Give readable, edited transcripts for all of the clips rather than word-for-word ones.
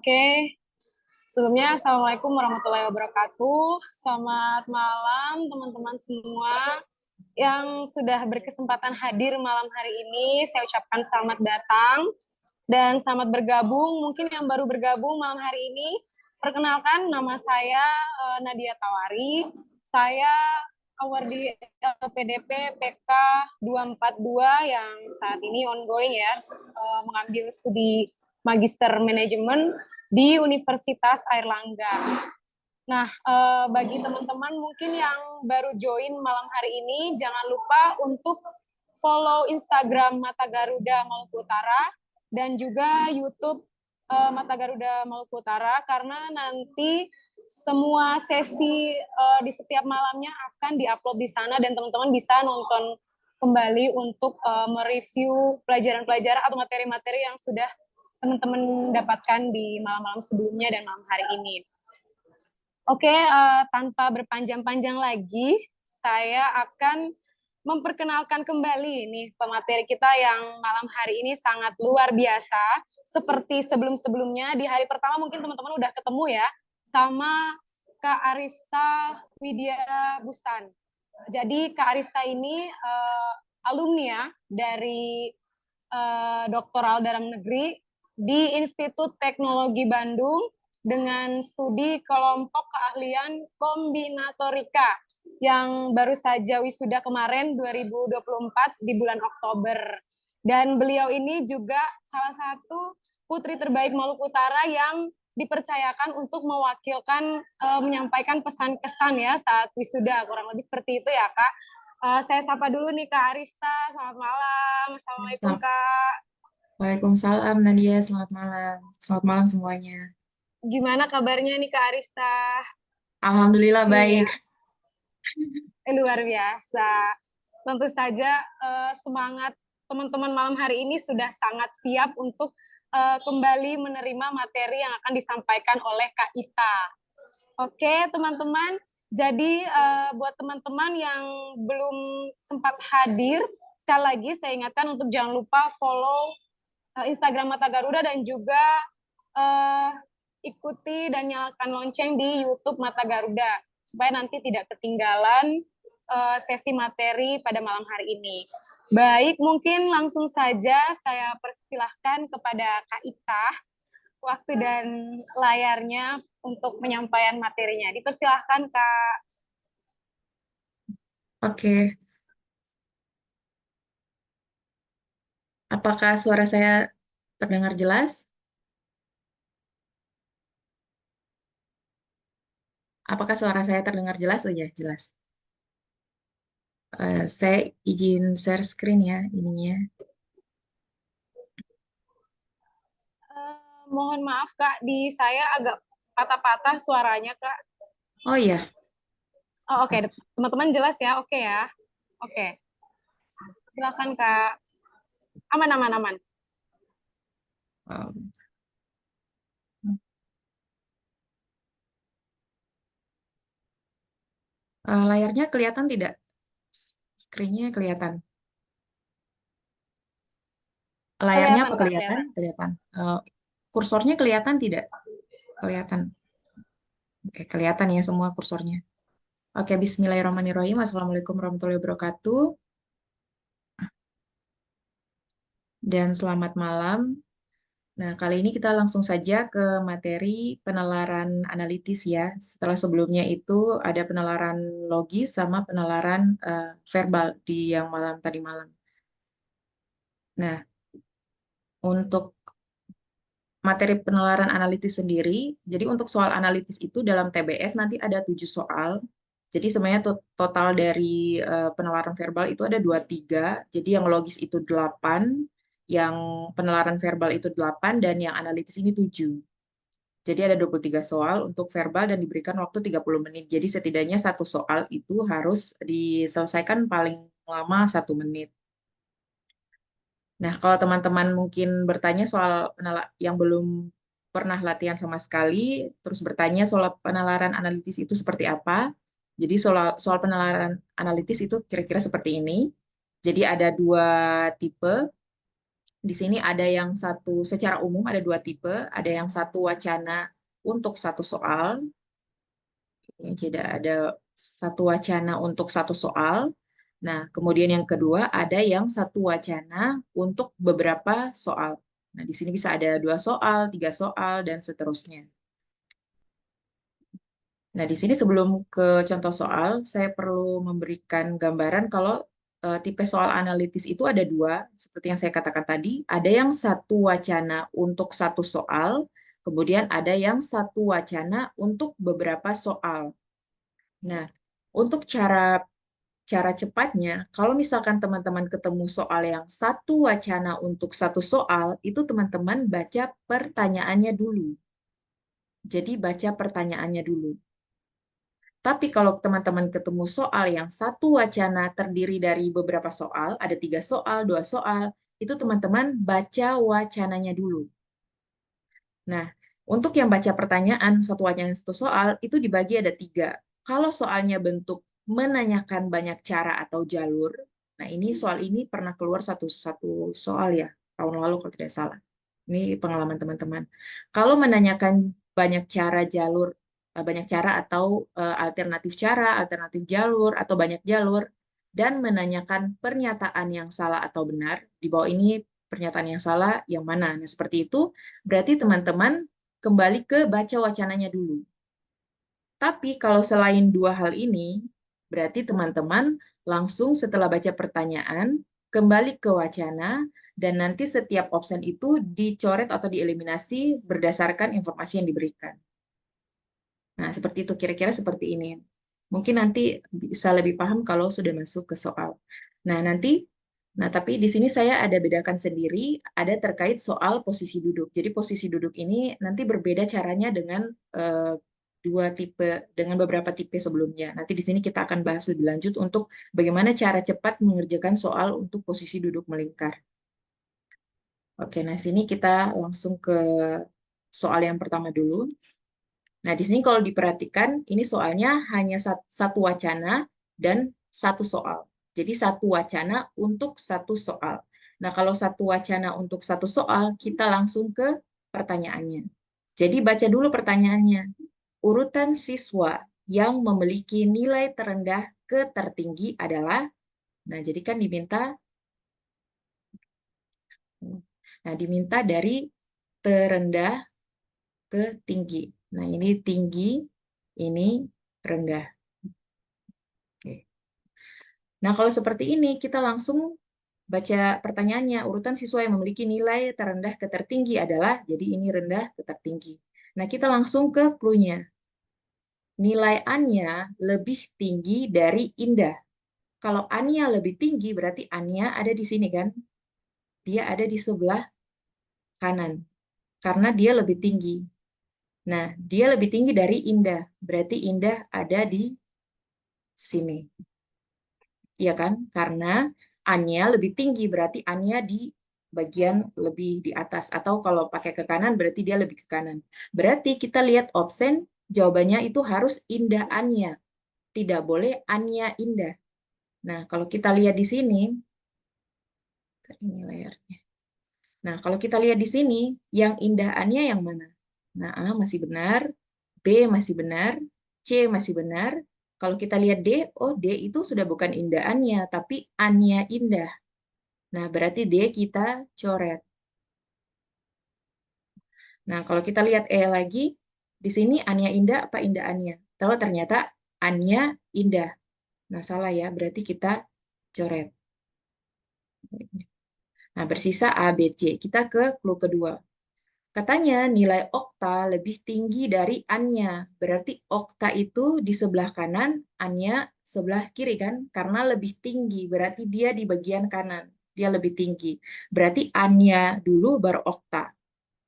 Oke, sebelumnya Assalamualaikum warahmatullahi wabarakatuh. Selamat malam teman-teman semua yang sudah berkesempatan hadir malam hari ini. Saya ucapkan selamat datang dan selamat bergabung. Mungkin yang baru bergabung malam hari ini, perkenalkan nama saya Nadia Tawari. Saya awardee LPDP PK 242 yang saat ini ongoing ya, mengambil studi Magister Manajemen di Universitas Airlangga. Nah, bagi teman-teman mungkin yang baru join malam hari ini, jangan lupa untuk follow Instagram Mata Garuda Maluku Utara dan juga YouTube Mata Garuda Maluku Utara, karena nanti semua sesi di setiap malamnya akan diupload di sana dan teman-teman bisa nonton kembali untuk mereview pelajaran-pelajaran atau materi-materi yang sudah teman-teman dapatkan di malam-malam sebelumnya dan malam hari ini. Oke, tanpa berpanjang-panjang lagi, saya akan memperkenalkan kembali nih pemateri kita yang malam hari ini sangat luar biasa. Seperti sebelum-sebelumnya, di hari pertama mungkin teman-teman udah ketemu ya sama Kak Arista Widya Bustan. Jadi Kak Arista ini alumni ya dari doktoral dalam negeri di Institut Teknologi Bandung dengan studi kelompok keahlian kombinatorika yang baru saja wisuda kemarin 2024 di bulan Oktober. Dan beliau ini juga salah satu putri terbaik Maluku Utara yang dipercayakan untuk mewakilkan menyampaikan pesan-kesan ya saat wisuda, kurang lebih seperti itu ya Kak. Saya sapa dulu nih Kak Arista, selamat malam. Assalamualaikum Kak. Waalaikumsalam Nadia, selamat malam. Selamat malam semuanya. Gimana kabarnya nih Kak Arista? Alhamdulillah Iya, baik. luar biasa. Tentu saja semangat teman-teman malam hari ini sudah sangat siap untuk kembali menerima materi yang akan disampaikan oleh Kak Ita. Oke, teman-teman. Jadi buat teman-teman yang belum sempat hadir, sekali lagi saya ingatkan untuk jangan lupa follow Instagram Mata Garuda dan juga uh, ikuti dan nyalakan lonceng di YouTube Mata Garuda supaya nanti tidak ketinggalan sesi materi pada malam hari ini. Baik, mungkin langsung saja saya persilahkan kepada Kak Ita waktu dan layarnya untuk penyampaian materinya. Dipersilahkan Kak. Oke, apakah suara saya terdengar jelas? Apakah suara saya terdengar jelas? Oh ya, jelas. Saya izin share screen ya ininya. Mohon maaf Kak, di saya agak patah-patah suaranya Kak. Oh iya, Oh, oke, teman-teman jelas ya? Oke ya. Oke. Silakan Kak. Aman aman aman. um, layarnya kelihatan tidak? Screen-nya kelihatan. Layarnya Kelihatan apa Kak, kelihatan? kelihatan. Kelihatan. Kursornya kelihatan tidak? Kelihatan. Oke, kelihatan ya semua kursornya. Oke, Bismillahirrahmanirrahim. Assalamualaikum warahmatullahi wabarakatuh. Dan selamat malam. Nah, kali ini kita langsung saja ke materi penalaran analitis ya. Setelah sebelumnya itu ada penalaran logis sama penalaran verbal di yang tadi malam. Nah, untuk materi penalaran analitis sendiri, jadi untuk soal analitis itu dalam TBS nanti ada 7 soal. Jadi sebenarnya total dari penalaran verbal itu ada 23. Jadi yang logis itu 8, yang penalaran verbal itu 8, dan yang analitis ini 7. Jadi ada 23 soal untuk verbal dan diberikan waktu 30 menit. Jadi setidaknya satu soal itu harus diselesaikan paling lama 1 menit. Nah, kalau teman-teman mungkin bertanya soal yang belum pernah latihan sama sekali, terus bertanya soal penalaran analitis itu seperti apa. Jadi soal penalaran analitis itu kira-kira seperti ini. Jadi ada 2 tipe. Di sini ada yang satu secara umum ada dua tipe, ada yang satu wacana untuk satu soal, ya, jadi ada satu wacana untuk satu soal. Nah, kemudian yang kedua ada yang satu wacana untuk beberapa soal. Nah, di sini bisa ada 2 soal, 3 soal, dan seterusnya. Nah, di sini sebelum ke contoh soal, saya perlu memberikan gambaran kalau tipe soal analitis itu ada 2, seperti yang saya katakan tadi. Ada yang satu wacana untuk satu soal, kemudian ada yang satu wacana untuk beberapa soal. Nah, untuk cara cepatnya, kalau misalkan teman-teman ketemu soal yang satu wacana untuk satu soal, itu teman-teman baca pertanyaannya dulu. Jadi baca pertanyaannya dulu. Tapi kalau teman-teman ketemu soal yang satu wacana terdiri dari beberapa soal, ada 3 soal, 2 soal, itu teman-teman baca wacananya dulu. Nah, untuk yang baca pertanyaan, satu wacana satu soal, itu dibagi ada 3. Kalau soalnya bentuk menanyakan banyak cara atau jalur, nah ini soal ini pernah keluar satu soal ya, tahun lalu kalau tidak salah. Ini pengalaman teman-teman. Kalau menanyakan banyak cara jalur, banyak cara atau alternatif cara, alternatif jalur, atau banyak jalur, dan menanyakan pernyataan yang salah atau benar, di bawah ini pernyataan yang salah yang mana. Nah, seperti itu, berarti teman-teman kembali ke baca wacananya dulu. Tapi kalau selain 2 hal ini, berarti teman-teman langsung setelah baca pertanyaan, kembali ke wacana, dan nanti setiap opsi itu dicoret atau dieliminasi berdasarkan informasi yang diberikan. Nah, seperti itu, kira-kira seperti ini. Mungkin nanti bisa lebih paham kalau sudah masuk ke soal. Nah, tapi di sini saya ada bedakan sendiri, ada terkait soal posisi duduk. Jadi posisi duduk ini nanti berbeda caranya dengan eh, dengan beberapa tipe sebelumnya. Nanti di sini kita akan bahas lebih lanjut untuk bagaimana cara cepat mengerjakan soal untuk posisi duduk melingkar. Oke, nah sini kita langsung ke soal yang pertama dulu. Nah, di sini kalau diperhatikan, ini soalnya hanya satu wacana dan satu soal. Jadi satu wacana untuk satu soal. Nah, kalau satu wacana untuk satu soal, kita langsung ke pertanyaannya. Jadi baca dulu pertanyaannya. Urutan siswa yang memiliki nilai terendah ke tertinggi adalah, nah jadi kan diminta dari terendah ke tinggi. Nah, ini tinggi, ini rendah. Oke. Nah, kalau seperti ini, kita langsung baca pertanyaannya. Urutan siswa yang memiliki nilai terendah ke tertinggi adalah, jadi ini rendah ke tertinggi. Nah, kita langsung ke clue-nya. Nilai A-nya lebih tinggi dari Indah. Kalau A-nya lebih tinggi, berarti A-nya ada di sini kan? Dia ada di sebelah kanan. Karena dia lebih tinggi. Nah, dia lebih tinggi dari Indah. Berarti Indah ada di sini. Iya kan? Karena A-nya lebih tinggi, berarti A-nya di bagian lebih di atas. Atau kalau pakai ke kanan, berarti dia lebih ke kanan. Berarti kita lihat option, jawabannya itu harus Indah A-nya. Tidak boleh A-nya Indah. Nah, kalau kita lihat di sini, ini layarnya. Nah, kalau kita lihat di sini, yang Indah A-nya yang mana? Nah, A masih benar, B masih benar, C masih benar. Kalau kita lihat D, oh D itu sudah bukan Indah A-nya, tapi A-nya Indah. Nah, berarti D kita coret. Nah, kalau kita lihat E lagi, di sini Anya Indah apa Indah Anya? Tahu ternyata Anya Indah. Nah, salah ya, berarti kita coret. Nah, bersisa A, B, C. Kita ke clue kedua. Katanya nilai okta lebih tinggi dari Anya. Berarti okta itu di sebelah kanan, Anya sebelah kiri kan? Karena lebih tinggi, berarti dia di bagian kanan. Dia lebih tinggi. Berarti Anya dulu baru okta.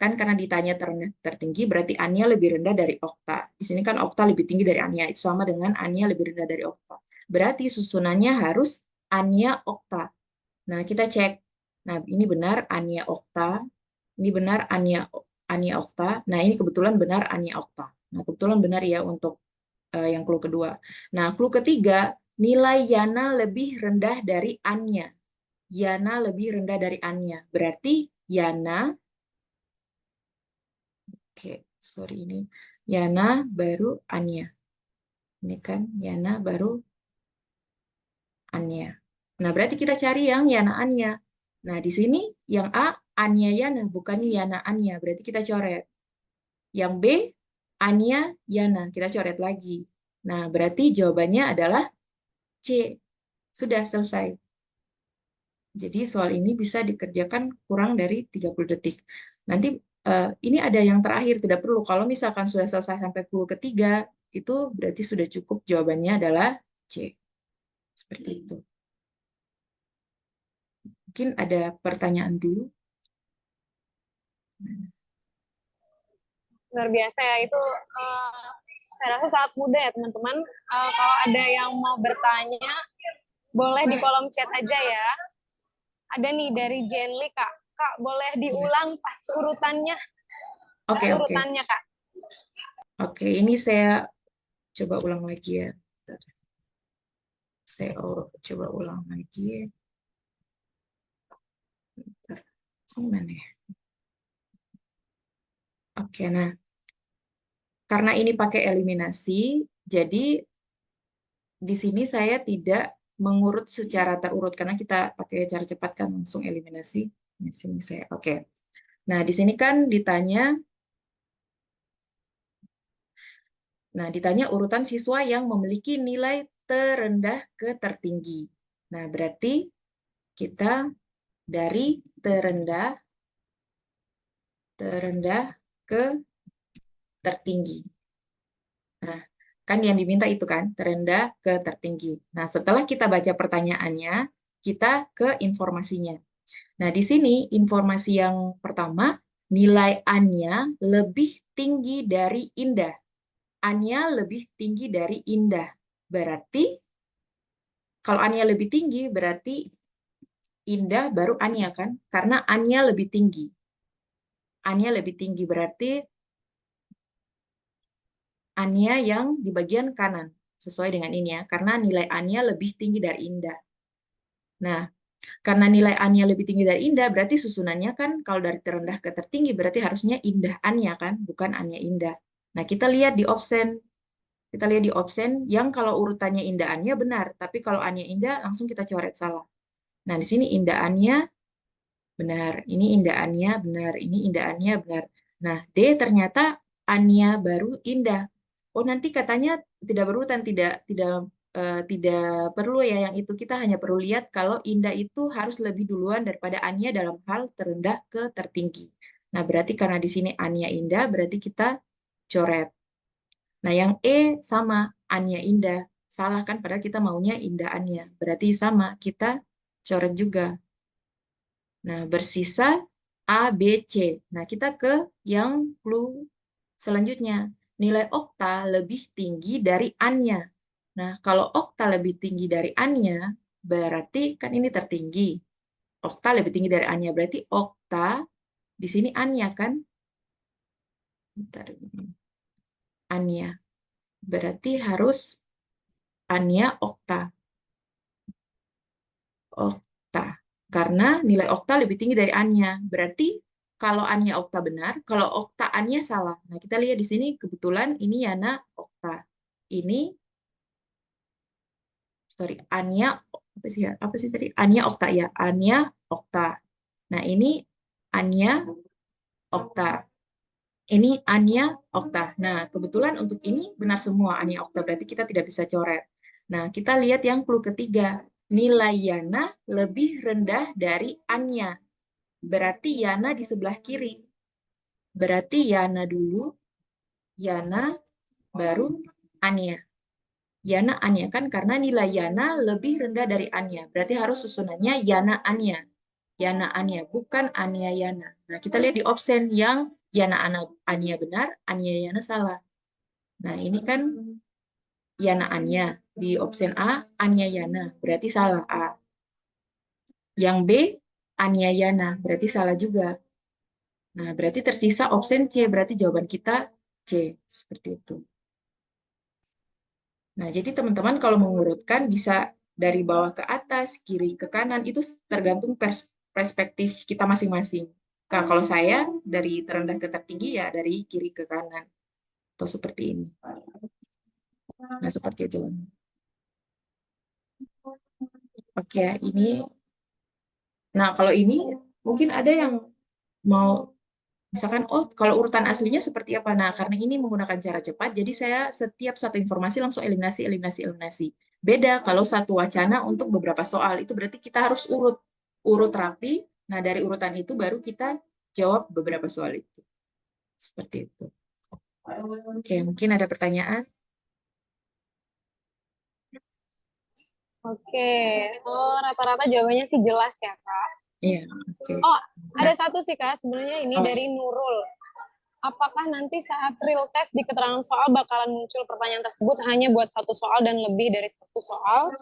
Kan karena ditanya terendah tertinggi, berarti Anya lebih rendah dari okta. Di sini kan okta lebih tinggi dari Anya. Itu sama dengan Anya lebih rendah dari okta. Berarti susunannya harus Anya okta. Nah, kita cek. Nah, ini benar Ania Okta. Ini benar Ania Okta. Nah, ini kebetulan benar Ania Okta. Nah, kebetulan benar ya untuk yang clue kedua. Nah, clue ketiga, nilai Yana lebih rendah dari Anya. Yana lebih rendah dari Anya. Berarti Yana, oke, sorry ini. Yana baru Anya. Ini kan Yana baru Anya. Nah, berarti kita cari yang Yana Anya. Nah, di sini yang A, Anya Yana, bukan Yana Anya. Berarti kita coret. Yang B, Anya Yana. Kita coret lagi. Nah, berarti jawabannya adalah C. Sudah selesai. Jadi soal ini bisa dikerjakan kurang dari 30 detik. Nanti ini ada yang terakhir, tidak perlu. Kalau misalkan sudah selesai sampai clue ketiga, itu berarti sudah cukup, jawabannya adalah C. Seperti itu. Mungkin ada pertanyaan dulu. Luar biasa ya, itu saya rasa sangat mudah ya teman-teman. Kalau ada yang mau bertanya, boleh di kolom chat aja ya. Ada nih dari Jenly, Kak. Kak, boleh Iya. diulang pas urutannya? Oke, Pas oke. urutannya, Kak. Oke, ini saya coba ulang lagi ya. Saya coba ulang lagi. Bentar. Gimana ya? Oke, nah. Karena ini pakai eliminasi, jadi di sini saya tidak mengurut secara terurut karena kita pakai cara cepat kan langsung eliminasi. Di sini saya. Oke. Nah, di sini kan ditanya urutan siswa yang memiliki nilai terendah ke tertinggi. Nah, berarti kita dari terendah ke tertinggi. Nah, kan yang diminta itu kan, terendah ke tertinggi. Nah, setelah kita baca pertanyaannya, kita ke informasinya. Nah, di sini informasi yang pertama, nilai A-nya lebih tinggi dari Indah. A-nya lebih tinggi dari Indah. Berarti, kalau A-nya lebih tinggi, berarti Indah baru A-nya kan? Karena A-nya lebih tinggi. A-nya lebih tinggi, berarti A-nya yang di bagian kanan. Sesuai dengan ini ya, karena nilai A-nya lebih tinggi dari Indah. Nah, karena nilai A-nya lebih tinggi dari Indah, berarti susunannya kan kalau dari terendah ke tertinggi, berarti harusnya Indah A-nya kan, bukan A-nya Indah. Nah, kita lihat di option. Kita lihat di option yang kalau urutannya Indah A-nya benar, tapi kalau A-nya Indah, langsung kita coret salah. Nah, di sini Indah A-nya benar, ini Indah A-nya benar, ini Indah A-nya benar. Nah, D ternyata A-nya baru Indah. Oh, nanti katanya tidak berurutan, tidak perlu ya yang itu. Kita hanya perlu lihat kalau Indah itu harus lebih duluan daripada Anya dalam hal terendah ke tertinggi. Nah, berarti karena di sini Anya Indah, berarti kita coret. Nah, yang E sama Anya Indah. Salah kan, padahal kita maunya Indah Anya. Berarti sama, kita coret juga. Nah, bersisa A, B, C. Nah, kita ke yang clue selanjutnya. Nilai okta lebih tinggi dari Anya. Nah, kalau okta lebih tinggi dari Anya, berarti kan ini tertinggi. Okta lebih tinggi dari Anya, berarti okta di sini Anya kan? Bentar. Anya. Berarti harus Anya okta. Okta. Karena nilai okta lebih tinggi dari Anya. Berarti kalau Anya okta benar, kalau okta Anya salah. Nah, kita lihat di sini kebetulan ini Yana okta. Ini sorry, Anya apa sih ya? Apa sih tadi? Anya okta ya, Anya okta. Nah, ini Anya okta. Ini Anya okta. Nah, kebetulan untuk ini benar semua Anya okta, berarti kita tidak bisa coret. Nah, kita lihat yang clue ketiga. Nilai Yana lebih rendah dari Anya. Berarti Yana di sebelah kiri. Berarti Yana dulu, Yana baru Anya. Yana Anya kan karena nilai Yana lebih rendah dari Anya. Berarti harus susunannya Yana Anya. Yana Anya, bukan Anya Yana. Nah, kita lihat di option yang Yana Anya benar, Anya Yana salah. Nah, ini kan Yana Anya. Di option A, Anya Yana. Berarti salah A. Yang B, Anya Yana. Berarti salah juga. Nah, berarti tersisa option C. Berarti jawaban kita C. Seperti itu. Nah, jadi teman-teman kalau mengurutkan bisa dari bawah ke atas, kiri ke kanan, itu tergantung perspektif kita masing-masing. Nah, kalau saya dari terendah ke tertinggi ya dari kiri ke kanan. Atau seperti ini. Nah, seperti itu. Oke, ini. Nah, kalau ini mungkin ada yang mau misalkan, oh, kalau urutan aslinya seperti apa? Nah, karena ini menggunakan cara cepat, jadi saya setiap satu informasi langsung eliminasi, eliminasi, eliminasi. Beda kalau satu wacana untuk beberapa soal, itu berarti kita harus urut rapi. Nah, dari urutan itu baru kita jawab beberapa soal itu. Seperti itu. Oke, mungkin ada pertanyaan? Oke, oh rata-rata jawabannya sih jelas ya Kak. Iya, oke. Oh, ada Nah, satu sih Kak, sebenarnya ini oh, dari Nurul. Apakah nanti saat real test di keterangan soal bakalan muncul pertanyaan tersebut hanya buat satu soal dan lebih dari satu soal?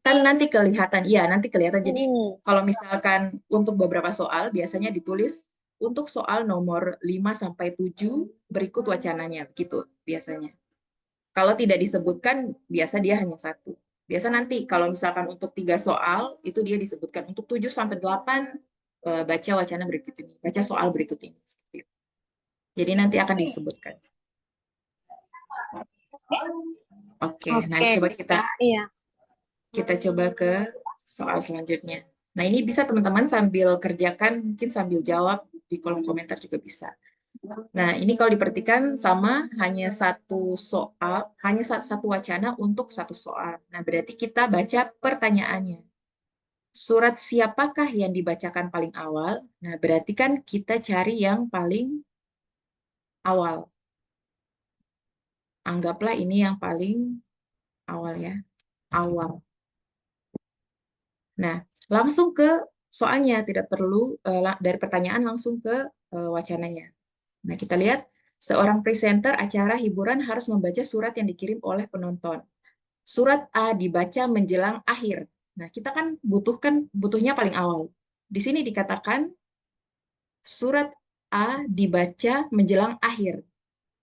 kan nanti kelihatan, iya nanti kelihatan. Jadi Hmm. kalau misalkan untuk beberapa soal biasanya ditulis untuk soal nomor 5 sampai 7 berikut wacananya gitu biasanya. Kalau tidak disebutkan biasa dia hanya satu. Biasa nanti kalau misalkan untuk 3 soal itu dia disebutkan untuk 7 sampai 8 baca wacana berikut ini, baca soal berikut ini seperti itu. Jadi nanti akan disebutkan. Oke, nah Oke, coba kita Kak, iya. Kita coba ke soal selanjutnya. Nah, ini bisa teman-teman sambil kerjakan, mungkin sambil jawab di kolom komentar juga bisa. Nah, ini kalau diperhatikan sama hanya satu soal, hanya satu wacana untuk satu soal. Nah, berarti kita baca pertanyaannya. Surat siapakah yang dibacakan paling awal? Nah, berarti kan kita cari yang paling awal. Anggaplah ini yang paling awal ya. Awal. Nah, langsung ke soalnya, tidak perlu dari pertanyaan langsung ke wacananya. Nah, kita lihat seorang presenter acara hiburan harus membaca surat yang dikirim oleh penonton. Surat A dibaca menjelang akhir. Nah, kita kan butuhnya paling awal. Di sini dikatakan surat A dibaca menjelang akhir.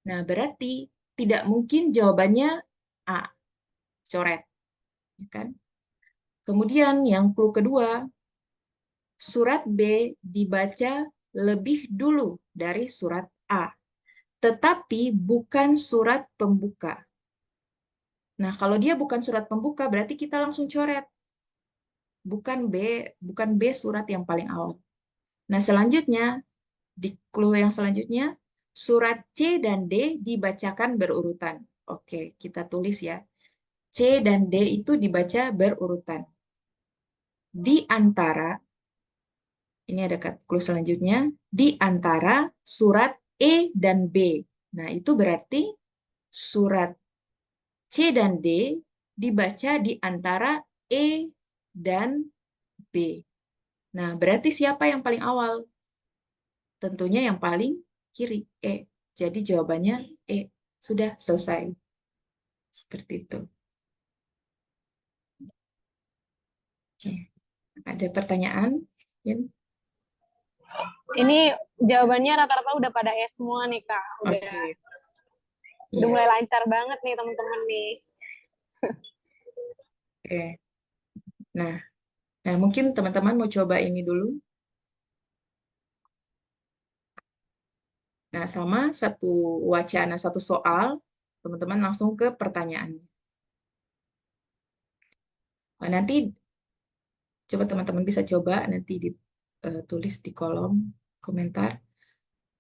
Nah, berarti tidak mungkin jawabannya A, coret, ya kan? Kemudian yang clue kedua, surat B dibaca lebih dulu dari surat A, tetapi bukan surat pembuka. Nah, kalau dia bukan surat pembuka, berarti kita langsung coret. Bukan B surat yang paling awal. Nah, selanjutnya, di clue yang selanjutnya, surat C dan D dibacakan berurutan. Oke, kita tulis ya. C dan D itu dibaca berurutan. Di antara Ini ada clue selanjutnya, di antara surat E dan B. Nah, itu berarti surat C dan D dibaca di antara E dan B. Nah, berarti siapa yang paling awal? Tentunya yang paling kiri, E. Jadi jawabannya E. Sudah selesai. Seperti itu. Oke. Ada pertanyaan? Ini jawabannya rata-rata udah pada S semua nih Kak. Udah Oke. udah Iya. mulai lancar banget nih teman-teman nih. Oke. Nah, mungkin teman-teman mau coba ini dulu. Nah, sama satu wacana, satu soal, teman-teman langsung ke pertanyaannya. Nah, nanti coba teman-teman bisa coba nanti ditulis di kolom komentar.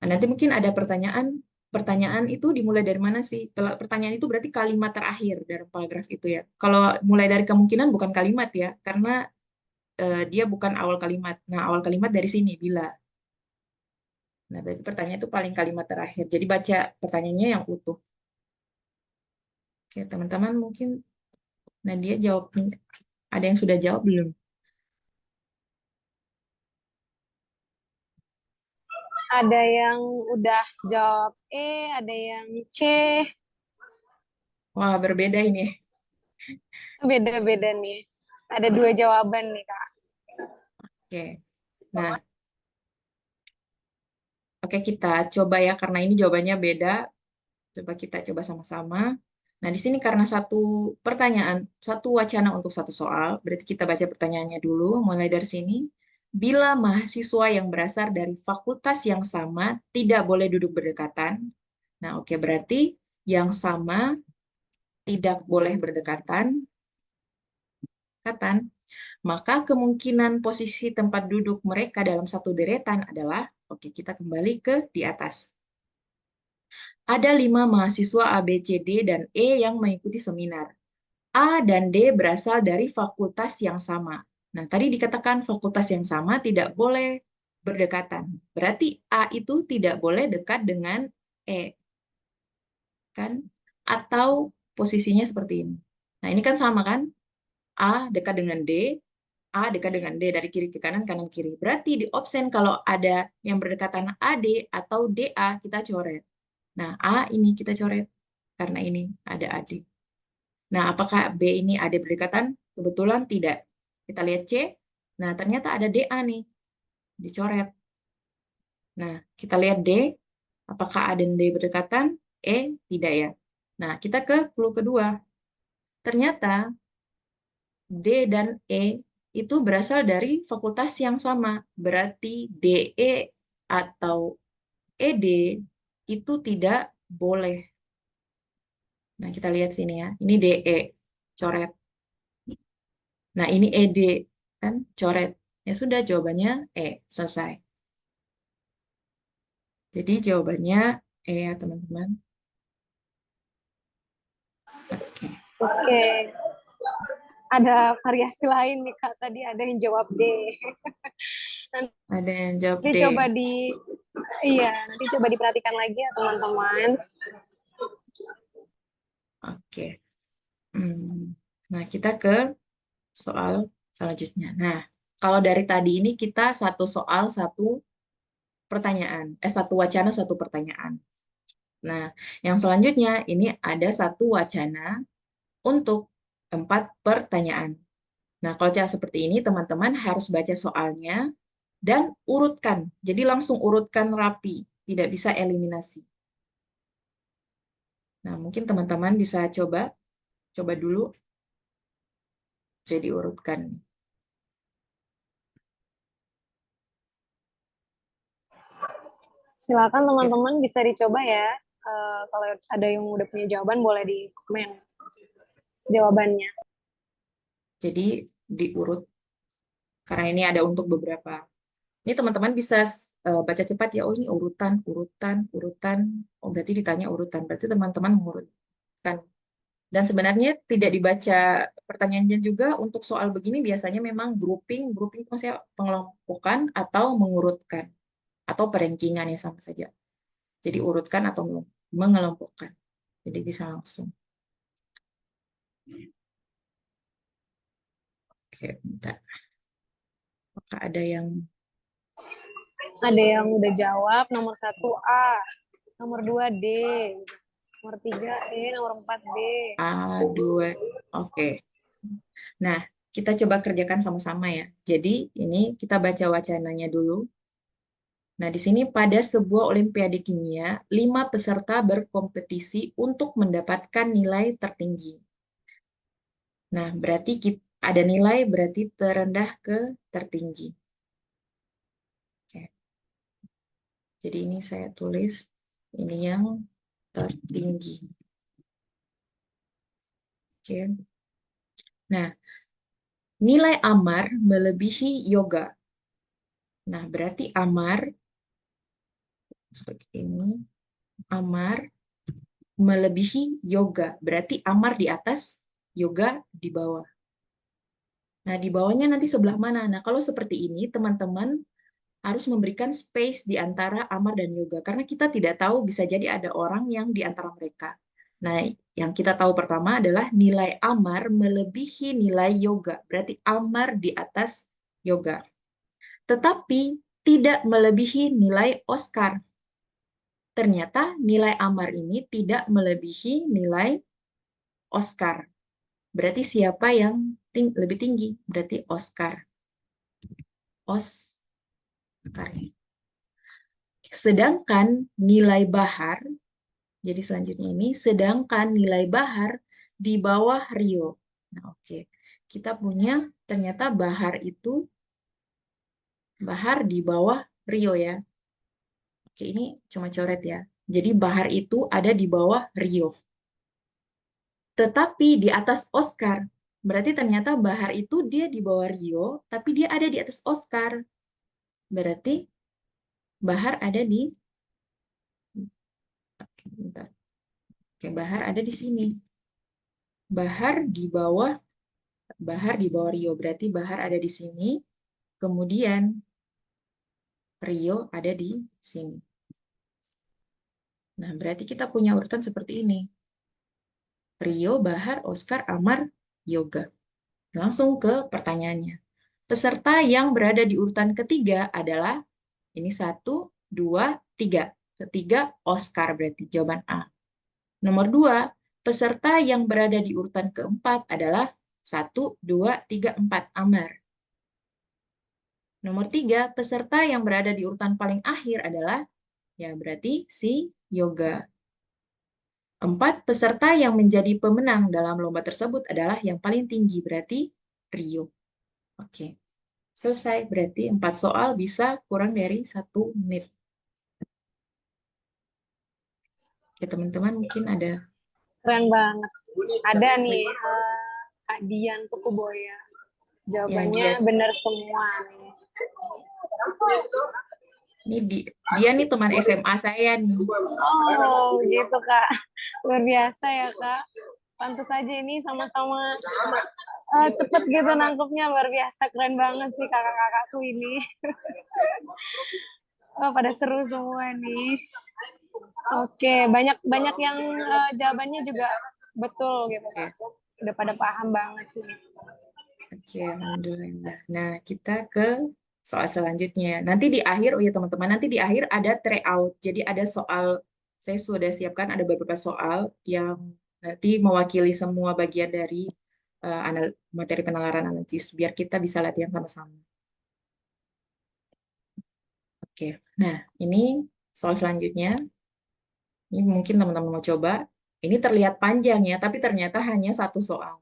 Nah, nanti mungkin ada pertanyaan. Pertanyaan itu dimulai dari mana sih? Pertanyaan itu berarti kalimat terakhir dari paragraf itu ya. Kalau mulai dari kemungkinan bukan kalimat ya, karena dia bukan awal kalimat. Nah, awal kalimat dari sini, bila. Nah, berarti pertanyaan itu paling kalimat terakhir. Jadi baca pertanyaannya yang utuh. Oke, teman-teman mungkin Nadia jawab. Ada yang sudah jawab belum? Ada yang udah jawab E, ada yang C. Wah, berbeda ini. Beda-beda nih. Ada dua jawaban nih Kak. Oke. Nah, oke kita coba ya karena ini jawabannya beda. Coba kita coba sama-sama. Nah, di sini karena satu pertanyaan, satu wacana untuk satu soal, berarti kita baca pertanyaannya dulu, mulai dari sini. Bila mahasiswa yang berasal dari fakultas yang sama tidak boleh duduk berdekatan. Nah, oke, berarti yang sama tidak boleh berdekatan, maka kemungkinan posisi tempat duduk mereka dalam satu deretan adalah, oke, kita kembali ke di atas. Ada 5 mahasiswa A, B, C, D, dan E yang mengikuti seminar. A dan D berasal dari fakultas yang sama. Nah, tadi dikatakan fakultas yang sama tidak boleh berdekatan. Berarti A itu tidak boleh dekat dengan E, kan? Atau posisinya seperti ini. Nah, ini kan sama kan? A dekat dengan D, A dekat dengan D dari kiri ke kanan, kanan kiri. Berarti di option kalau ada yang berdekatan AD atau DA, kita coret. Nah, A ini kita coret karena ini ada AD. Nah, apakah B ini ada berdekatan? Kebetulan tidak. Kita lihat C. Nah, ternyata ada DA nih, dicoret. Nah, kita lihat D. Apakah A dan D berdekatan? E, tidak ya. Nah, kita ke clue kedua. Ternyata D dan E itu berasal dari fakultas yang sama. Berarti DE atau ED itu tidak boleh. Nah, kita lihat sini ya. Ini DE, coret. Nah, ini ED, kan coret. Ya sudah, jawabannya E, selesai. Jadi jawabannya E ya, teman-teman. Oke. Oke, ada variasi lain nih Kak. Tadi ada yang jawab D. Ada yang jawab Nanti D. coba iya, nanti coba diperhatikan lagi ya teman-teman. Oke. Nah, kita ke soal selanjutnya. Nah, kalau dari tadi ini kita satu soal, satu pertanyaan. Satu wacana, satu pertanyaan. Nah, yang selanjutnya ini ada satu wacana untuk 4 pertanyaan. Nah, kalau cara seperti ini, teman-teman harus baca soalnya dan urutkan. Jadi langsung urutkan rapi, tidak bisa eliminasi. Nah, mungkin teman-teman bisa coba dulu, jadi urutkan. Silakan Ya, teman-teman bisa dicoba ya. Kalau ada yang udah punya jawaban boleh di komen jawabannya. jadi diurut, karena ini ada untuk beberapa. Ini teman-teman bisa baca cepat ya, oh ini urutan, urutan, urutan. Oh, berarti ditanya urutan, berarti teman-teman mengurutkan. Dan sebenarnya tidak dibaca pertanyaannya juga untuk soal begini biasanya memang grouping itu maksudnya pengelompokan atau mengurutkan atau perankingan ya sama saja. Jadi urutkan atau mengelompokkan. Jadi bisa langsung. Oke, bentar. Apakah ada yang Ada yang udah jawab nomor 1 A, nomor 2 D, nomor 3 E, nomor 4 B. A2? Oke. Nah, kita coba kerjakan sama-sama ya. Jadi ini kita baca wacananya dulu. Nah, di sini pada sebuah olimpiade kimia, 5 peserta berkompetisi untuk mendapatkan nilai tertinggi. Nah, berarti ada nilai berarti terendah ke tertinggi. Oke. Jadi ini saya tulis, ini yang tertinggi. Oke. Nah, nilai Amar melebihi Yoga. Nah, berarti Amar, seperti ini, Amar melebihi Yoga. Berarti Amar di atas, Yoga di bawah. Nah, di bawahnya nanti sebelah mana? Nah, kalau seperti ini, teman-teman harus memberikan space di antara Amar dan Yoga. Karena kita tidak tahu, bisa jadi ada orang yang di antara mereka. Nah, yang kita tahu pertama adalah nilai Amar melebihi nilai Yoga. Berarti Amar di atas Yoga. Tetapi tidak melebihi nilai Oscar. Ternyata nilai Amar ini tidak melebihi nilai Oscar. Berarti siapa yang lebih tinggi? Berarti Oscar. Oscar. Sedangkan nilai Bahar Jadi selanjutnya ini, sedangkan nilai Bahar di bawah Rio. Nah, oke. Kita punya ternyata Bahar di bawah Rio ya. Oke, ini cuma coret ya. Jadi Bahar itu ada di bawah Rio. Tetapi di atas Oscar. Berarti ternyata Bahar itu dia di bawah Rio, tapi dia ada di atas Oscar. Berarti Bahar ada di... Bentar. Oke, Bahar ada di sini. Bahar di bawah Rio. Berarti Bahar ada di sini. Kemudian Rio ada di sini. Nah, berarti kita punya urutan seperti ini. Rio, Bahar, Oscar, Amar, Yoga. Langsung ke pertanyaannya. Peserta yang berada di urutan ketiga adalah ini 1, 2, 3. Ketiga, Oscar berarti jawaban A. Nomor 2, peserta yang berada di urutan keempat adalah 1, 2, 3, 4, Amar. Nomor 3, peserta yang berada di urutan paling akhir adalah, ya berarti si Yoga. 4, peserta yang menjadi pemenang dalam lomba tersebut adalah yang paling tinggi, berarti Rio. Oke, selesai. Berarti 4 soal bisa kurang dari 1 menit. Oke, teman-teman mungkin ada. Keren banget. Ada nih Kak Dian Tukuboya. Ya, dia Jawabannya benar semua nih. ini dia nih teman SMA saya nih. Oh, gitu Kak. Luar biasa ya Kak. Pantas aja ini sama-sama cepet gitu nangkepnya. Luar biasa. Keren banget sih kakak-kakakku ini. Oh, pada seru semua nih. Oke, banyak banyak yang jawabannya juga betul gitu Kak. Oke, Udah pada paham banget nih. oke, alhamdulillah. Nah, kita ke soal selanjutnya. Nanti di akhir, oh ya teman-teman, nanti di akhir ada tryout. Jadi ada soal, saya sudah siapkan ada beberapa soal yang nanti mewakili semua bagian dari materi penalaran analitis, biar kita bisa latihan sama-sama. Oke, nah ini soal selanjutnya. Ini mungkin teman-teman mau coba. Ini terlihat panjang ya, tapi ternyata hanya 1 soal.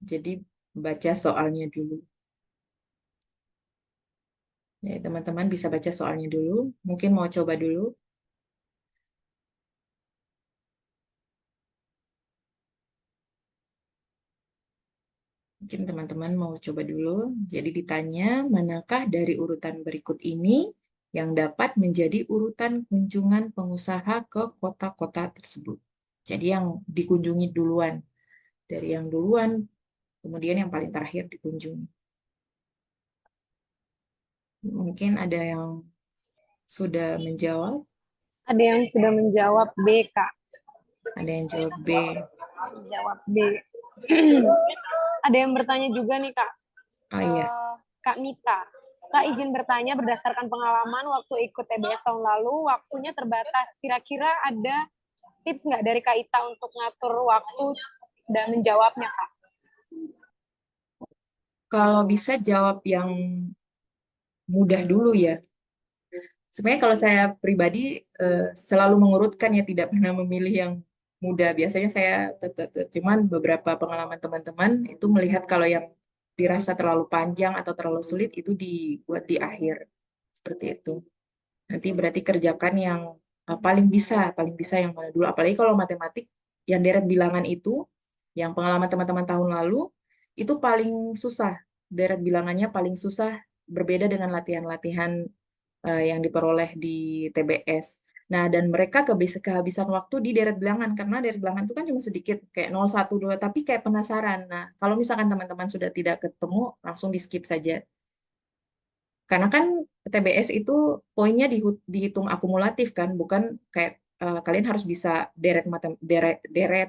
Jadi baca soalnya dulu. Ya, teman-teman bisa baca soalnya dulu. Mungkin mau coba dulu. Mungkin teman-teman mau coba dulu. Jadi ditanya, manakah dari urutan berikut ini yang dapat menjadi urutan kunjungan pengusaha ke kota-kota tersebut? Jadi yang dikunjungi duluan. Dari yang duluan, kemudian yang paling terakhir dikunjungi. Mungkin ada yang sudah menjawab, Ada yang sudah menjawab B, Kak. ada yang jawab B. Jawab B. Ada yang bertanya juga nih, Kak. Oh iya, Kak Mita. Kak izin bertanya berdasarkan pengalaman waktu ikut TBS tahun lalu, waktunya terbatas. Kira-kira ada tips nggak dari Kak Ita untuk ngatur waktu dan menjawabnya, Kak? kalau bisa jawab yang mudah dulu ya. Sebenarnya kalau saya pribadi selalu mengurutkan ya, tidak pernah memilih yang mudah. Biasanya saya cuman beberapa pengalaman teman-teman itu melihat kalau yang dirasa terlalu panjang atau terlalu sulit itu dibuat di akhir. Seperti itu. Nanti berarti kerjakan yang paling bisa yang mana dulu. Apalagi kalau matematik yang deret bilangan itu, yang pengalaman teman-teman tahun lalu, itu paling susah. Deret bilangannya paling susah, berbeda dengan latihan-latihan yang diperoleh di TBS. Nah, dan mereka kehabisan waktu di deret bilangan, karena deret bilangan itu kan cuma sedikit, kayak 0, 1, 2, tapi kayak penasaran. Nah, kalau misalkan teman-teman sudah tidak ketemu, langsung di skip saja. Karena kan TBS itu poinnya dihitung akumulatif kan, bukan kayak kalian harus bisa deret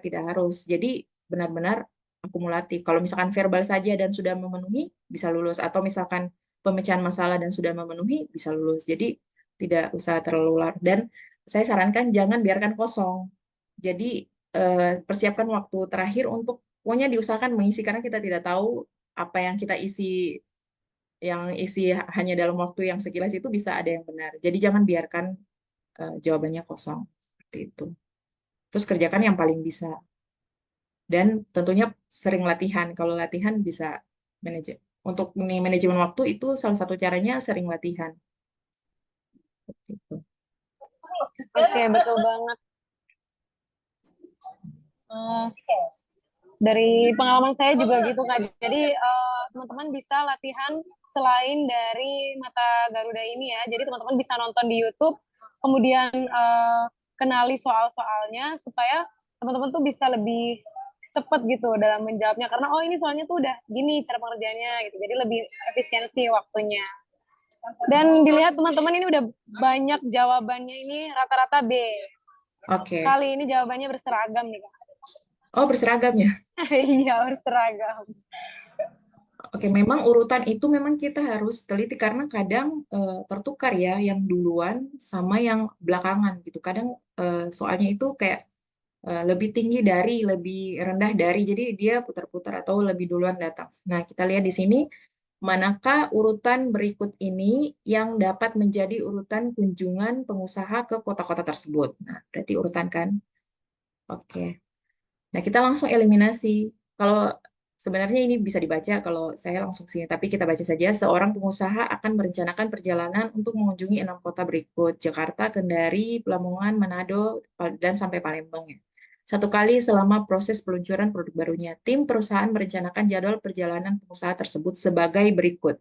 tidak harus. Jadi benar-benar akumulatif. Kalau misalkan verbal saja dan sudah memenuhi bisa lulus, atau misalkan pemecahan masalah dan sudah memenuhi bisa lulus. Jadi tidak usah terlalu larut, dan saya sarankan jangan biarkan kosong. Jadi persiapkan waktu terakhir untuk pokoknya diusahakan mengisi, karena kita tidak tahu apa yang kita isi, yang isi hanya dalam waktu yang sekilas itu bisa ada yang benar. Jadi jangan biarkan jawabannya kosong. Seperti itu. Terus kerjakan yang paling bisa. Dan tentunya sering latihan. Kalau latihan bisa manage. Untuk manajemen waktu itu salah satu caranya sering latihan. Seperti itu. Oke, betul banget. Eh, dari pengalaman saya juga gitu Kak. Jadi teman-teman bisa latihan selain dari Mata Garuda ini ya. Jadi teman-teman bisa nonton di YouTube, kemudian kenali soal-soalnya supaya teman-teman tuh bisa lebih cepet gitu dalam menjawabnya karena oh ini soalnya tuh udah gini cara pengerjaannya gitu. Jadi lebih efisiensi waktunya. Dan dilihat teman-teman ini udah banyak jawabannya ini rata-rata B. Oke. Kali ini jawabannya berseragam nih Kak. Oh, berseragam ya? Iya, berseragam. Oke, memang urutan itu memang kita harus teliti karena kadang tertukar ya yang duluan sama yang belakangan gitu. Kadang soalnya itu kayak lebih tinggi dari, lebih rendah dari, jadi dia putar-putar atau lebih duluan datang. Nah, kita lihat di sini, manakah urutan berikut ini yang dapat menjadi urutan kunjungan pengusaha ke kota-kota tersebut? Nah, berarti urutan kan? Oke. Nah, kita langsung eliminasi. Kalau sebenarnya ini bisa dibaca kalau saya langsung sini, tapi kita baca saja. Seorang pengusaha akan merencanakan perjalanan untuk mengunjungi 6 kota berikut: Jakarta, Kendari, Lamongan, Manado, dan sampai Palembang ya. Satu kali selama proses peluncuran produk barunya, tim perusahaan merencanakan jadwal perjalanan pengusaha tersebut sebagai berikut.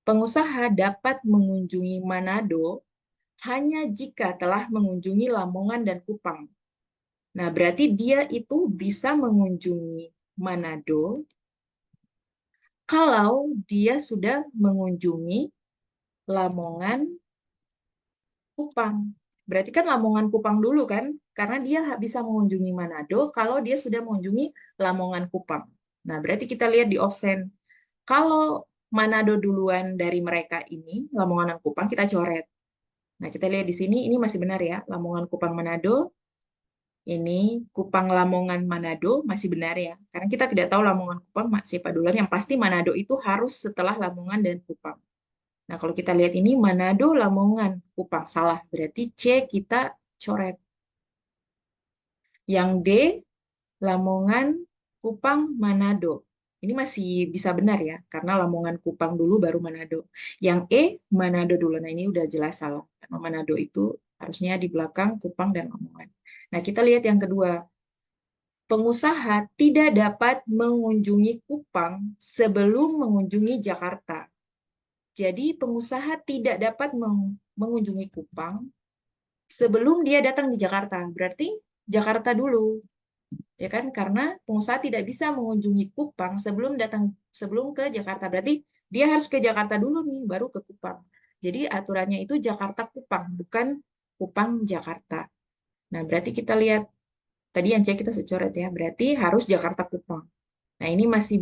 Pengusaha dapat mengunjungi Manado hanya jika telah mengunjungi Lamongan dan Kupang. Nah, berarti dia itu bisa mengunjungi Manado kalau dia sudah mengunjungi Lamongan, Kupang. Berarti kan Lamongan, Kupang dulu kan? Karena dia bisa mengunjungi Manado kalau dia sudah mengunjungi Lamongan, Kupang. Nah, berarti kita lihat di option. Kalau Manado duluan dari mereka ini, Lamongan dan Kupang, kita coret. Nah, kita lihat di sini, ini masih benar ya. Lamongan, Kupang, Manado. Ini Kupang, Lamongan, Manado masih benar ya. Karena kita tidak tahu Lamongan, Kupang siapa duluan. Yang pasti Manado itu harus setelah Lamongan dan Kupang. Nah, kalau kita lihat ini Manado, Lamongan, Kupang. Salah. Berarti C kita coret. Yang D, Lamongan, Kupang, Manado. Ini masih bisa benar ya, karena Lamongan, Kupang dulu baru Manado. Yang E, Manado dulu. Nah, ini udah jelas salah. Karena Manado itu harusnya di belakang Kupang dan Lamongan. Nah, kita lihat yang kedua. Pengusaha tidak dapat mengunjungi Kupang sebelum mengunjungi Jakarta. Jadi, pengusaha tidak dapat mengunjungi Kupang sebelum dia datang di Jakarta. Berarti Jakarta dulu, ya kan? Karena pengusaha tidak bisa mengunjungi Kupang sebelum ke Jakarta. Berarti dia harus ke Jakarta dulu nih, baru ke Kupang. Jadi aturannya itu Jakarta Kupang, bukan Kupang Jakarta. Nah, berarti kita lihat tadi yang C kita coret ya. Berarti harus Jakarta Kupang. Nah, ini masih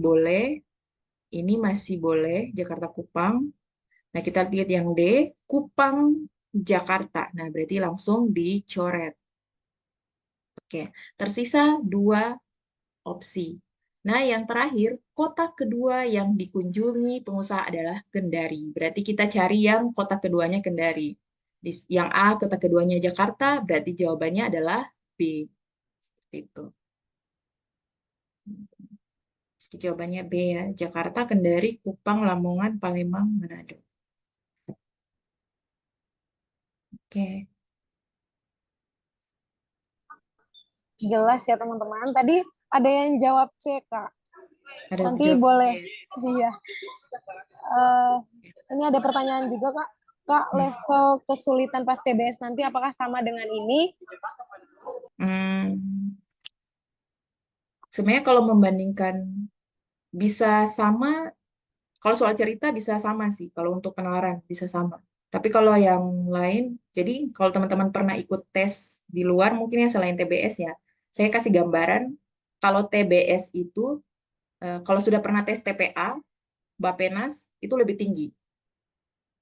boleh Jakarta Kupang. Nah, kita lihat yang D, Kupang Jakarta. Nah, berarti langsung dicoret. Oke, tersisa 2 opsi. Nah, yang terakhir, kota kedua yang dikunjungi pengusaha adalah Kendari. Berarti kita cari yang kota keduanya Kendari. Yang A, kota keduanya Jakarta, berarti jawabannya adalah B. Seperti itu. Jadi jawabannya B ya, Jakarta, Kendari, Kupang, Lamongan, Palembang, Manado. Oke, Jelas ya teman-teman. Tadi ada yang jawab C, Kak. ada Nanti jawab boleh. C. Iya. Eh, ini ada pertanyaan juga, Kak. Kak, level kesulitan pas TBS nanti apakah sama dengan ini? Hmm, sebenarnya kalau membandingkan bisa sama, kalau soal cerita bisa sama sih, kalau untuk penalaran bisa sama. Tapi kalau yang lain, jadi kalau teman-teman pernah ikut tes di luar, mungkin ya selain TBS ya, saya kasih gambaran, kalau TBS itu, kalau sudah pernah tes TPA, Bapenas, itu lebih tinggi.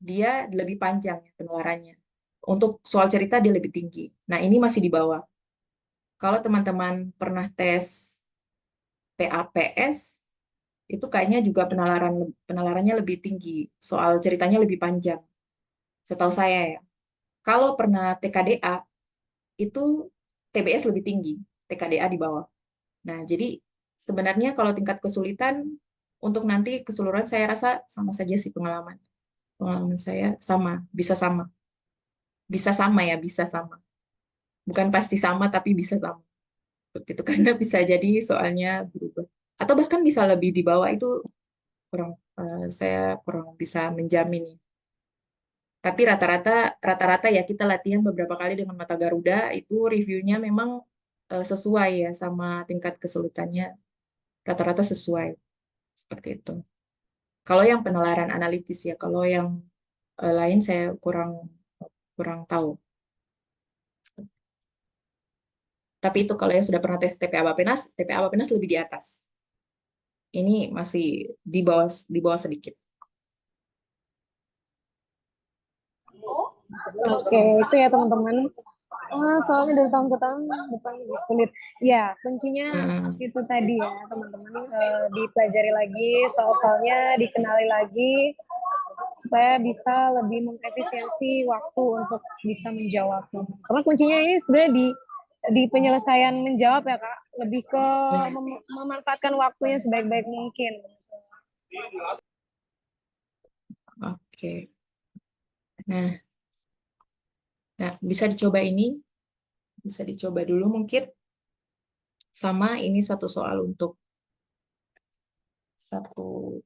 Dia lebih panjang ya penularannya. Untuk soal cerita dia lebih tinggi. Nah, ini masih di bawah. Kalau teman-teman pernah tes PAPS, itu kayaknya juga penalarannya lebih tinggi, soal ceritanya lebih panjang, setahu saya ya. Kalau pernah TKDA, itu TBS lebih tinggi, TKDA di bawah. Nah, jadi sebenarnya kalau tingkat kesulitan untuk nanti keseluruhan saya rasa sama saja sih pengalaman. Pengalaman saya sama, bisa sama. Bisa sama ya, bisa sama. Bukan pasti sama, tapi bisa sama. Seperti itu, karena bisa jadi soalnya berubah. Atau bahkan bisa lebih di bawah itu kurang, saya kurang bisa menjamin ya. Tapi rata-rata ya kita latihan beberapa kali dengan mata Garuda itu reviewnya memang sesuai ya sama tingkat kesulitannya, rata-rata sesuai seperti itu. Kalau yang penalaran analitis ya, kalau yang lain saya kurang kurang tahu. Tapi itu kalau yang sudah pernah tes TPA Bappenas lebih di atas. Ini masih di bawah sedikit. Oke, itu ya teman-teman. Soalnya dari tahun ke tahun depan lebih sulit. Ya, kuncinya Hmm, itu tadi ya teman-teman, dipelajari lagi soal-soalnya, dikenali lagi supaya bisa lebih mengefisiensi waktu untuk bisa menjawab. Karena kuncinya ini sebenarnya di penyelesaian menjawab ya Kak, lebih ke nah, memanfaatkan waktunya sebaik-baik mungkin. oke. Nah, bisa dicoba ini, bisa dicoba dulu mungkin. Sama ini satu soal untuk satu.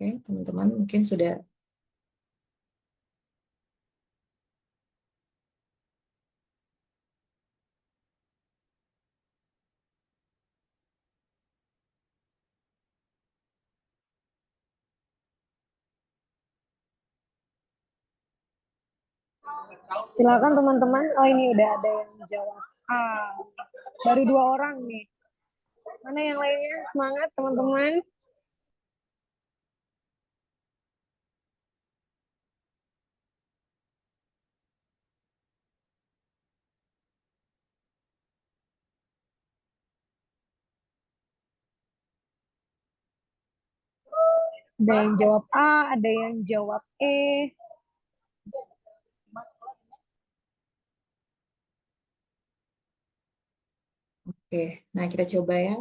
Oke, teman-teman mungkin sudah. Silakan teman-teman. Oh ini udah ada yang jawab. Baru 2 orang nih. Mana yang lainnya? Semangat teman-teman. Ada yang jawab A, ada yang jawab E. Oke, nah kita coba ya.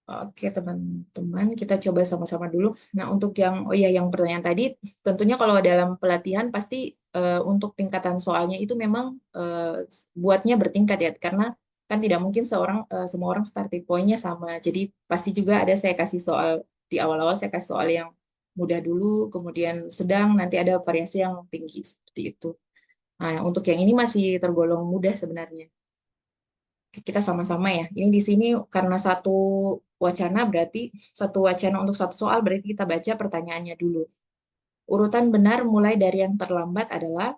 Oke, teman-teman, kita coba sama-sama dulu. Nah, untuk yang, oh iya, yang pertanyaan tadi, tentunya kalau dalam pelatihan pasti untuk tingkatan soalnya itu memang buatnya bertingkat ya, karena kan tidak mungkin semua orang starting point-nya sama. Jadi pasti juga ada saya kasih soal di awal-awal saya kasih soal yang mudah dulu, kemudian sedang, nanti ada variasi yang tinggi seperti itu. Nah, untuk yang ini masih tergolong mudah sebenarnya. Kita sama-sama ya. Ini di sini karena satu wacana untuk satu soal berarti kita baca pertanyaannya dulu. Urutan benar mulai dari yang terlambat adalah,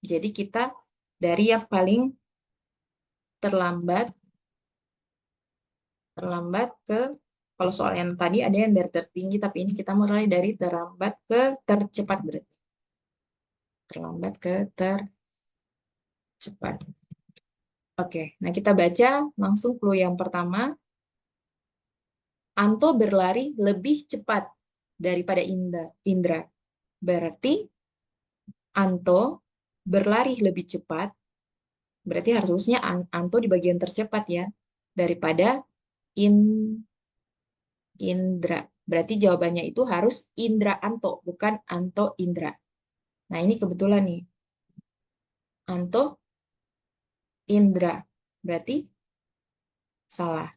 jadi kita dari yang paling terlambat terlambat ke, kalau soal yang tadi ada yang dari tertinggi, tapi ini kita mulai dari terlambat ke tercepat berarti. Terlambat ke tercepat. Oke, nah kita baca langsung clue yang pertama. Anto berlari lebih cepat daripada Indra. Berarti Anto berlari lebih cepat, berarti harusnya Anto di bagian tercepat ya, daripada In- Indra. Berarti jawabannya itu harus Indra Anto, bukan Anto Indra. Nah, ini kebetulan nih. Anto Indra. Berarti salah.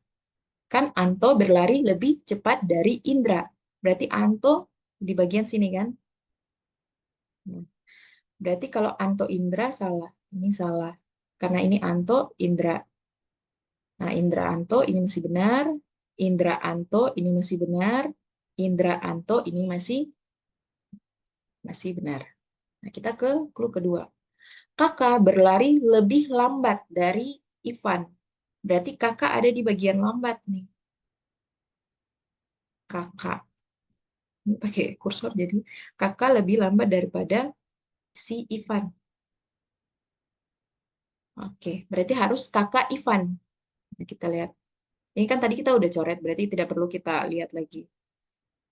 Kan Anto berlari lebih cepat dari Indra. Berarti Anto di bagian sini kan? Nah, berarti kalau Anto Indra salah. Ini salah. Karena ini Anto Indra. Nah, Indra Anto ini masih benar. Indra Anto ini masih benar. Indra Anto ini masih benar. Nah, kita ke clue kedua. Kakak berlari lebih lambat dari Ivan. Berarti kakak ada di bagian lambat nih. Kakak. Ini pakai kursor jadi kakak lebih lambat daripada si Ivan. Oke, berarti harus kakak Ivan. Nah, kita lihat. Ini kan tadi kita udah coret, berarti tidak perlu kita lihat lagi.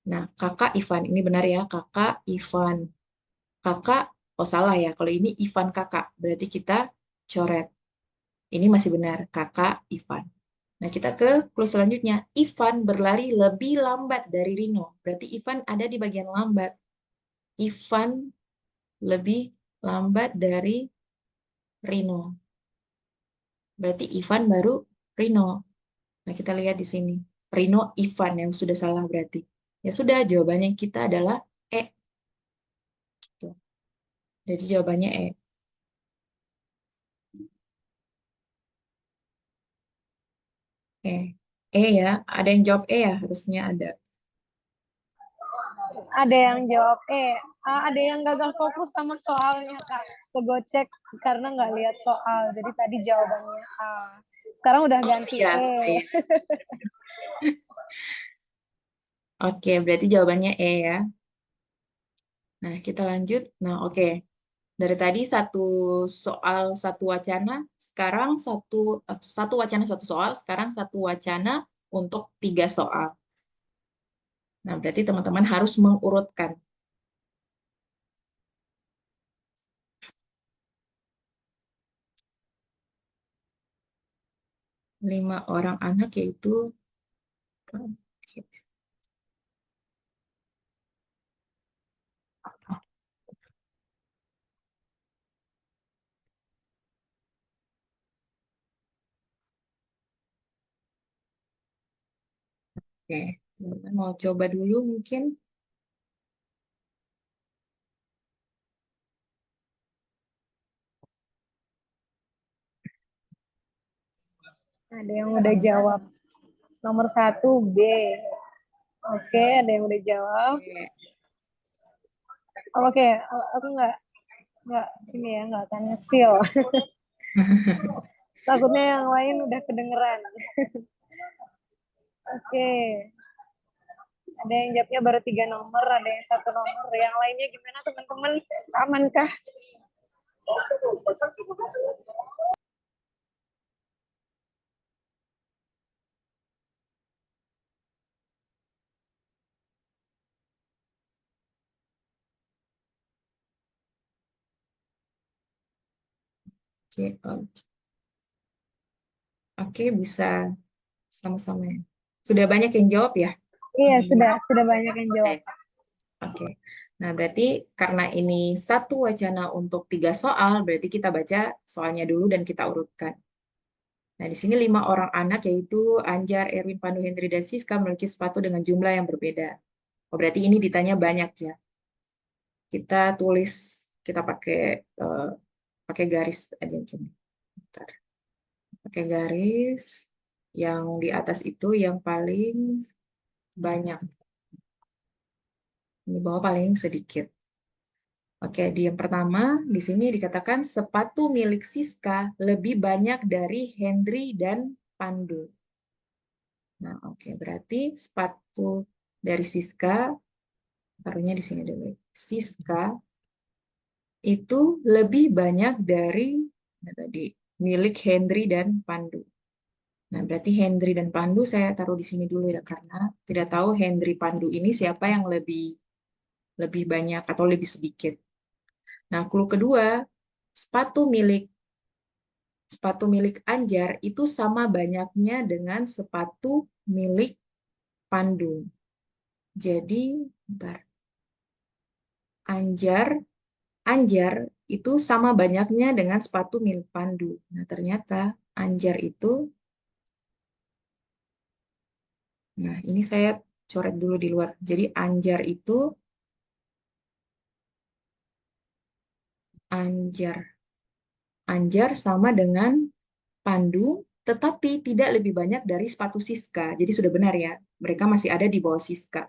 Nah, kakak Ivan, ini benar ya, kakak Ivan. Kakak, oh salah ya, kalau ini Ivan kakak, berarti kita coret. Ini masih benar, kakak Ivan. Nah, kita ke clue selanjutnya. Ivan berlari lebih lambat dari Rino. Berarti Ivan ada di bagian lambat. Ivan lebih lambat dari Rino. Berarti Ivan baru Rino. Nah, kita lihat di sini. Rino Ivan yang sudah salah berarti. Ya sudah, jawabannya kita adalah E. Gitu. Jadi jawabannya E. E. E ya. Ada yang jawab E ya? Harusnya ada. Ada yang jawab ada yang gagal fokus sama soalnya Kak. Kegocek karena nggak lihat soal. Jadi tadi jawabannya A. Sekarang udah Oh ganti iya. E. Oh, iya. Oke, berarti jawabannya E ya. Nah, kita lanjut. Nah, oke. Dari tadi satu soal satu wacana, sekarang satu wacana satu soal, sekarang satu wacana untuk 3 soal. Nah, berarti teman-teman harus mengurutkan 5 orang anak yaitu oke. Teman-teman mau coba dulu mungkin. Ada yang udah jawab. Nomor 1 B. Oke, ada yang udah jawab. Oke. Oke, aku nggak ini ya nggak akan spill. Takutnya yang lain udah kedengeran. Oke, ada yang jawabnya baru 3 nomor, ada yang 1 nomor. Yang lainnya gimana teman-teman? Aman kah? Oke, oke, bisa sama-sama ya. Sudah banyak yang jawab ya? Iya, Di sudah banyak yang Oke. jawab. Oke. Nah, berarti karena ini satu wacana untuk 3 soal, berarti kita baca soalnya dulu dan kita urutkan. Nah, di sini 5 orang anak yaitu Anjar, Erwin, Pandu, Hendri, dan Siska memiliki sepatu dengan jumlah yang berbeda. Oh, berarti ini ditanya banyak ya. Kita tulis, kita eh, pakai garis aja mungkin. Bentar. Pakai garis yang di atas itu yang paling banyak. Di bawah paling sedikit. Oke, di yang pertama, di sini dikatakan sepatu milik Siska lebih banyak dari Hendri dan Pandu. Nah, oke, berarti sepatu dari Siska, taruhnya di sini dulu. Siska itu lebih banyak dari nah, tadi milik Hendri dan Pandu. Nah, berarti Hendri dan Pandu saya taruh di sini dulu ya, karena tidak tahu Hendri Pandu ini siapa yang lebih lebih banyak atau lebih sedikit. Nah, clue kedua, sepatu milik sepatu milik Anjar itu sama banyaknya dengan sepatu milik Pandu. Jadi, bentar. Anjar, Anjar itu sama banyaknya dengan sepatu milik Pandu. Nah, ternyata Anjar itu, nah ini saya coret dulu di luar. Jadi Anjar, Anjar sama dengan Pandu, tetapi tidak lebih banyak dari sepatu Siska. Jadi sudah benar ya, mereka masih ada di bawah Siska.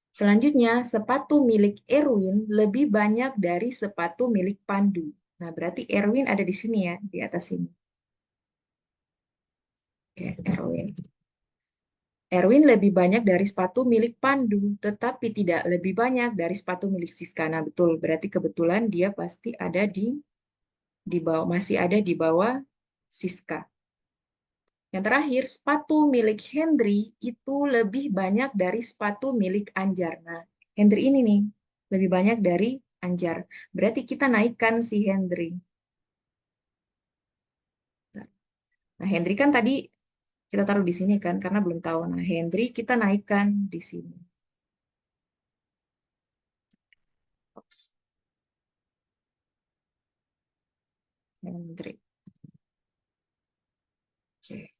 Selanjutnya, sepatu milik Erwin lebih banyak dari sepatu milik Pandu. Nah, berarti Erwin ada di sini ya, di atas sini. Oke, Erwin. Erwin lebih banyak dari sepatu milik Pandu, tetapi tidak lebih banyak dari sepatu milik Siska. Nah, betul. Berarti kebetulan dia pasti ada di bawah, masih ada di bawah Siska. Yang terakhir, sepatu milik Henry itu lebih banyak dari sepatu milik Anjar. Nah, Henry ini nih, lebih banyak dari Anjar. Berarti kita naikkan si Henry. Nah, Henry kan tadi kita taruh di sini kan, karena belum tahu. Nah, Henry kita naikkan di sini. Oops. Henry. Oke.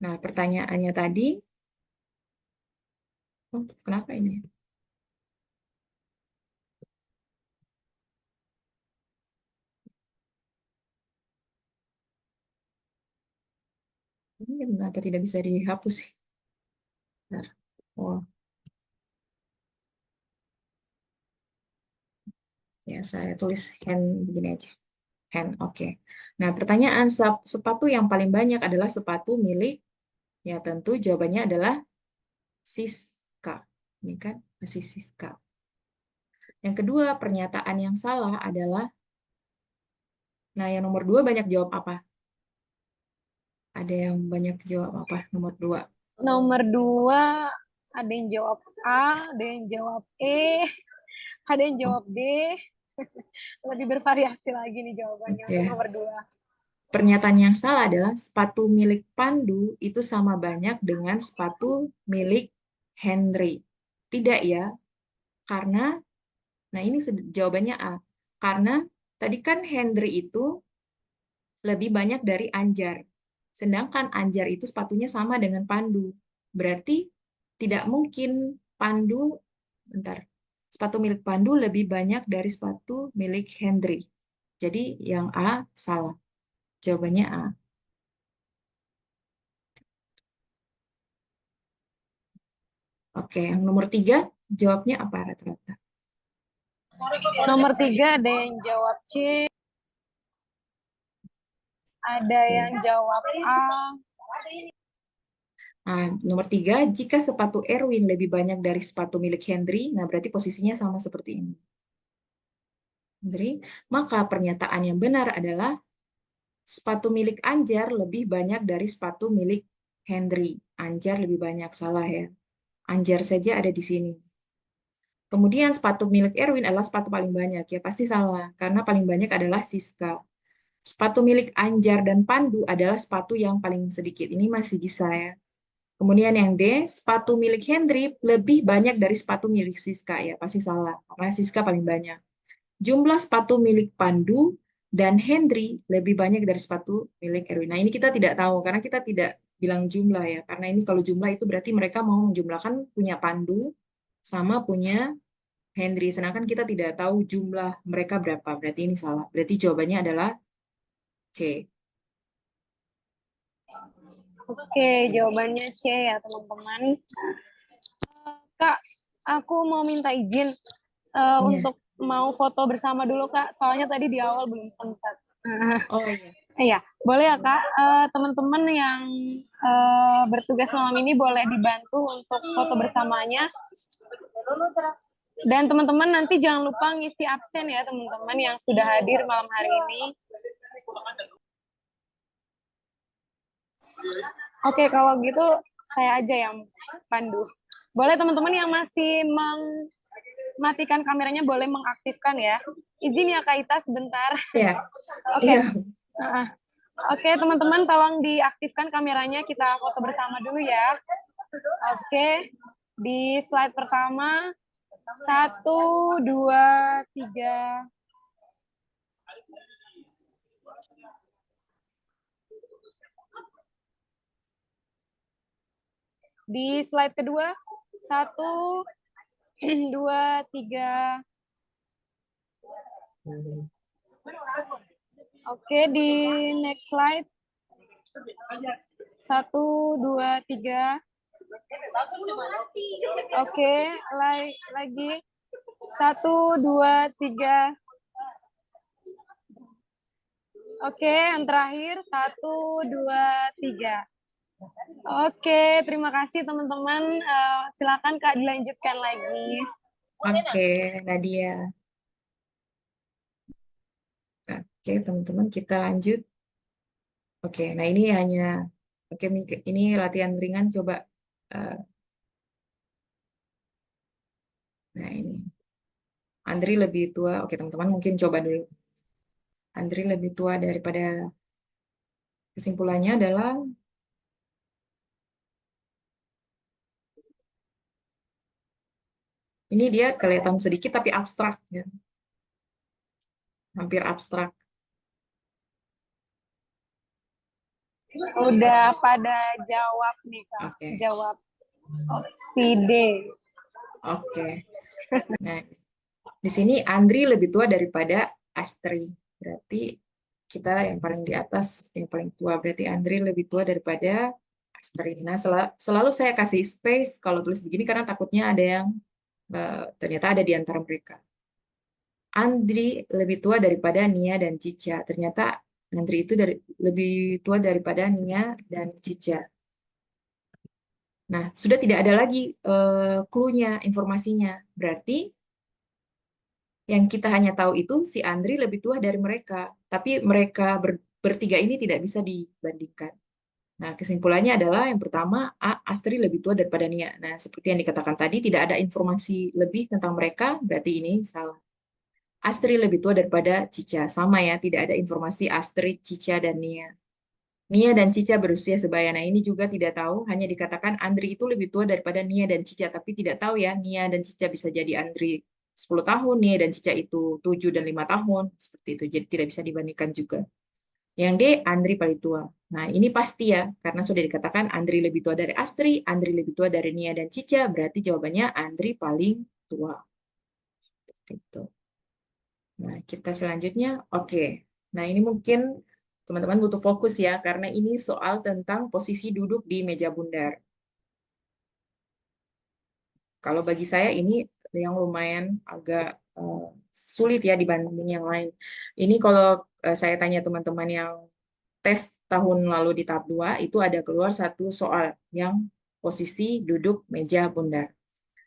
Nah, pertanyaannya tadi, oh, kenapa ini? Ini kenapa tidak bisa dihapus sih? Bentar. Oh, ya saya tulis hand begini aja. Hand, oke. Nah, pertanyaan sepatu yang paling banyak adalah sepatu milik, ya tentu jawabannya adalah Siska. Ini kan masih Siska. Yang kedua, pernyataan yang salah adalah, nah yang nomor 2 banyak jawab apa? Ada yang banyak jawab apa? Nomor 2. Nomor 2 ada yang jawab A, ada yang jawab E, ada yang jawab D. Lebih bervariasi lagi nih jawabannya untuk Oke. nomor 2. Pernyataan yang salah adalah sepatu milik Pandu itu sama banyak dengan sepatu milik Henry. Tidak ya, karena, nah ini jawabannya A. Karena tadi kan Henry itu lebih banyak dari Anjar. Sedangkan Anjar itu sepatunya sama dengan Pandu. Berarti tidak mungkin Pandu, bentar, sepatu milik Pandu lebih banyak dari sepatu milik Henry. Jadi yang A salah. Jawabannya A. Oke, yang nomor 3, jawabnya apa rata-rata? Nomor 3 ada yang jawab C, ada yang jawab A. Nah, nomor 3, jika sepatu Erwin lebih banyak dari sepatu milik Henry, nah berarti posisinya sama seperti ini. Henry, maka pernyataan yang benar adalah sepatu milik Anjar lebih banyak dari sepatu milik Henry. Anjar lebih banyak, salah ya. Anjar saja ada di sini. Kemudian sepatu milik Erwin adalah sepatu paling banyak, ya pasti salah, karena paling banyak adalah Siska. Sepatu milik Anjar dan Pandu adalah sepatu yang paling sedikit. Ini masih bisa ya. Kemudian yang D, sepatu milik Henry lebih banyak dari sepatu milik Siska. Ya, pasti salah, karena Siska paling banyak. Jumlah sepatu milik Pandu dan Henry lebih banyak dari sepatu milik Erwin. Nah, ini kita tidak tahu, karena kita tidak bilang jumlah ya. Karena ini kalau jumlah itu berarti mereka mau menjumlahkan punya Pandu sama punya Henry. Sedangkan kita tidak tahu jumlah mereka berapa. Berarti ini salah. Berarti jawabannya adalah C. Oke, jawabannya C ya teman-teman. Kak, aku mau minta izin Iya. untuk mau foto bersama dulu Kak. Soalnya tadi di awal belum sempat. Oh iya. Iya, boleh ya Kak. Teman-teman yang bertugas malam ini boleh dibantu untuk foto bersamanya. Dan teman-teman nanti jangan lupa ngisi absen ya teman-teman yang sudah hadir malam hari ini. Oke, kalau gitu saya aja yang pandu. Boleh teman-teman yang masih mematikan kameranya boleh mengaktifkan ya. Izin ya Kak Ita sebentar. Iya. Oke. Iya. Oke, teman-teman tolong diaktifkan kameranya, kita foto bersama dulu ya. Oke, di slide pertama, 1, 2, 3. Di slide kedua, 1, 2, 3. Oke, di next slide. 1, 2, 3. Oke, lagi. 1, 2, 3. Oke, yang terakhir 1, 2, 3. Oke, terima kasih teman-teman. Silakan Kak dilanjutkan lagi. Oke, Nadia. Oke, teman-teman, kita lanjut. Oke, nah ini hanya, oke, ini latihan ringan, coba. eh, nah ini, Andri lebih tua. Oke, teman-teman mungkin coba dulu. Andri lebih tua daripada, kesimpulannya adalah, ini dia kelihatan sedikit tapi abstrak, ya. Hampir abstrak. Udah pada jawab nih Kak. Oke, Jawab opsi D. oke. Nah, di sini Andri lebih tua daripada Astri. Berarti kita yang paling di atas, yang paling tua. Berarti Andri lebih tua daripada Astri. Nah, selalu saya kasih space kalau tulis begini karena takutnya ada yang ternyata ada di antara mereka. Andri lebih tua daripada Nia dan Cica. Ternyata Andri itu lebih tua daripada Nia dan Cica. Nah, sudah tidak ada lagi clue-nya, informasinya. Berarti yang kita hanya tahu itu si Andri lebih tua dari mereka, tapi mereka bertiga ini tidak bisa dibandingkan. Nah, kesimpulannya adalah yang pertama, A, Astri lebih tua daripada Nia. Nah, seperti yang dikatakan tadi, tidak ada informasi lebih tentang mereka, berarti ini salah. Astri lebih tua daripada Cica. Sama ya, tidak ada informasi Astri, Cica, dan Nia. Nia dan Cica berusia sebaya. Nah, ini juga tidak tahu, hanya dikatakan Andri itu lebih tua daripada Nia dan Cica, tapi tidak tahu ya, Nia dan Cica bisa jadi Andri 10 tahun, Nia dan Cica itu 7 dan 5 tahun, seperti itu. Jadi tidak bisa dibandingkan juga. Yang D, Andri paling tua. Nah, ini pasti ya, karena sudah dikatakan Andri lebih tua dari Astri, Andri lebih tua dari Nia dan Cica, berarti jawabannya Andri paling tua. Seperti itu. Nah, kita selanjutnya, oke. Nah, ini mungkin teman-teman butuh fokus ya, karena ini soal tentang posisi duduk di meja bundar. Kalau bagi saya ini yang lumayan agak sulit ya dibanding yang lain. Ini kalau saya tanya teman-teman yang tes tahun lalu di tahap 2, itu ada keluar satu soal yang posisi duduk meja bundar.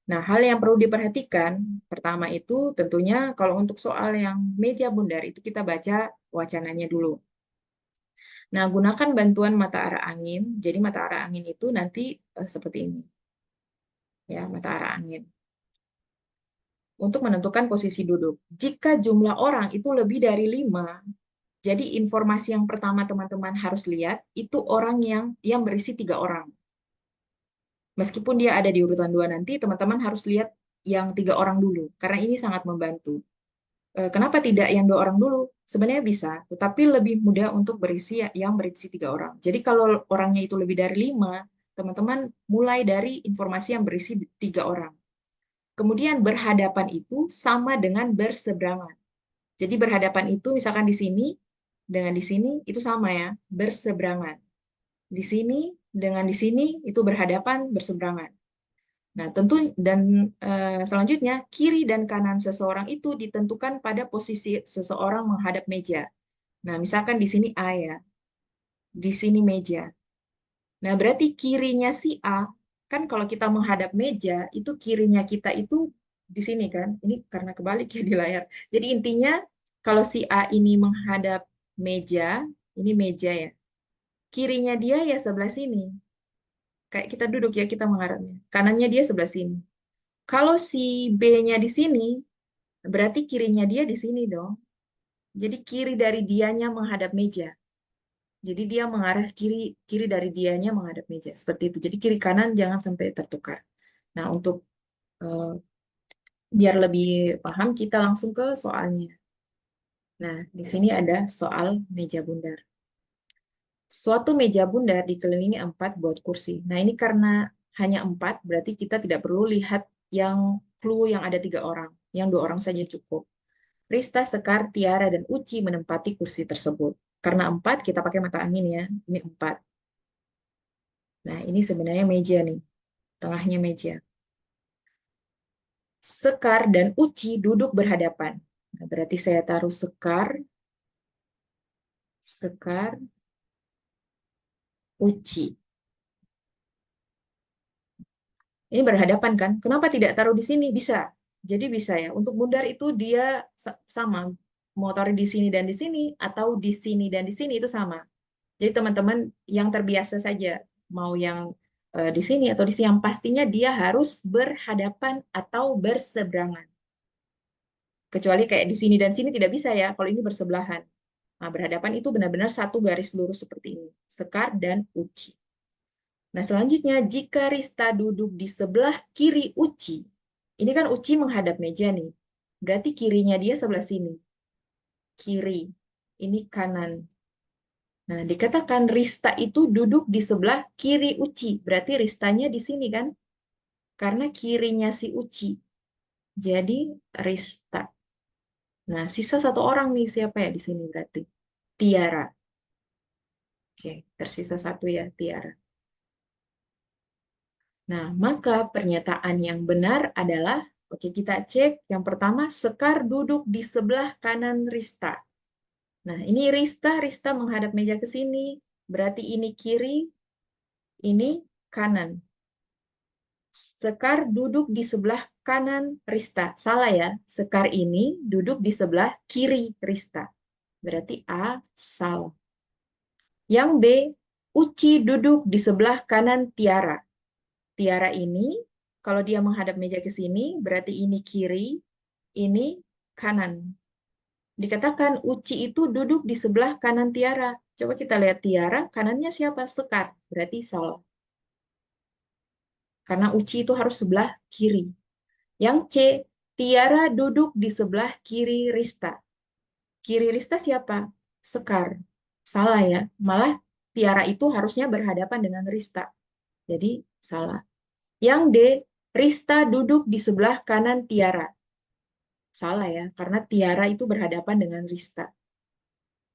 Nah, hal yang perlu diperhatikan, pertama itu tentunya kalau untuk soal yang meja bundar itu kita baca wacananya dulu. Nah, gunakan bantuan mata arah angin. Jadi mata arah angin itu nanti seperti ini. Ya, mata arah angin. Untuk menentukan posisi duduk. Jika jumlah orang itu lebih dari 5, jadi informasi yang pertama teman-teman harus lihat, itu orang yang berisi 3 orang. Meskipun dia ada di urutan 2 nanti, teman-teman harus lihat yang 3 orang dulu, karena ini sangat membantu. Kenapa tidak yang 2 orang dulu? Sebenarnya bisa, tetapi lebih mudah untuk yang berisi 3 orang. Jadi kalau orangnya itu lebih dari 5, teman-teman mulai dari informasi yang berisi 3 orang. Kemudian berhadapan itu sama dengan berseberangan. Jadi berhadapan itu misalkan di sini dengan di sini itu sama ya, berseberangan. Di sini dengan di sini itu berhadapan, berseberangan. Nah, tentu dan selanjutnya kiri dan kanan seseorang itu ditentukan pada posisi seseorang menghadap meja. Nah, misalkan di sini A ya, di sini meja. Nah, berarti kirinya si A, kan kalau kita menghadap meja, itu kirinya kita itu di sini kan. Ini karena kebalik ya di layar. Jadi intinya kalau si A ini menghadap meja, ini meja ya. Kirinya dia ya sebelah sini. Kayak kita duduk ya, kita menghadapnya. Kanannya dia sebelah sini. Kalau si B-nya di sini, berarti kirinya dia di sini dong. Jadi kiri dari dianya menghadap meja. Jadi dia mengarah kiri kiri dari dianya menghadap meja seperti itu. Jadi kiri kanan jangan sampai tertukar. Nah, untuk eh, biar lebih paham kita langsung ke soalnya. Nah, di sini ada soal meja bundar. Suatu meja bundar dikelilingi 4 buat kursi. Nah, ini karena hanya 4, berarti kita tidak perlu lihat yang clue yang ada 3 orang. Yang 2 orang saja cukup. Rista, Sekar, Tiara, dan Uci menempati kursi tersebut. Karena 4, kita pakai mata angin ya. Ini 4. Nah, ini sebenarnya meja nih. Tengahnya meja. Sekar dan Uci duduk berhadapan. Nah, berarti saya taruh Sekar, Sekar, Uci. Ini berhadapan kan? Kenapa tidak taruh di sini? Bisa. Jadi bisa ya. Untuk bundar itu dia sama. mau taruh di sini dan di sini, atau di sini dan di sini, itu sama. Jadi teman-teman yang terbiasa saja, mau yang di sini atau di sini, yang pastinya dia harus berhadapan atau berseberangan. Kecuali kayak di sini dan sini tidak bisa ya, kalau ini bersebelahan. Nah, berhadapan itu benar-benar satu garis lurus seperti ini, Sekar dan Uci. Nah, selanjutnya, jika Rista duduk di sebelah kiri Uci, ini kan Uci menghadap meja nih, berarti kirinya dia sebelah sini. Kiri, ini kanan. Nah, dikatakan Rista itu duduk di sebelah kiri Uci, berarti Ristanya di sini kan? Karena kirinya si Uci. Jadi Rista. Nah, sisa satu orang nih, siapa ya di sini berarti? Tiara. Oke, tersisa satu ya, Tiara. Nah, maka pernyataan yang benar adalah, oke kita cek, yang pertama, Sekar duduk di sebelah kanan Rista. Nah, ini Rista menghadap meja ke sini, berarti ini kiri, ini kanan. Sekar duduk di sebelah kanan Rista. Salah ya, Sekar ini duduk di sebelah kiri Rista. Berarti A, salah. Yang B, Uci duduk di sebelah kanan Tiara. Tiara ini, kalau dia menghadap meja ke sini, berarti ini kiri, ini kanan. Dikatakan Uci itu duduk di sebelah kanan Tiara. Coba kita lihat Tiara, kanannya siapa? Sekar. Berarti salah. Karena Uci itu harus sebelah kiri. Yang C, Tiara duduk di sebelah kiri Rista. Kiri Rista siapa? Sekar. Salah ya. Malah Tiara itu harusnya berhadapan dengan Rista. Jadi salah. Yang D, Rista duduk di sebelah kanan Tiara. Salah ya, karena Tiara itu berhadapan dengan Rista.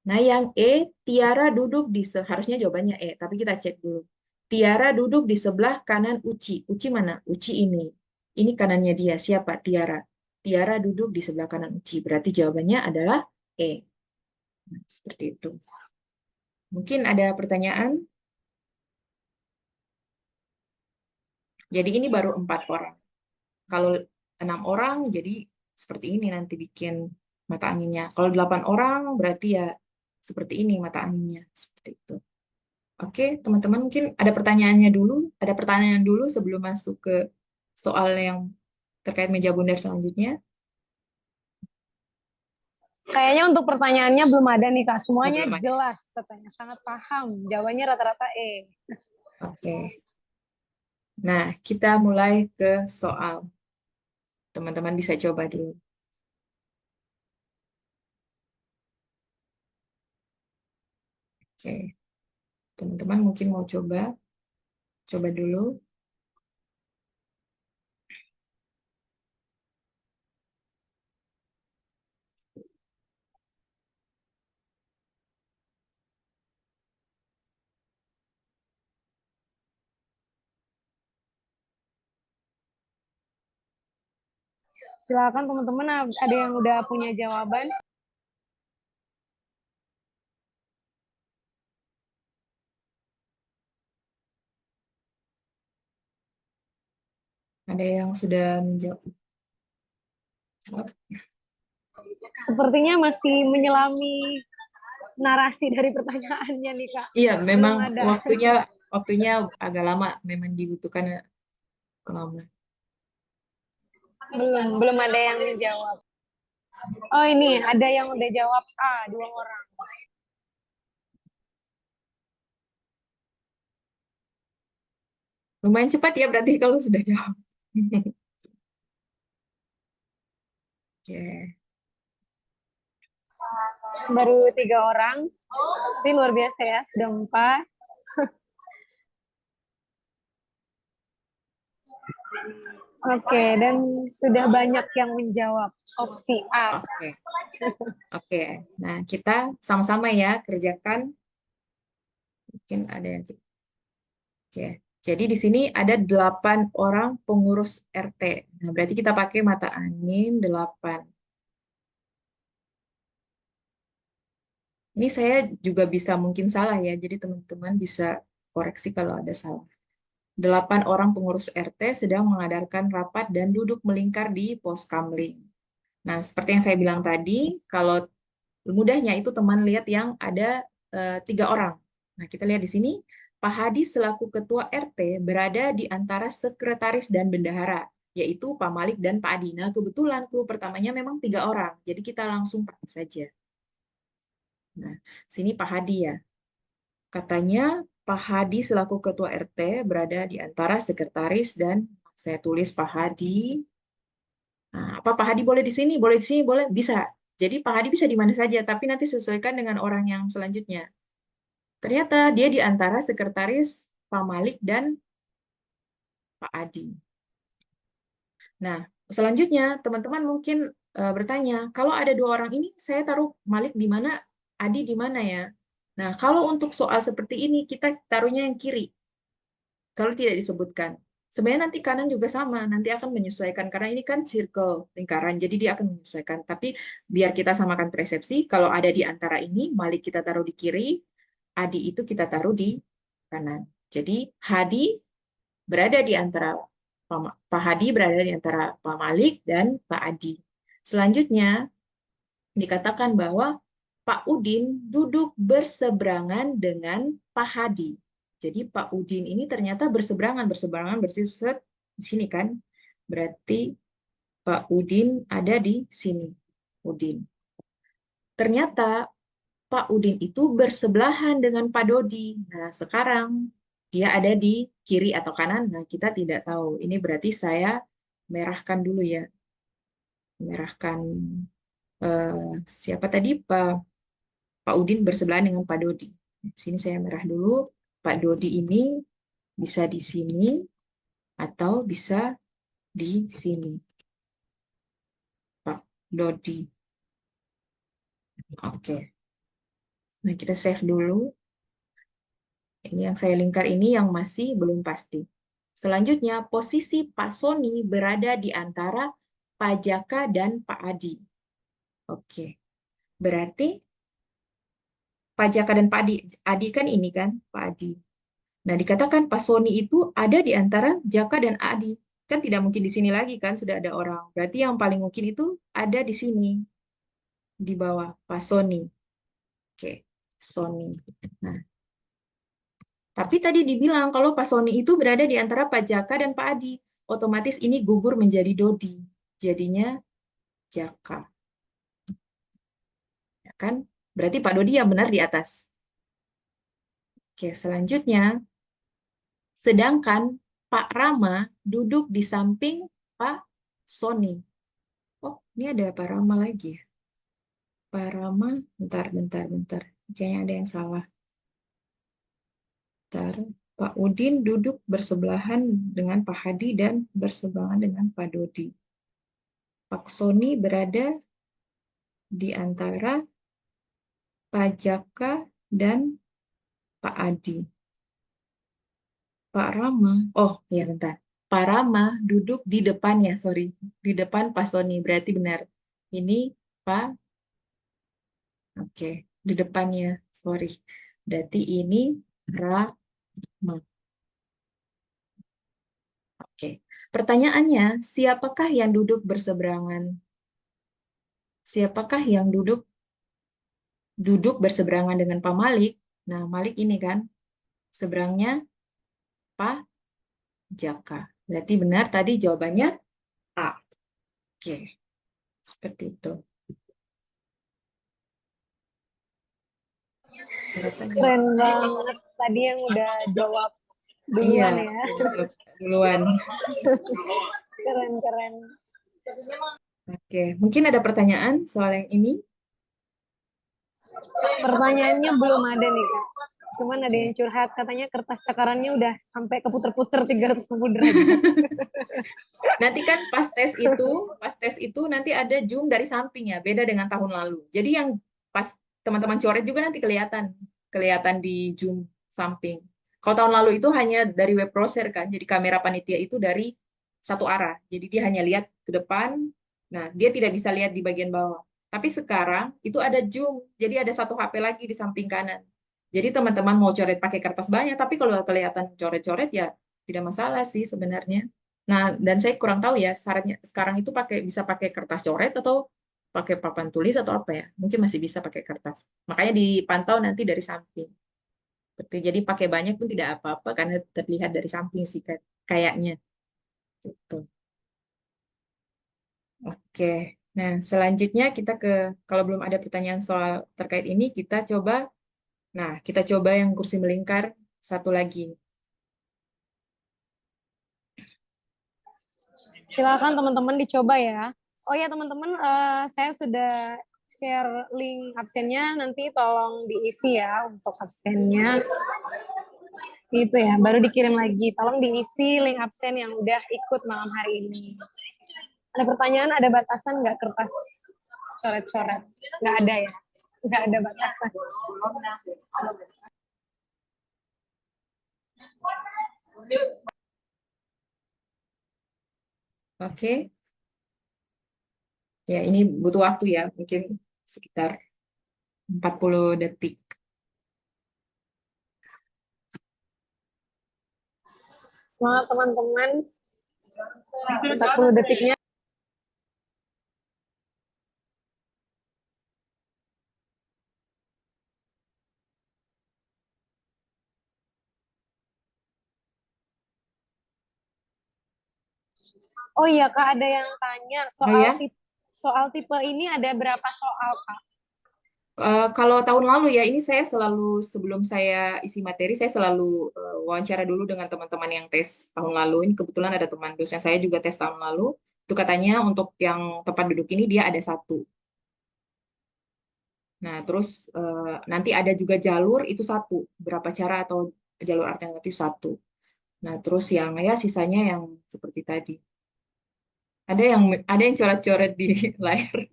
Nah, yang E, Tiara duduk di, harusnya jawabannya E, tapi kita cek dulu. Tiara duduk di sebelah kanan Uci. Uci mana? Uci ini. Ini kanannya dia. Siapa? Tiara. Tiara duduk di sebelah kanan Uci. Berarti jawabannya adalah E. Nah, seperti itu. Mungkin ada pertanyaan? Jadi ini baru 4 orang. Kalau 6 orang, jadi seperti ini nanti bikin mata anginnya. Kalau 8 orang, berarti ya seperti ini mata anginnya. Seperti itu. Oke, teman-teman mungkin ada pertanyaannya dulu. Ada pertanyaan dulu sebelum masuk ke soal yang terkait meja bundar selanjutnya. Kayaknya untuk pertanyaannya belum ada nih Kak. Semuanya Belum ada. jelas katanya, sangat paham. Jawabannya rata-rata E. Oke. Nah, kita mulai ke soal. Teman-teman bisa coba dulu. Oke. Teman-teman mungkin mau coba. Coba dulu. Silakan teman-teman, ada yang udah punya jawaban? Ada yang sudah menjawab. Sepertinya masih menyelami narasi dari pertanyaannya nih Kak. Iya, Belum memang ada. waktunya agak lama, memang dibutuhkan lama. Belum ada yang menjawab. Oh ini, ada yang udah jawab A, 2 orang. Lumayan cepat ya berarti kalau sudah jawab. Oke. Baru 3 orang. Tapi luar biasa ya, sudah 4. Oke, dan sudah banyak yang menjawab opsi A. Oke. Oke. Nah, kita sama-sama ya kerjakan. Mungkin ada yang cepat. Oke. Jadi di sini ada 8 orang pengurus RT. Nah, berarti kita pakai mata angin 8. Ini saya juga bisa mungkin salah ya, jadi teman-teman bisa koreksi kalau ada salah. 8 orang pengurus RT sedang mengadakan rapat dan duduk melingkar di pos kamling. Nah, seperti yang saya bilang tadi, kalau Mudahnya itu teman lihat yang ada 3 orang. Nah, kita lihat di sini, Pak Hadi selaku Ketua RT berada di antara sekretaris dan bendahara, yaitu Pak Malik dan Pak Adi. Nah, kebetulan kru pertamanya memang 3 orang, jadi kita langsung pakai saja. Nah, sini Pak Hadi ya. Katanya Pak Hadi selaku Ketua RT berada di antara sekretaris dan saya tulis Pak Hadi. Nah, apa Pak Hadi boleh di sini, boleh di sini, boleh, bisa. Jadi Pak Hadi bisa di mana saja, tapi nanti sesuaikan dengan orang yang selanjutnya. Ternyata dia di antara sekretaris Pak Malik dan Pak Adi. Nah, selanjutnya teman-teman mungkin bertanya, kalau ada 2 orang ini, saya taruh Malik di mana, Adi di mana ya? Nah, kalau untuk soal seperti ini, kita taruhnya yang kiri. Kalau tidak disebutkan. Sebenarnya nanti kanan juga sama, nanti akan menyesuaikan. Karena ini kan circle, lingkaran, jadi dia akan menyesuaikan. Tapi biar kita samakan persepsi, kalau ada di antara ini, Malik kita taruh di kiri, Adi itu kita taruh di kanan. Jadi Hadi berada di antara Pak Hadi berada di antara Pak Malik dan Pak Adi. Selanjutnya dikatakan bahwa Pak Udin duduk berseberangan dengan Pak Hadi. Jadi Pak Udin ini ternyata berseberangan berarti set di sini kan. Berarti Pak Udin ada di sini. Udin. Ternyata Pak Udin itu bersebelahan dengan Pak Dodi. Nah, sekarang dia ada di kiri atau kanan. Nah, kita tidak tahu. Ini berarti saya merahkan dulu ya. Merahkan siapa tadi? Pak Udin bersebelahan dengan Pak Dodi. Di sini saya merah dulu. Pak Dodi ini bisa di sini atau bisa di sini. Pak Dodi. Oke. Nah, kita save dulu. Ini yang saya lingkar ini yang masih belum pasti. Selanjutnya, posisi Pak Soni berada di antara Pak Jaka dan Pak Adi. Oke. Berarti Pak Jaka dan Pak Adi, Adi kan ini kan, Pak Adi. Nah, dikatakan Pak Soni itu ada di antara Jaka dan Adi. Kan tidak mungkin di sini lagi kan, sudah ada orang. Berarti yang paling mungkin itu ada di sini, di bawah Pak Soni. Oke, Soni. Nah, tapi tadi dibilang kalau Pak Soni itu berada di antara Pak Jaka dan Pak Adi. Otomatis ini gugur menjadi Dodi. Jadinya Jaka. Ya kan? Berarti Pak Dodi yang benar di atas. Oke, selanjutnya. Sedangkan Pak Rama duduk di samping Pak Soni. Oh, ini ada Pak Rama lagi ya. Pak Rama, bentar. Kayaknya ada yang salah. Bentar. Pak Udin duduk bersebelahan dengan Pak Hadi dan bersebelahan dengan Pak Dodi. Pak Soni berada di antara Pak Jaka dan Pak Adi. Pak Rama, oh ya bentar. Pak Rama duduk di depannya, sorry. Di depan Pak Soni, berarti benar. Ini Pak, oke, di depannya, sorry. Berarti ini Rama. Oke. Pertanyaannya, siapakah yang duduk berseberangan? Siapakah yang duduk berseberangan dengan Pak Malik? Nah, Malik ini kan seberangnya Pak Jaka. Berarti benar tadi jawabannya A. Oke, seperti itu. Keren banget tadi yang udah jawab Iya, duluan ya. duluan. Keren. Oke, mungkin ada pertanyaan soal yang ini? Pertanyaannya belum ada nih Kak. Cuman ada yang curhat katanya kertas cakarannya udah sampai keputer-puter 360 derajat. Nanti kan pas tes itu nanti ada zoom dari samping ya, beda dengan tahun lalu. Jadi yang pas teman-teman coret juga nanti kelihatan di zoom samping. Kalau tahun lalu itu hanya dari web browser kan, jadi kamera panitia itu dari satu arah. Jadi dia hanya lihat ke depan, nah dia tidak bisa lihat di bagian bawah. Tapi sekarang itu ada zoom, jadi ada satu HP lagi di samping kanan. Jadi teman-teman mau coret pakai kertas banyak, tapi kalau kelihatan coret-coret ya tidak masalah sih sebenarnya. Nah, dan saya kurang tahu ya syaratnya sekarang itu bisa pakai kertas coret atau pakai papan tulis atau apa ya? Mungkin masih bisa pakai kertas. Makanya dipantau nanti dari samping. Betul. Jadi pakai banyak pun tidak apa-apa karena terlihat dari samping sih kayaknya. Gitu. Oke. Nah, selanjutnya kita kalau belum ada pertanyaan soal terkait ini, kita coba yang kursi melingkar satu lagi. Silakan teman-teman dicoba ya. Oh ya teman-teman, saya sudah share link absennya, nanti tolong diisi ya untuk absennya. Itu ya, baru dikirim lagi. Tolong diisi link absen yang udah ikut malam hari ini. Ada pertanyaan, ada batasan nggak kertas coret-coret? Nggak ada ya? Nggak ada batasan. Oke. Ya, ini butuh waktu ya, mungkin sekitar 40 detik. Semangat teman-teman. 40 detiknya. Oh iya Kak, ada yang tanya Oh ya, soal tipe ini ada berapa soal Kak? kalau tahun lalu ya, ini saya selalu sebelum saya isi materi, saya selalu wawancara dulu dengan teman-teman yang tes tahun lalu. Ini kebetulan ada teman dosen saya juga tes tahun lalu. Itu katanya untuk yang tempat duduk ini dia ada satu. Nah, terus nanti ada juga jalur itu satu, berapa cara atau jalur alternatif satu. Nah, terus yang ya sisanya yang seperti tadi. Ada yang coret-coret di layar.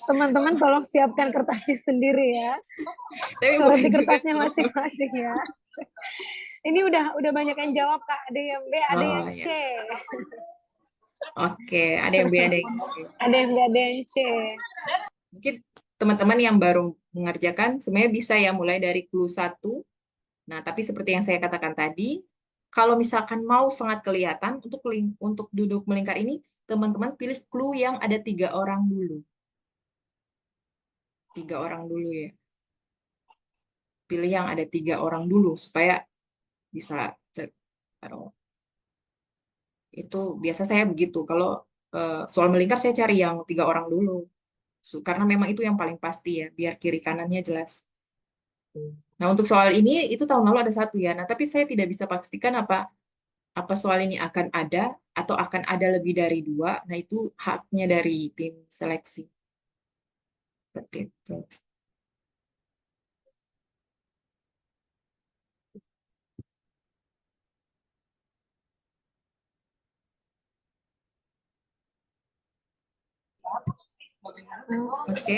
Teman-teman tolong siapkan kertasnya sendiri ya. Tapi Coret bukan di juga kertasnya semua. masing-masing ya. Ini udah banyak yang jawab Kak. Ada yang B, ada yang Oh C. ya, oke. Ada yang B, ada yang C. Ada yang B, ada yang C. Mungkin teman-teman yang baru mengerjakan sebenarnya bisa ya mulai dari clue satu. Nah, tapi seperti yang saya katakan tadi, kalau misalkan mau sangat kelihatan untuk duduk melingkar ini, teman-teman pilih clue yang ada 3 orang dulu. 3 orang dulu ya. Pilih yang ada 3 orang dulu supaya bisa cek. Taruh. Itu biasa saya begitu. Kalau soal melingkar saya cari yang 3 orang dulu. Karena memang itu yang paling pasti ya, biar kiri kanannya jelas. Nah, untuk soal ini itu tahun lalu ada satu ya. Nah, tapi saya tidak bisa pastikan apa apa soal ini akan ada atau akan ada lebih dari 2. Nah, itu haknya dari tim seleksi. Seperti itu. Oke,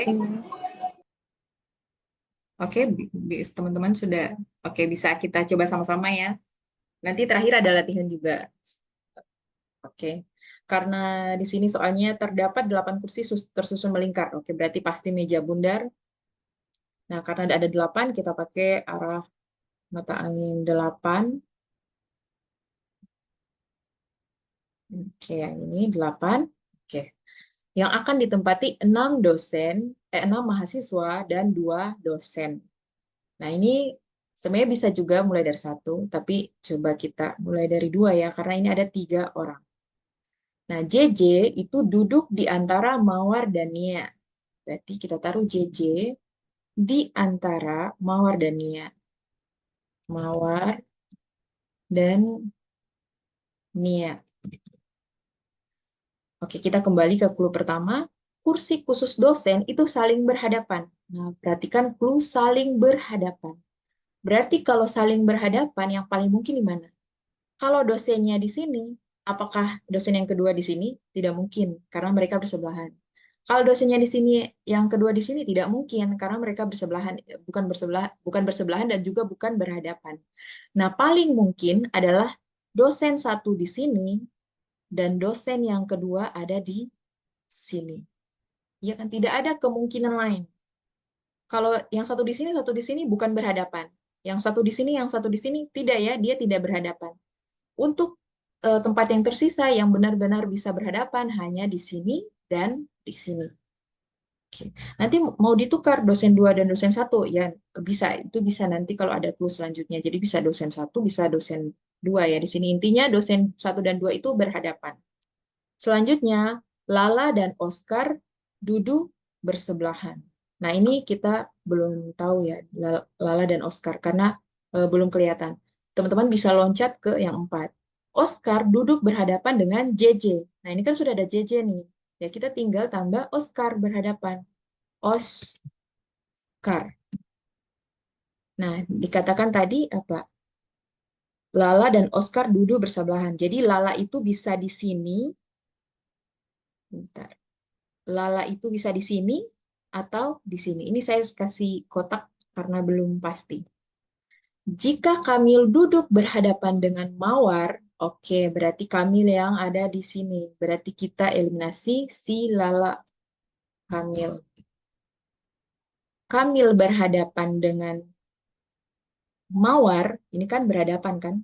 oke, teman-teman sudah oke bisa kita coba sama-sama ya. Nanti terakhir ada latihan juga. Oke. Karena di sini soalnya terdapat 8 kursi tersusun melingkar. Oke, berarti pasti meja bundar. Nah, karena ada 8, kita pakai arah mata angin 8. Oke, yang ini 8. Oke. Yang akan ditempati 6 mahasiswa dan 2 dosen. Nah, ini sebenarnya bisa juga mulai dari 1, tapi coba kita mulai dari 2 ya, karena ini ada 3 orang. Nah, JJ itu duduk di antara Mawar dan Nia. Berarti kita taruh JJ di antara Mawar dan Nia. Mawar dan Nia. Oke, kita kembali ke clue pertama. Kursi khusus dosen itu saling berhadapan. Nah, perhatikan clue saling berhadapan. Berarti kalau saling berhadapan, yang paling mungkin di mana? Kalau dosennya di sini, apakah dosen yang kedua di sini? Tidak mungkin, karena mereka bersebelahan. Kalau dosennya di sini, yang kedua di sini tidak mungkin, karena mereka bersebelahan, bukan bersebelahan dan juga bukan berhadapan. Nah, paling mungkin adalah dosen satu di sini dan dosen yang kedua ada di sini. Ya kan, tidak ada kemungkinan lain. Kalau yang satu di sini bukan berhadapan. Yang satu di sini, yang satu di sini, tidak ya, dia tidak berhadapan. Untuk tempat yang tersisa yang benar-benar bisa berhadapan hanya di sini dan di sini. Oke. Nanti mau ditukar dosen 2 dan dosen satu ya bisa. Itu bisa nanti kalau ada clue selanjutnya. Jadi bisa dosen satu, bisa dosen 2 ya. Di sini intinya dosen satu dan 2 itu berhadapan. Selanjutnya, Lala dan Oscar duduk bersebelahan. Nah, ini kita belum tahu ya, Lala dan Oscar, karena belum kelihatan. Teman-teman bisa loncat ke yang 4. Oscar duduk berhadapan dengan JJ. Nah, ini kan sudah ada JJ nih. Ya, kita tinggal tambah Oscar berhadapan. Oscar. Nah, dikatakan tadi apa? Lala dan Oscar duduk bersebelahan. Jadi Lala itu bisa di sini. Bentar. Lala itu bisa di sini atau di sini. Ini saya kasih kotak karena belum pasti. Jika Kamil duduk berhadapan dengan Mawar, oke, berarti Kamil yang ada di sini. Berarti kita eliminasi si Lala Kamil. Kamil berhadapan dengan Mawar, ini kan berhadapan kan?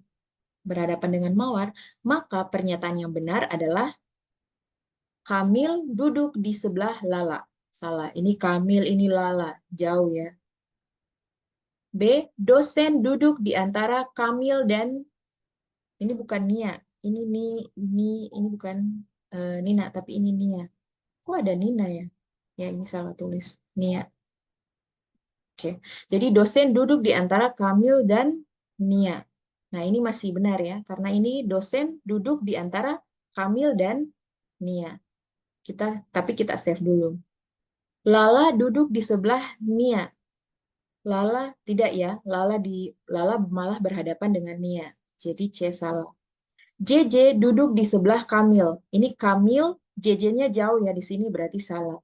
Berhadapan dengan Mawar, maka pernyataan yang benar adalah Kamil duduk di sebelah Lala. Salah, ini Kamil, ini Lala. Jauh ya. B. Dosen duduk di antara Kamil dan ini bukan Nia. Ini bukan Nina, tapi ini Nia. Kok ada Nina ya? Ya, ini salah tulis. Nia. Oke. Jadi dosen duduk di antara Kamil dan Nia. Nah, ini masih benar ya, karena ini dosen duduk di antara Kamil dan Nia. Tapi kita save dulu. Lala duduk di sebelah Nia. Lala tidak ya, Lala malah berhadapan dengan Nia. Jadi C salah. JJ duduk di sebelah Kamil. Ini Kamil, JJ-nya jauh ya di sini berarti salah.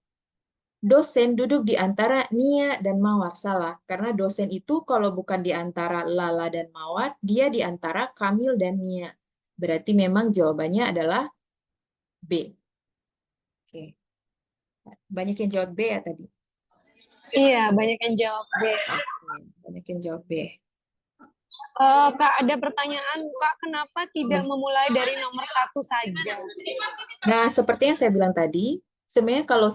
Dosen duduk di antara Nia dan Mawar. Salah, karena dosen itu kalau bukan di antara Lala dan Mawar, dia di antara Kamil dan Nia. Berarti memang jawabannya adalah B. Oke. Banyak yang jawab B ya tadi. Iya, banyak yang jawab B. Oke, banyak yang jawab B. Kak, ada pertanyaan, Kak, kenapa tidak memulai dari nomor 1 saja? Nah, seperti yang saya bilang tadi, sebenarnya kalau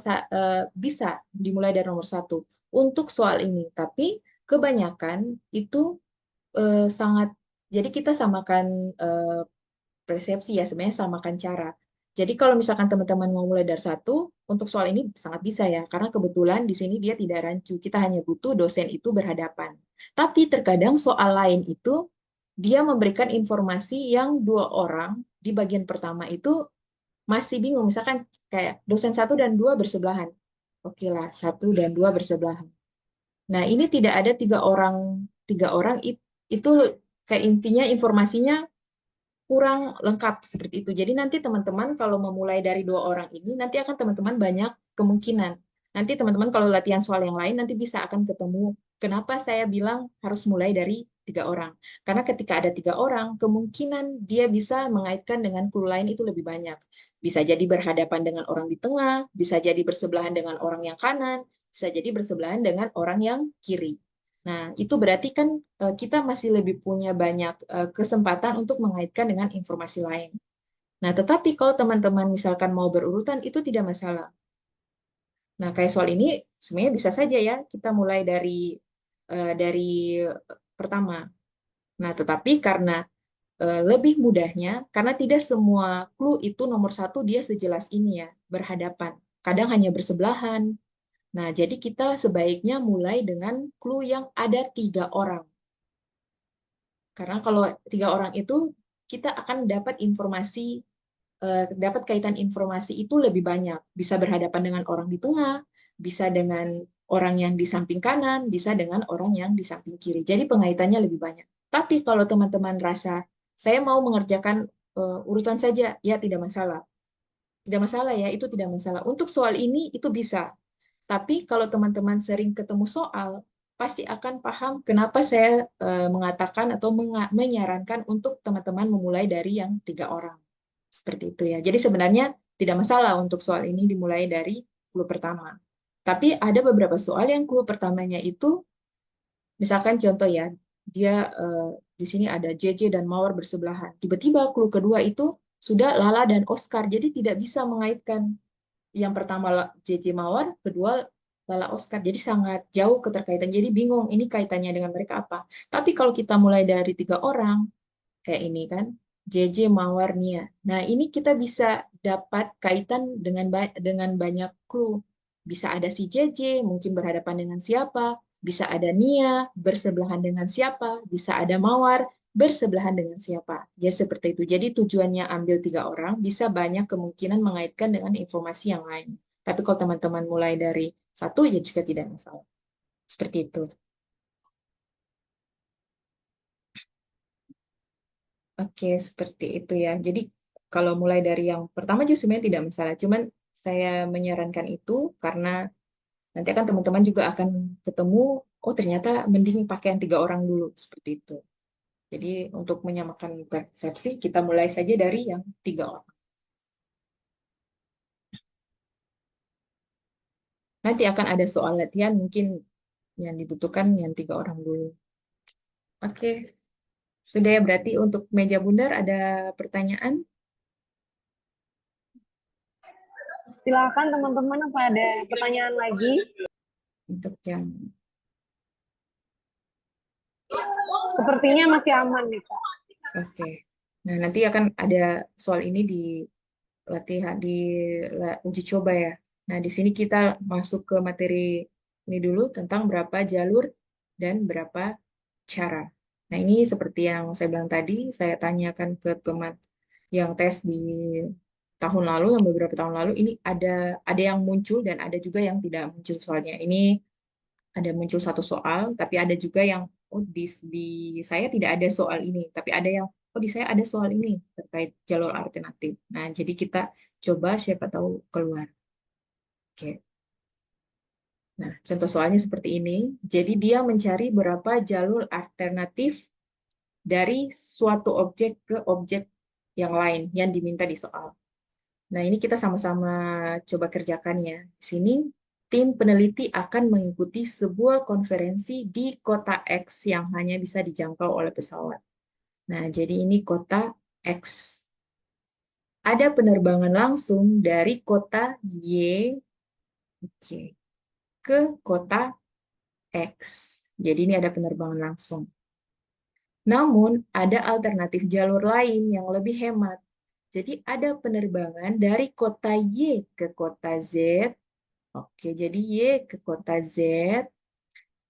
bisa dimulai dari nomor 1 untuk soal ini, tapi kebanyakan itu sangat, jadi kita samakan persepsi ya, sebenarnya samakan cara. Jadi kalau misalkan teman-teman mau mulai dari 1, untuk soal ini sangat bisa ya, karena kebetulan di sini dia tidak rancu, kita hanya butuh dosen itu berhadapan. Tapi terkadang soal lain itu, dia memberikan informasi yang 2 orang di bagian pertama itu masih bingung, misalkan kayak dosen 1 dan 2 bersebelahan. Oke lah, 1 dan 2 bersebelahan. Nah, ini tidak ada tiga orang itu kayak intinya informasinya kurang lengkap seperti itu. Jadi nanti teman-teman kalau memulai dari 2 orang ini, nanti akan teman-teman banyak kemungkinan. Nanti teman-teman kalau latihan soal yang lain, nanti bisa akan ketemu kenapa saya bilang harus mulai dari 3 orang. Karena ketika ada 3 orang, kemungkinan dia bisa mengaitkan dengan clue lain itu lebih banyak. Bisa jadi berhadapan dengan orang di tengah, bisa jadi bersebelahan dengan orang yang kanan, bisa jadi bersebelahan dengan orang yang kiri. Nah, itu berarti kan kita masih lebih punya banyak kesempatan untuk mengaitkan dengan informasi lain. Nah, tetapi kalau teman-teman misalkan mau berurutan, itu tidak masalah. Nah, kayak soal ini sebenarnya bisa saja ya kita mulai dari pertama. Nah, tetapi karena lebih mudahnya, karena tidak semua clue itu nomor 1 dia sejelas ini ya, berhadapan. Kadang hanya bersebelahan. Nah, jadi kita sebaiknya mulai dengan clue yang ada 3 orang. Karena kalau 3 orang itu kita akan dapat informasi, dapat kaitan informasi itu lebih banyak. Bisa berhadapan dengan orang di tengah, bisa dengan orang yang di samping kanan, bisa dengan orang yang di samping kiri. Jadi pengaitannya lebih banyak. Tapi kalau teman-teman rasa saya mau mengerjakan urutan saja, ya tidak masalah. Tidak masalah ya, itu tidak masalah. Untuk soal ini itu bisa. Tapi kalau teman-teman sering ketemu soal, pasti akan paham kenapa saya mengatakan atau menyarankan untuk teman-teman memulai dari yang 3 orang. Seperti itu ya. Jadi sebenarnya tidak masalah untuk soal ini dimulai dari clue pertama. Tapi ada beberapa soal yang clue pertamanya itu, misalkan contoh ya, dia di sini ada JJ dan Mawar bersebelahan. Tiba-tiba clue kedua itu sudah Lala dan Oscar, jadi tidak bisa mengaitkan. yang pertama JJ Mawar, kedua Lala Oscar. Jadi sangat jauh keterkaitan. Jadi bingung ini kaitannya dengan mereka apa. Tapi kalau kita mulai dari 3 orang, kayak ini kan, JJ Mawar Nia. Nah, ini kita bisa dapat kaitan dengan banyak clue. Bisa ada si JJ, mungkin berhadapan dengan siapa, bisa ada Nia bersebelahan dengan siapa, bisa ada Mawar bersebelahan dengan siapa. Jadi seperti itu. Jadi tujuannya ambil 3 orang, bisa banyak kemungkinan mengaitkan dengan informasi yang lain. Tapi kalau teman-teman mulai dari satu, ya juga tidak masalah. Seperti itu. Oke, seperti itu ya. Jadi kalau mulai dari yang pertama juga sebenarnya tidak masalah. Cuman saya menyarankan itu karena nanti akan teman-teman juga akan ketemu, oh ternyata mending pakai yang 3 orang dulu, seperti itu. Jadi untuk menyamakan persepsi, kita mulai saja dari yang 3 orang. Nanti akan ada soal latihan mungkin yang dibutuhkan yang 3 orang dulu. Oke, sudah ya berarti untuk meja bundar ada pertanyaan Silakan teman-teman, apa ada pertanyaan lagi? untuk yang Sepertinya masih aman nih, Kak. oke. Nah, nanti akan ada soal ini di latihan di uji coba ya. Nah, di sini kita masuk ke materi ini dulu tentang berapa jalur dan berapa cara. Nah, ini seperti yang saya bilang tadi, saya tanyakan ke teman yang tes di tahun lalu, yang beberapa tahun lalu, ini ada yang muncul dan ada juga yang tidak muncul soalnya. Ini ada muncul satu soal, tapi ada juga yang oh di saya tidak ada soal ini, tapi ada yang oh di saya ada soal ini terkait jalur alternatif. Nah, jadi kita coba siapa tahu keluar. Oke. Nah, contoh soalnya seperti ini. Jadi dia mencari berapa jalur alternatif dari suatu objek ke objek yang lain yang diminta di soal. Nah, ini kita sama-sama coba kerjakan ya. Di sini, tim peneliti akan mengikuti sebuah konferensi di kota X yang hanya bisa dijangkau oleh pesawat. Nah, jadi ini kota X. Ada penerbangan langsung dari kota Y, oke, ke kota X. Jadi ini ada penerbangan langsung. Namun, ada alternatif jalur lain yang lebih hemat. Jadi ada penerbangan dari kota Y ke kota Z. Oke, jadi Y ke kota Z,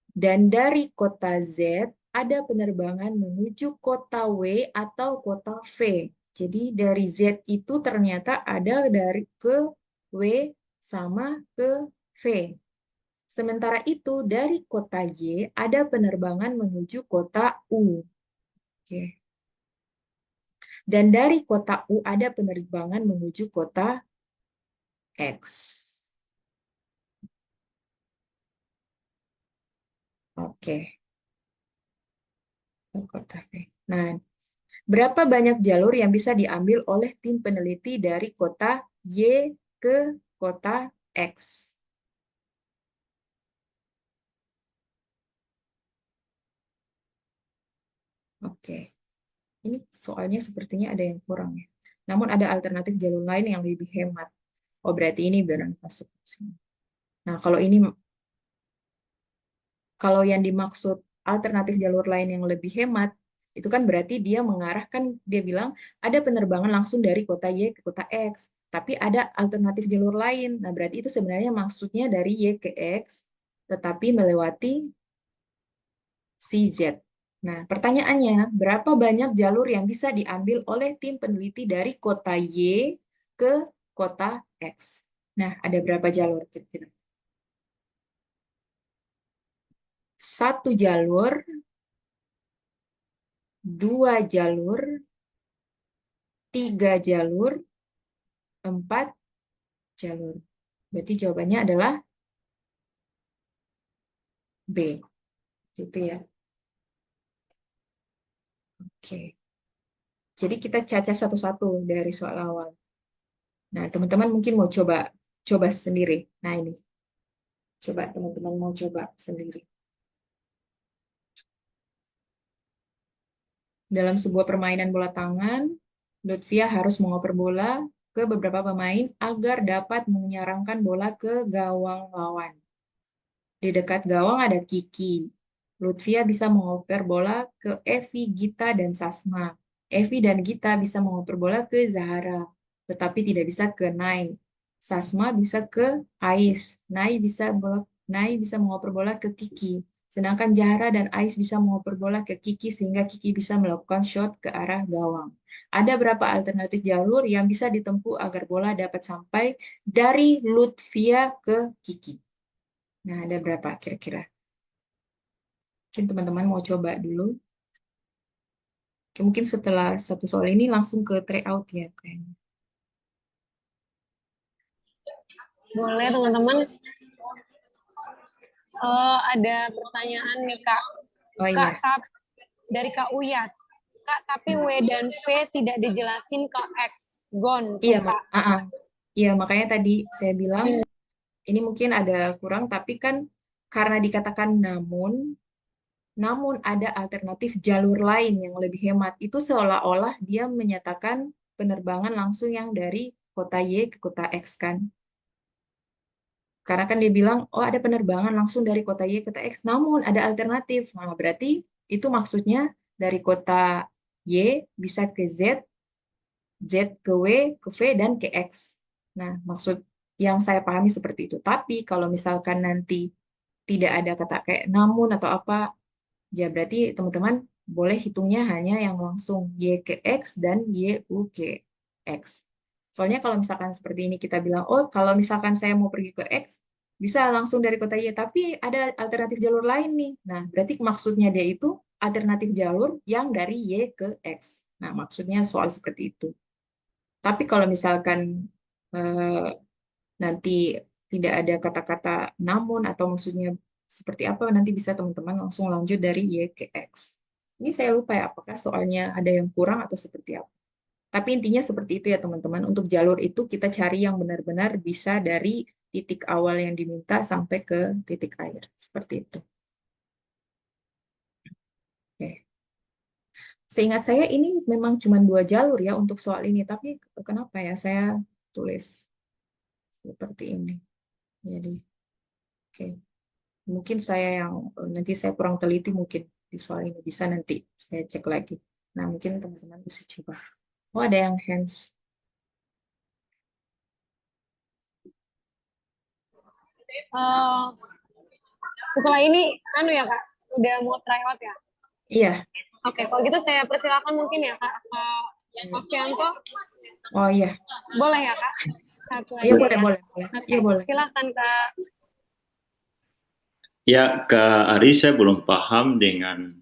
dan dari kota Z ada penerbangan menuju kota W atau kota V. Jadi dari Z itu ternyata ada dari ke W sama ke V. Sementara itu dari kota Y ada penerbangan menuju kota U. Oke. Dan dari kota U ada penerbangan menuju kota X. Oke, kota V. Nah, berapa banyak jalur yang bisa diambil oleh tim peneliti dari kota Y ke kota X? Oke, ini soalnya sepertinya ada yang kurang ya. Namun ada alternatif jalur lain yang lebih hemat. Oh, berarti ini benar masuk ke sini. Nah, kalau yang dimaksud alternatif jalur lain yang lebih hemat, itu kan berarti dia mengarahkan, dia bilang ada penerbangan langsung dari kota Y ke kota X, tapi ada alternatif jalur lain. Nah, berarti itu sebenarnya maksudnya dari Y ke X, tetapi melewati si Z. Nah, pertanyaannya, berapa banyak jalur yang bisa diambil oleh tim peneliti dari kota Y ke kota X? Nah, ada berapa jalur kira-kira? Satu jalur, 2 jalur, 3 jalur, 4 jalur. Berarti jawabannya adalah B. Gitu ya. Oke. Jadi kita cacat satu-satu dari soal awal. Nah, teman-teman mungkin mau coba coba sendiri. Nah, ini. Coba teman-teman mau coba sendiri. Dalam sebuah permainan bola tangan, Lutfia harus mengoper bola ke beberapa pemain agar dapat menyerangkan bola ke gawang lawan. Di dekat gawang ada Kiki. Lutfia bisa mengoper bola ke Evi, Gita, dan Sasma. Evi dan Gita bisa mengoper bola ke Zahara, tetapi tidak bisa ke Nai. Sasma bisa ke Ais. Nai bisa mengoper bola ke Kiki. Sedangkan Zahara dan Ais bisa mengoper bola ke Kiki sehingga Kiki bisa melakukan shot ke arah gawang. Ada berapa alternatif jalur yang bisa ditempuh agar bola dapat sampai dari Lutfia ke Kiki? Nah, ada berapa kira-kira? Mungkin teman-teman mau coba dulu. Oke, mungkin setelah satu soal ini langsung ke tryout ya kayaknya. Boleh teman-teman. Ada pertanyaan nih Kak. Oh Kak, iya, dari Kak Uyas. Kak, tapi W dan V tidak dijelasin ke X. Gon iya, tuh Kak. iya makanya tadi saya bilang ini mungkin ada kurang, tapi kan karena dikatakan namun ada alternatif jalur lain yang lebih hemat. Itu seolah-olah dia menyatakan penerbangan langsung yang dari kota Y ke kota X kan. Karena kan dia bilang, oh ada penerbangan langsung dari kota Y ke kota X, namun ada alternatif. Nah, berarti itu maksudnya dari kota Y bisa ke Z, Z ke W, ke V, dan ke X. Nah, maksud yang saya pahami seperti itu. Tapi kalau misalkan nanti tidak ada kata kayak namun atau apa, ya berarti teman-teman boleh hitungnya hanya yang langsung Y ke X dan Y U ke X. Soalnya kalau misalkan seperti ini kita bilang, oh kalau misalkan saya mau pergi ke X, bisa langsung dari kota Y, tapi ada alternatif jalur lain nih. Nah, berarti maksudnya dia itu alternatif jalur yang dari Y ke X. Nah, maksudnya soal seperti itu. Tapi kalau misalkan eh, nanti tidak ada kata-kata namun atau maksudnya seperti apa, nanti bisa teman-teman langsung lanjut dari Y ke X. Ini saya lupa ya, apakah soalnya ada yang kurang atau seperti apa. Tapi intinya seperti itu ya teman-teman. Untuk jalur itu kita cari yang benar-benar bisa dari titik awal yang diminta sampai ke titik akhir. Seperti itu. Oke. Seingat saya ini memang cuma 2 jalur ya untuk soal ini. Tapi kenapa ya saya tulis seperti ini. Jadi, oke. Mungkin saya yang nanti saya kurang teliti mungkin di soal ini bisa nanti saya cek lagi. Nah, mungkin teman-teman bisa coba. Oh, ada yang hands. Eh, setelah ini, anu ya Kak, udah mau tryout ya? Iya. Oke, kalau gitu saya persilakan mungkin ya Kak, Okianto. Oh iya. Boleh ya Kak? Satu Iya aja boleh, ya. boleh, boleh. Oke, Iya boleh. silakan Kak. Ya, Kak Ari, saya belum paham dengan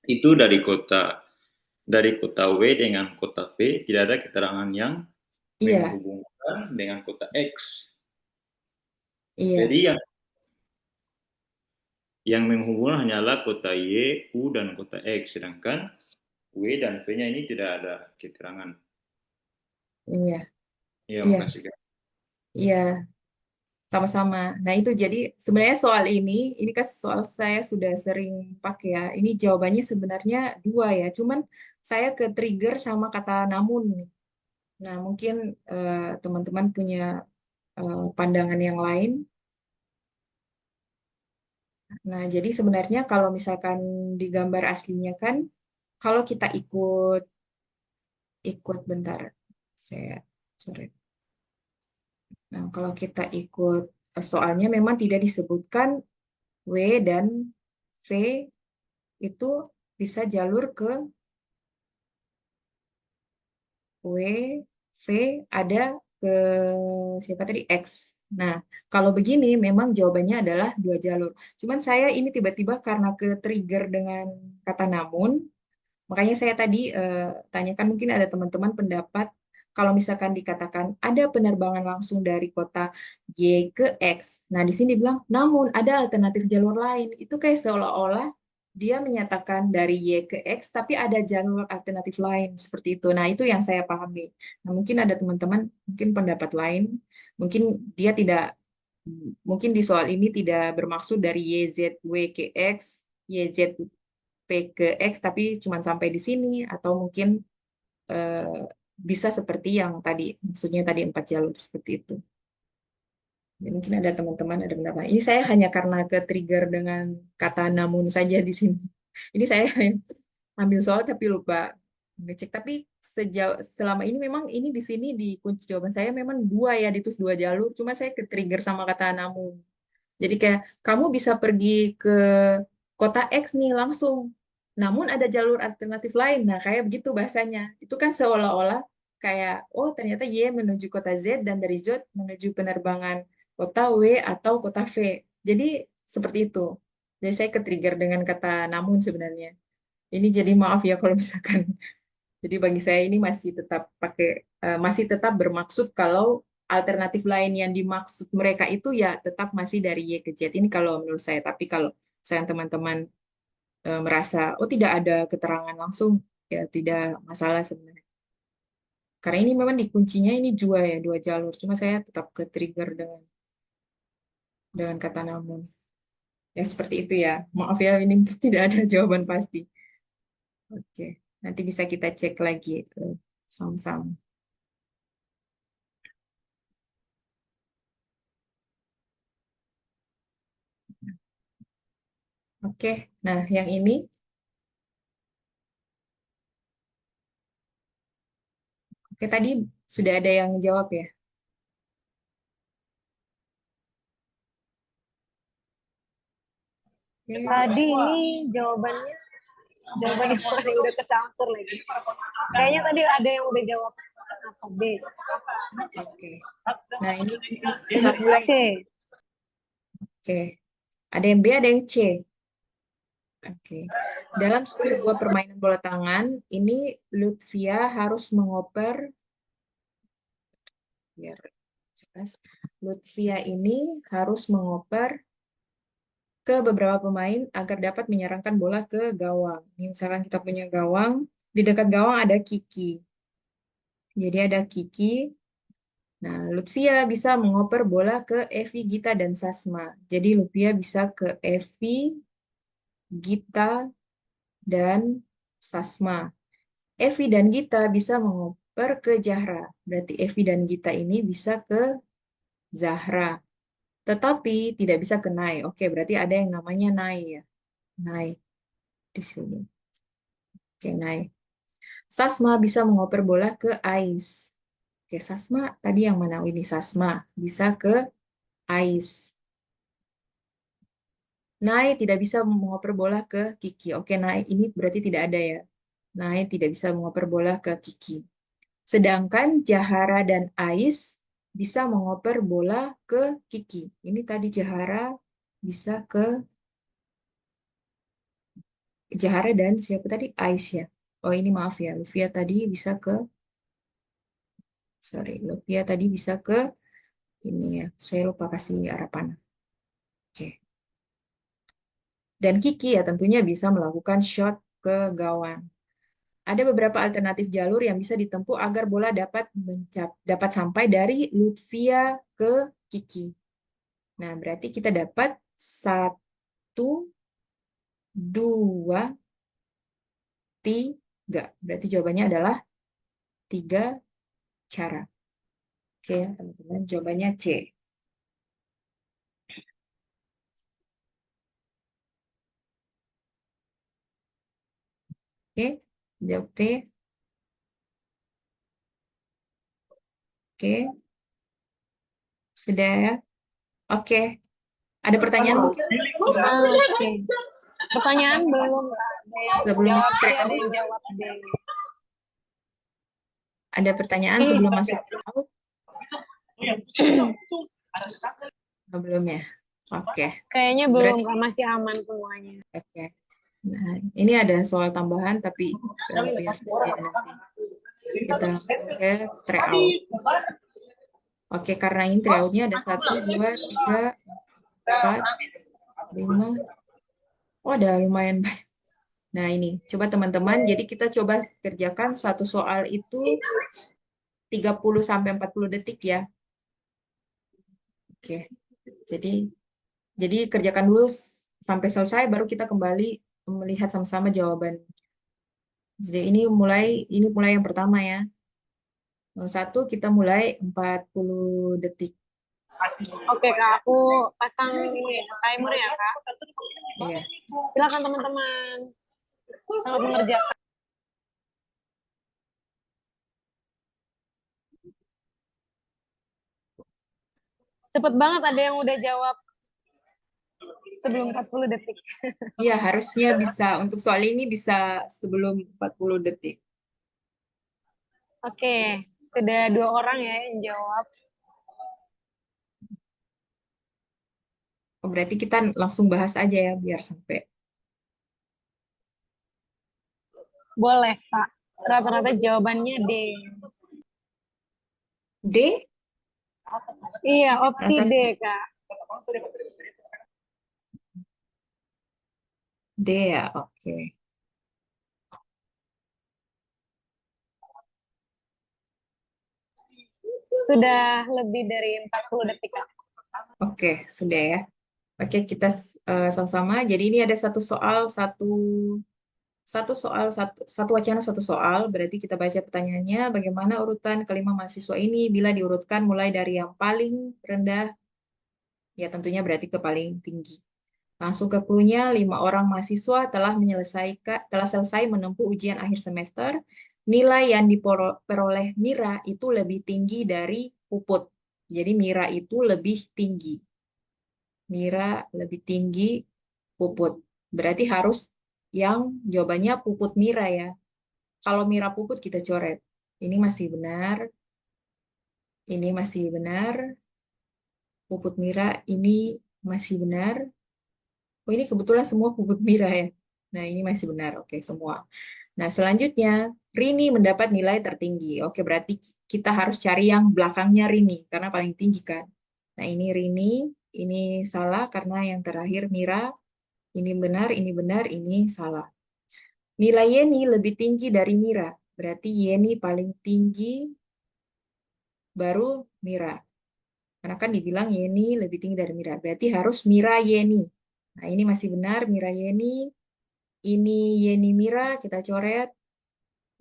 itu dari kota W dengan kota V tidak ada keterangan yang Iya, menghubungkan dengan kota X. iya, Jadi yang menghubungkan hanyalah kota Y, U, dan kota X. Sedangkan W dan V-nya ini tidak ada keterangan. iya, Ya, iya, makasih Kak. iya. Sama-sama. Nah, itu jadi sebenarnya soal ini kan soal saya sudah sering pakai ya. Ini jawabannya sebenarnya 2 ya. Cuman saya ke trigger sama kata namun nih. Nah, mungkin teman-teman punya pandangan yang lain. Nah, jadi sebenarnya kalau misalkan di gambar aslinya kan, kalau kita ikut ikut bentar, saya coret. Nah, kalau kita ikut soalnya memang tidak disebutkan W dan V itu bisa jalur ke W, V, ada ke siapa tadi X. Nah, kalau begini memang jawabannya adalah 2 jalur. Cuman saya ini tiba-tiba karena ke trigger dengan kata namun, makanya saya tadi tanyakan mungkin ada teman-teman pendapat kalau misalkan dikatakan ada penerbangan langsung dari kota Y ke X. Nah, di sini bilang namun ada alternatif jalur lain. Itu kayak seolah-olah dia menyatakan dari Y ke X tapi ada jalur alternatif lain seperti itu. Nah, itu yang saya pahami. Nah, mungkin ada teman-teman mungkin pendapat lain. Mungkin dia tidak mungkin di soal ini tidak bermaksud dari YZW ke X, YZ P ke X tapi cuma sampai di sini atau mungkin eh, bisa seperti yang tadi, maksudnya tadi 4 jalur seperti itu. Ya, mungkin ada teman-teman ada pendapat. Ini saya hanya karena ke-trigger dengan kata namun saja di sini. Ini saya ambil soal tapi lupa ngecek. Tapi sejauh selama ini memang ini di sini di kunci jawaban saya memang 2 ya, ditulis 2 jalur. Cuma saya ke-trigger sama kata namun. Jadi kayak kamu bisa pergi ke kota X nih langsung. Namun ada jalur alternatif lain. Nah, kayak begitu bahasanya. Itu kan seolah-olah kayak, oh ternyata Y menuju kota Z dan dari Z menuju penerbangan kota W atau kota V. Jadi seperti itu. Jadi saya ke-trigger dengan kata namun sebenarnya. Ini jadi maaf ya kalau misalkan. Jadi bagi saya ini masih tetap masih tetap bermaksud kalau alternatif lain yang dimaksud mereka itu ya tetap masih dari Y ke Z. Ini kalau menurut saya. Tapi kalau saya teman-teman merasa oh tidak ada keterangan langsung, ya tidak masalah sebenarnya. Karena ini memang dikuncinya ini 2 ya, 2 jalur. Cuma saya tetap ke-trigger dengan kata namun. Ya seperti itu ya. Maaf ya ini tidak ada jawaban pasti. Oke, nanti bisa kita cek lagi sama-sama. Oke, nah yang ini oke tadi sudah ada yang jawab ya. Oke, Tadi ini jawabannya yang udah kecampur lagi. Kayaknya tadi ada yang udah jawab apa B. oke. Nah ini kita mulai. C. Oke, ada yang B, ada yang C. Oke, dalam sebuah permainan bola tangan, ini Lutfia harus mengoper, biar jelas, Lutfia ini harus mengoper ke beberapa pemain agar dapat menyerangkan bola ke gawang. Ini misalkan kita punya gawang, di dekat gawang ada Kiki. Jadi ada Kiki. Nah, Lutfia bisa mengoper bola ke Evi, Gita, dan Sasma. Jadi Lutfia bisa ke Evi, Gita, dan Sasma. Evi dan Gita bisa mengoper ke Zahra. Berarti Evi dan Gita ini bisa ke Zahra. Tetapi tidak bisa ke Nai. Oke, berarti ada yang namanya Nai ya. Nai di sini. Oke, Nai. Sasma bisa mengoper bola ke Ais. Oke, Sasma tadi yang mana? Ini Sasma bisa ke Ais. Nai tidak bisa mengoper bola ke Kiki. Oke, Nai ini berarti tidak ada ya. Nai tidak bisa mengoper bola ke Kiki. Sedangkan Jahara dan Ais bisa mengoper bola ke Kiki. Ini tadi Jahara bisa ke Jahara dan siapa tadi? Ais ya. Oh ini maaf ya, Luvia tadi bisa ke, sorry, Luvia tadi bisa ke ini ya. Saya lupa kasih arah panah. Oke. Dan Kiki ya tentunya bisa melakukan shot ke gawang. Ada beberapa alternatif jalur yang bisa ditempuh agar bola dapat sampai dari Lutfia ke Kiki. Nah, berarti kita dapat 1, 2, 3. Berarti jawabannya adalah 3 cara. Oke, ya, teman-teman. Jawabannya C. Oke, jawab T. Oke, sudah ya. Oke, ada pertanyaan mungkin? Oke. Pertanyaan belum ada yang Sebelum jawab masuk C, ada tryout, yang jawab D. ada pertanyaan sebelum masuk tryout? Oh, belum ya? Oke, Kayaknya belum, berarti masih aman semuanya. oke. Nah, ini ada soal tambahan tapi biar saja nanti kita langsung ke tryout. Oke, karena ini tryoutnya ada 1, 2, 3, 4, 5. Oh, ada lumayan banyak. Nah, ini coba teman-teman. Jadi kita coba kerjakan satu soal itu 30 sampai 40 detik ya. Oke. Jadi kerjakan dulu sampai selesai baru kita kembali melihat sama-sama jawaban. Jadi ini mulai yang pertama ya. 1 kita mulai 40 detik. Oke Kak, aku pasang timer ya Kak. Iya. Silakan teman-teman. Selamat mengerjakan. Cepet banget ada yang udah jawab sebelum 40 detik. Iya, harusnya bisa. Untuk soal ini bisa sebelum 40 detik. Oke, sudah 2 orang ya yang jawab. Oh, berarti kita langsung bahas aja ya, biar sampai. Boleh Kak. Rata-rata jawabannya D. D? Iya, opsi D Rata Kak. D ya, oke. Sudah lebih dari 40 detik Kak. Oke, sudah ya. Oke, kita sama-sama. Jadi ini ada satu wacana satu soal. Berarti kita baca pertanyaannya. Bagaimana urutan kelima mahasiswa ini bila diurutkan mulai dari yang paling rendah, ya tentunya berarti ke paling tinggi. Langsung ke clue-nya, 5 orang mahasiswa telah selesai menempuh ujian akhir semester. Nilai yang diperoleh Mira itu lebih tinggi dari Puput. Jadi Mira itu lebih tinggi. Mira lebih tinggi Puput. Berarti harus yang jawabannya Puput Mira ya. Kalau Mira Puput kita coret. Ini masih benar. Ini masih benar. Puput Mira ini masih benar. Oh, ini kebetulan semua Puput Mira ya. Nah, ini masih benar. Oke, semua. Nah, selanjutnya, Rini mendapat nilai tertinggi. Oke, berarti kita harus cari yang belakangnya Rini, karena paling tinggi kan. Nah, ini salah karena yang terakhir Mira. Ini benar, ini salah. Nilai Yeni lebih tinggi dari Mira. Berarti Yeni paling tinggi, baru Mira. Karena kan dibilang Yeni lebih tinggi dari Mira. Berarti harus Mira Yeni. Nah, ini masih benar, Mira Yeni. Ini Yeni Mira, kita coret.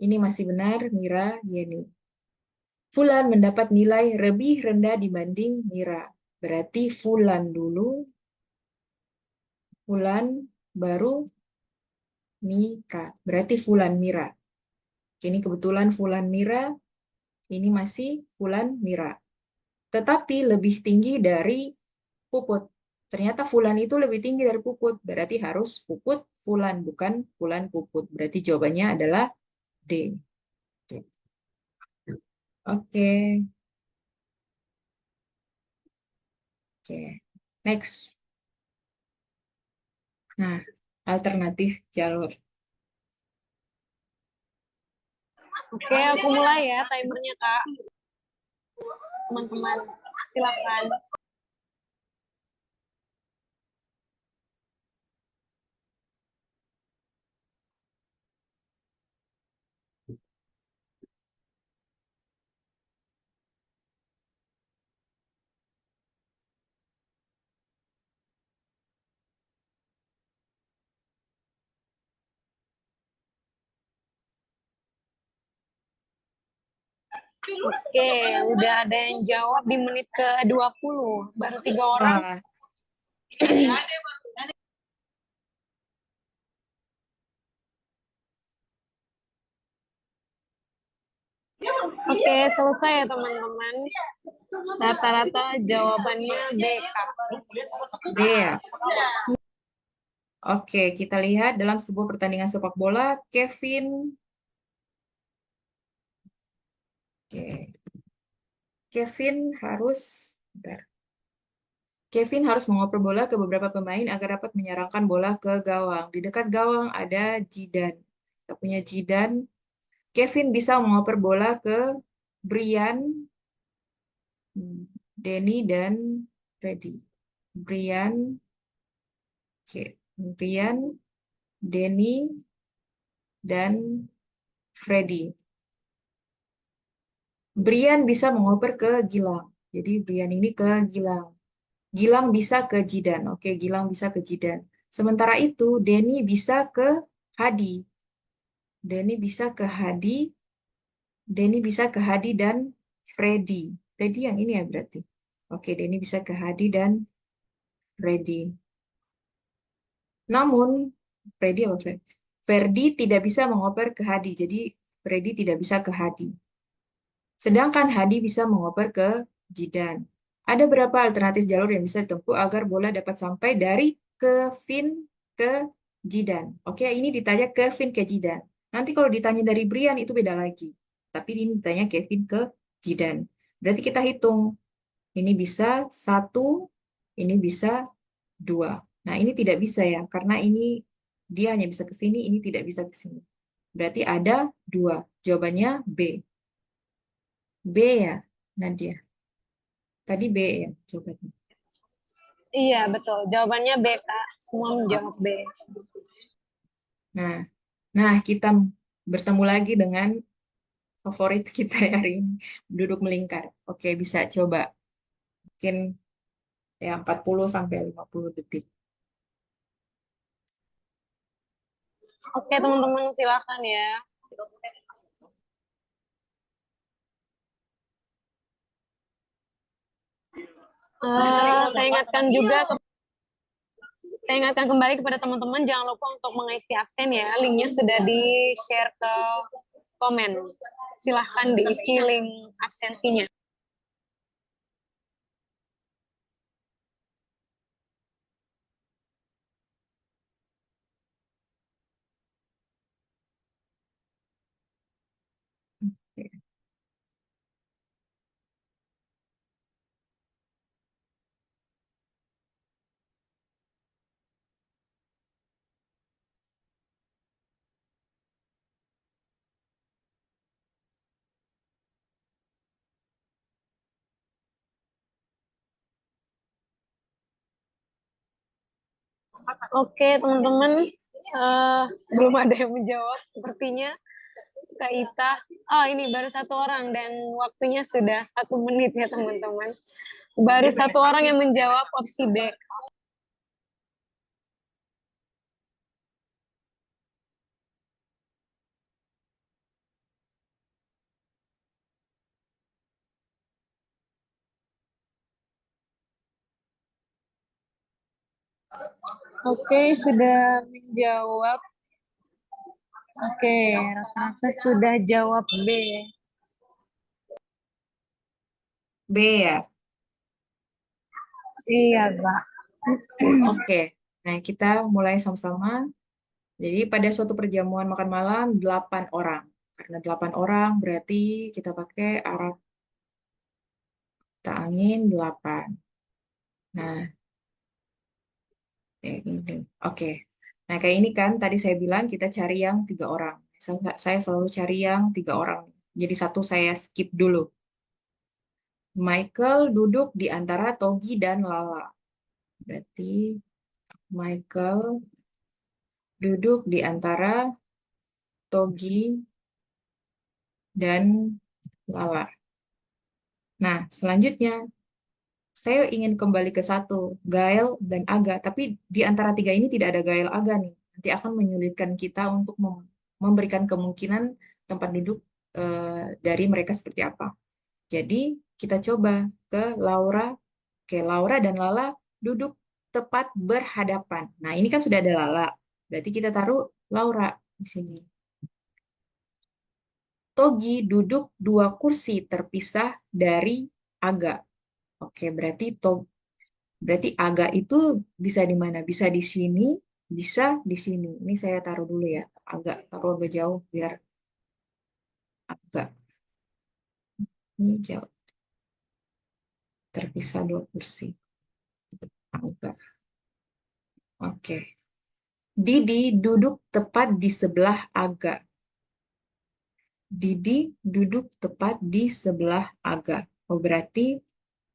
Ini masih benar, Mira Yeni. Fulan mendapat nilai lebih rendah dibanding Mira. Berarti Fulan dulu, Fulan baru Mira. Berarti Fulan Mira. Ini kebetulan Fulan Mira, ini masih Fulan Mira. Tetapi lebih tinggi dari Puput. Ternyata Fulan itu lebih tinggi dari Puput. Berarti harus Puput Fulan, bukan Fulan Puput. Berarti jawabannya adalah D. Oke. Oke. Next. Nah, alternatif jalur. Oke, aku mulai ya timernya Kak. Teman-teman, silakan. Oke, udah ada yang jawab di menit ke-20. Baru 3 orang. Wah, Oke, selesai ya teman-teman. Rata-rata jawabannya B, Kak. D ya. Oke, kita lihat dalam sebuah pertandingan sepak bola, Oke. Bentar. Kevin harus mengoper bola ke beberapa pemain agar dapat menyerangkan bola ke gawang. Di dekat gawang ada Jidan. Kita punya Jidan. Kevin bisa mengoper bola ke Brian, Denny, dan Freddy. Brian, oke. Brian, Denny, dan Freddy. Brian bisa mengoper ke Gilang. Jadi Brian ini ke Gilang. Gilang bisa ke Jidan. Oke, Gilang bisa ke Jidan. Sementara itu, Denny bisa ke Hadi. Denny bisa ke Hadi Denny bisa ke Hadi dan Freddy. Freddy yang ini ya berarti. Oke, Denny bisa ke Hadi dan Freddy. Namun, Freddy apa Freddy? Ferdi tidak bisa mengoper ke Hadi, jadi Freddy tidak bisa ke Hadi. Sedangkan Hadi bisa mengoper ke Jidan. Ada berapa alternatif jalur yang bisa ditempuh agar bola dapat sampai dari Kevin ke Jidan? Oke, ini ditanya Kevin ke Jidan. Nanti kalau ditanya dari Brian itu beda lagi. Tapi ini ditanya Kevin ke Jidan. Berarti kita hitung. Ini bisa 1, ini bisa 2. Nah, ini tidak bisa ya, karena ini dia hanya bisa ke sini, ini tidak bisa ke sini. Berarti ada 2. Jawabannya B. B ya, Nadia. Tadi B ya jawabannya. Iya, betul. Jawabannya B, Kak. Semua menjawab B. Nah, kita bertemu lagi dengan favorit kita hari ini, duduk melingkar. Oke, bisa coba. Mungkin ya 40 sampai 50 detik. Oke, teman-teman, silakan ya. Saya ingatkan kembali kepada teman-teman, jangan lupa untuk mengisi absen ya. Linknya sudah di-share ke komen. Silahkan diisi link absensinya. Oke, teman-teman, belum ada yang menjawab sepertinya. Kak Ita, oh ini baru 1 orang dan waktunya sudah 1 menit ya teman-teman. Baru 1 orang yang menjawab opsi B. Oke, sudah menjawab. Oke, rata-rata sudah jawab B. B ya. Iya, Kak. Oke. Nah, kita mulai sama-sama. Jadi pada suatu perjamuan makan malam 8 orang. Karena 8 orang berarti kita pakai arah angin 8. Nah, kayak gini. Oke. Nah, kayak ini kan tadi saya bilang kita cari yang 3 orang. Saya selalu cari yang 3 orang. Jadi 1 saya skip dulu. Michael duduk di antara Togi dan Lala. Berarti Michael duduk di antara Togi dan Lala. Nah, selanjutnya saya ingin kembali ke 1, Gael dan Aga. Tapi di antara 3 ini tidak ada Gael Aga nih. Nanti akan menyulitkan kita untuk memberikan kemungkinan tempat duduk dari mereka seperti apa. Jadi kita coba ke Laura. Oke, Laura dan Lala duduk tepat berhadapan. Nah, ini kan sudah ada Lala. Berarti kita taruh Laura di sini. Togi duduk 2 kursi terpisah dari Aga. Oke, berarti Aga itu bisa di mana? Bisa di sini, bisa di sini. Ini saya taruh dulu ya. Taruh agak jauh biar agak ini jauh. Terpisah 2 kursi. Aga. Oke. Didi duduk tepat di sebelah Aga. Didi duduk tepat di sebelah Aga. Oh, berarti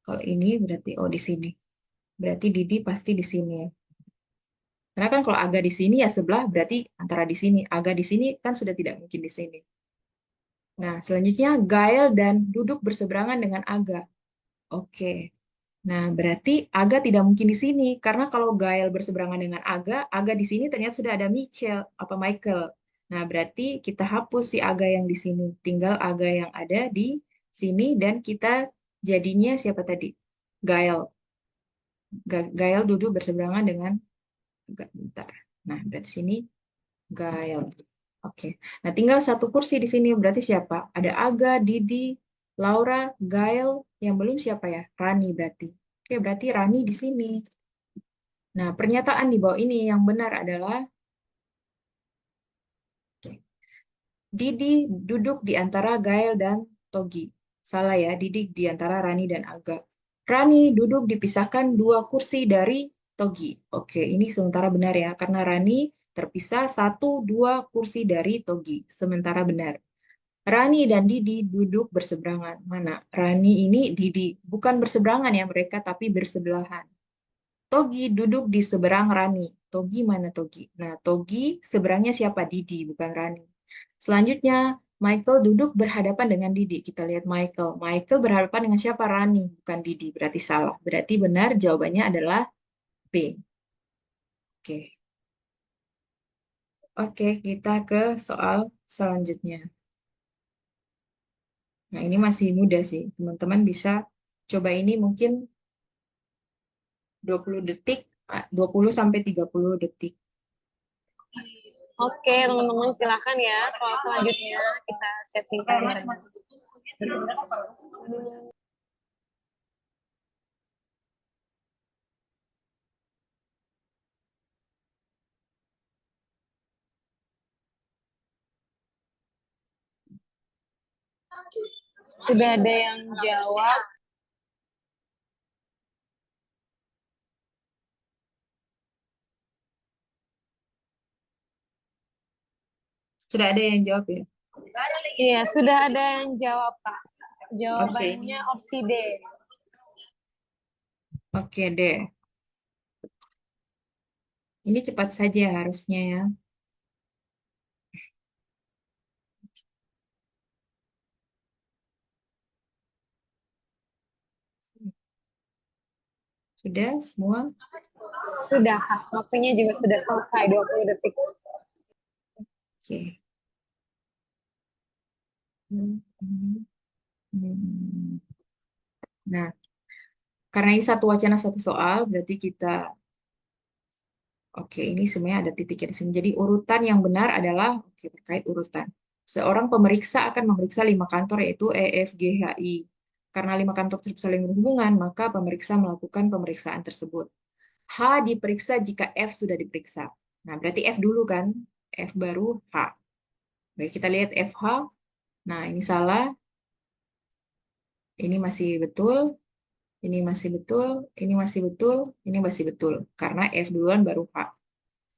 kalau ini berarti di sini. Berarti Didi pasti di sini ya. Karena kan kalau Aga di sini ya sebelah berarti antara di sini. Aga di sini kan sudah tidak mungkin di sini. Nah, selanjutnya Gael dan duduk berseberangan dengan Aga. Oke. Nah, berarti Aga tidak mungkin di sini karena kalau Gael berseberangan dengan Aga di sini ternyata sudah ada Michael. Nah, berarti kita hapus si aga yang di sini. Tinggal aga yang ada di sini dan kita jadinya siapa tadi? Gael. Gael duduk berseberangan dengan bentar. Nah, berarti sini Gael. Oke. Nah, tinggal satu kursi di sini. Berarti siapa? Ada Aga, Didi, Laura, Gael. Yang belum siapa ya? Rani berarti. Oke, berarti Rani di sini. Nah, pernyataan di bawah ini yang benar adalah oke, Didi duduk di antara Gael dan Togi. Salah ya, Didi di antara Rani dan Aga. Rani duduk dipisahkan 2 kursi dari Togi. Oke, ini sementara benar ya, karena Rani terpisah 1-2 kursi dari Togi. Sementara benar. Rani dan Didi duduk berseberangan. Mana? Rani ini Didi. Bukan berseberangan ya mereka, tapi bersebelahan. Togi duduk di seberang Rani. Togi mana Togi? Nah, Togi seberangnya siapa? Didi, bukan Rani. Selanjutnya, Michael duduk berhadapan dengan Didi. Kita lihat Michael. Michael berhadapan dengan siapa? Rani, bukan Didi. Berarti salah. Berarti benar jawabannya adalah B. Oke. Oke, kita ke soal selanjutnya. Nah, ini masih mudah sih. Teman-teman bisa coba ini mungkin 20 detik, 20 sampai 30 detik. Oke, teman-teman silakan ya. Soal selanjutnya kita setting timer. Sudah ada yang jawab. Sudah ada yang jawab ya? Iya, sudah ada yang jawab, Pak. Oke, Jawabannya opsi D. Oke deh. Ini cepat saja harusnya ya. Sudah semua? Sudah, Kak. Waktunya juga sudah selesai, 20 detik. Oke. Nah, karena ini satu wacana satu soal, berarti kita oke, ini sebenarnya ada titiknya di sini. Jadi urutan yang benar adalah oke, terkait urutan. Seorang pemeriksa akan memeriksa 5 kantor yaitu E, F, G, H, I. Karena 5 kantor tersebut saling berhubungan, maka pemeriksa melakukan pemeriksaan tersebut. H diperiksa jika F sudah diperiksa. Nah, berarti F dulu kan? F baru H. Baik, kita lihat FH. Nah, ini salah. Ini masih betul. Ini masih betul. Ini masih betul. Ini masih betul. Karena F duluan baru H.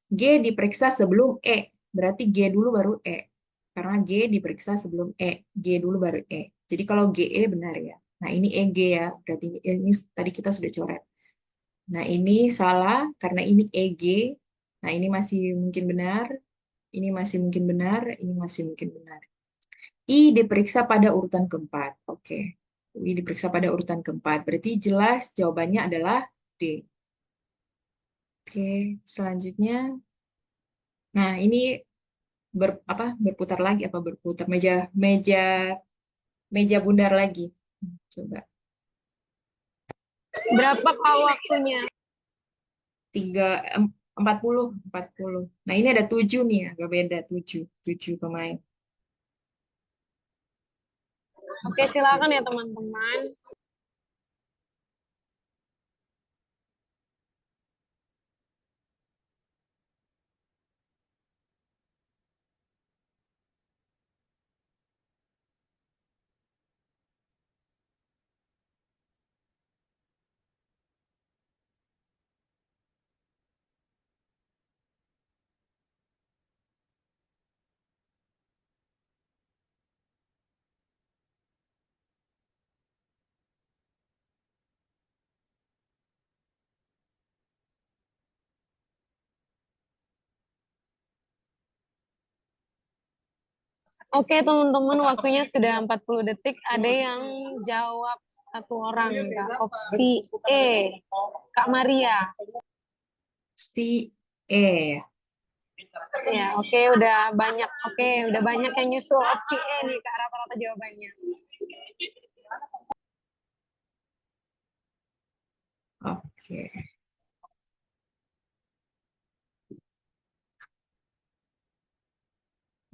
G diperiksa sebelum E. Berarti G dulu baru E. Karena G diperiksa sebelum E. G dulu baru E. Jadi kalau GE benar ya. Nah, ini EG ya. Berarti ini tadi kita sudah coret. Nah, ini salah karena ini EG. Nah, ini masih mungkin benar. Ini masih mungkin benar. Ini masih mungkin benar. I diperiksa pada urutan keempat. Oke. I diperiksa pada urutan keempat. Berarti jelas jawabannya adalah D. Oke, selanjutnya. Nah, ini berputar lagi apa berputar meja meja meja bundar lagi. Coba. Berapa Kak waktunya? 40. Nah, ini ada 7 nih, agak beda 7 pemain. Oke, silakan ya teman-teman. Oke, teman-teman, waktunya sudah 40 detik. Ada yang jawab 1 orang, Kak. Opsi E, Kak Maria. Si E. Ya, oke, udah banyak. Oke, udah banyak yang nyusul opsi E nih, Kak, rata-rata jawabannya. Oke.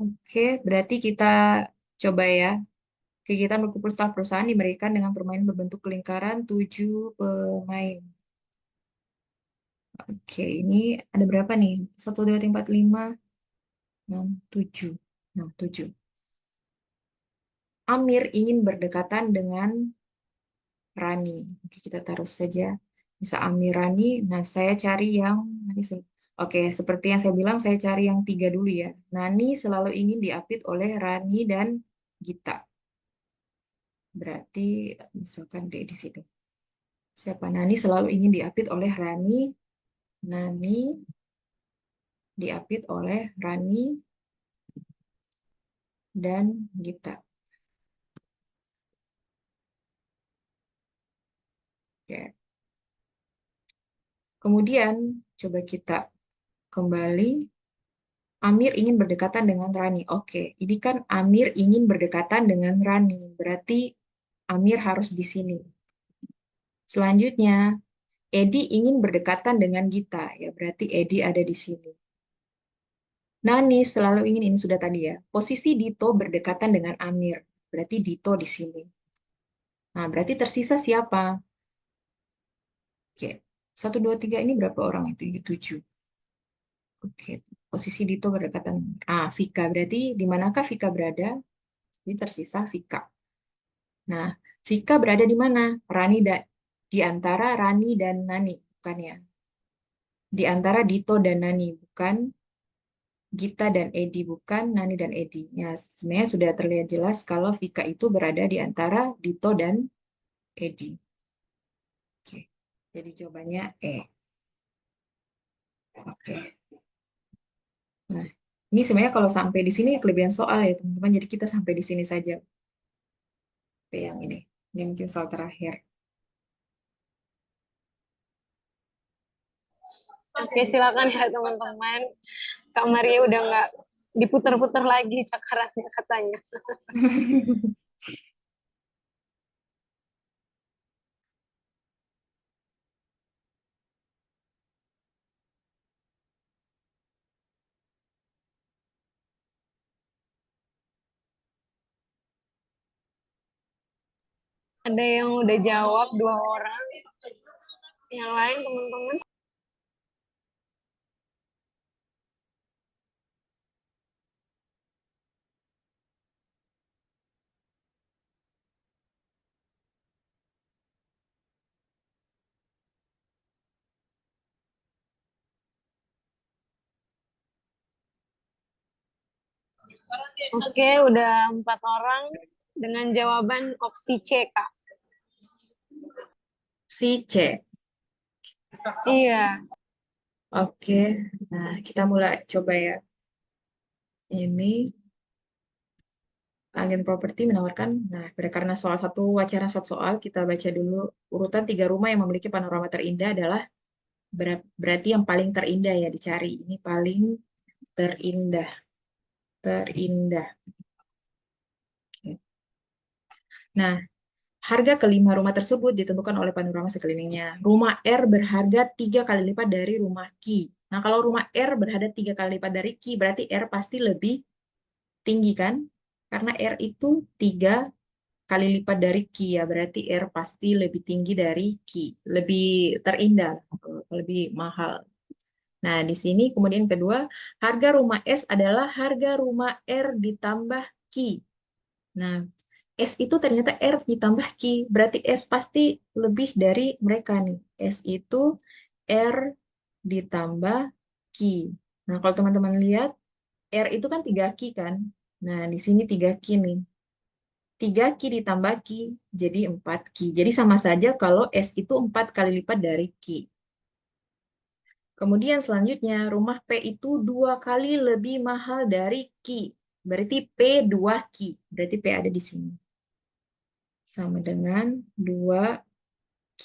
Oke, berarti kita coba ya. Kegiatan berkumpul staf perusahaan diberikan dengan permainan berbentuk lingkaran 7 pemain. Oke, ini ada berapa nih? 1, 2, 3, 4, 5, 6, 7. Nah, 7. Amir ingin berdekatan dengan Rani. Oke, kita taruh saja. Bisa Amir Rani. Nah, saya cari yang... Oke, seperti yang saya bilang, saya cari yang 3 dulu ya. Nani selalu ingin diapit oleh Rani dan Gita. Berarti, misalkan D di sini. Siapa? Nani selalu ingin diapit oleh Rani. Nani diapit oleh Rani dan Gita. Oke. Kemudian, coba kita kembali. Amir ingin berdekatan dengan Rani. Oke, ini kan Amir ingin berdekatan dengan Rani. Berarti Amir harus di sini. Selanjutnya, Edi ingin berdekatan dengan Gita. Ya, berarti Edi ada di sini. Nani selalu ingin, ini sudah tadi ya. Posisi Dito berdekatan dengan Amir. Berarti Dito di sini. Nah, berarti tersisa siapa? Oke, 1, 2, 3 ini berapa orang itu? 7. Oke, posisi Dito berdekatan. Vika. Berarti di manakah Vika berada? Ini tersisa Vika. Nah, Vika berada di mana? Di antara Rani dan Nani, bukan ya? Di antara Dito dan Nani, bukan Gita dan Edi, bukan Nani dan Edi. Ya, sebenarnya sudah terlihat jelas kalau Vika itu berada di antara Dito dan Edi. Oke, jadi jawabannya E. Oke. Nah, ini sebenarnya kalau sampai di sini kelebihan soal ya, teman-teman. Jadi kita sampai di sini saja. Oke, yang ini. Ini mungkin soal terakhir. Oke, silakan ya teman-teman. Kak Maria udah nggak diputar-putar lagi cakarannya katanya. Ada yang udah jawab 2 orang. Yang lain teman-teman. Oke, udah 4 orang dengan jawaban opsi C, Kak. Si C. Iya. Oke, nah kita mulai coba ya. Ini agen properti menawarkan, nah karena soal satu wacana satu soal, kita baca dulu urutan 3 rumah yang memiliki panorama terindah adalah berarti yang paling terindah ya dicari. Ini paling terindah, terindah. Oke. Nah, harga kelima rumah tersebut ditentukan oleh panorama sekelilingnya. Rumah R berharga 3 kali lipat dari rumah Q. Nah, kalau rumah R berharga 3 kali lipat dari Q, berarti R pasti lebih tinggi kan? Karena R itu 3 kali lipat dari Q ya, berarti R pasti lebih tinggi dari Q. Lebih terindah, lebih mahal. Nah, di sini kemudian kedua, harga rumah S adalah harga rumah R ditambah Q. Nah, S itu ternyata R ditambah Q, berarti S pasti lebih dari mereka nih. S itu R ditambah Q. Nah, kalau teman-teman lihat, R itu kan 3Q kan? Nah, di sini 3Q nih. 3Q ditambah Q, jadi 4Q. Jadi sama saja kalau S itu 4 kali lipat dari Q. Kemudian selanjutnya, rumah P itu 2 kali lebih mahal dari Q. Berarti P 2Q. Berarti P ada di sini. Sama dengan 2Q.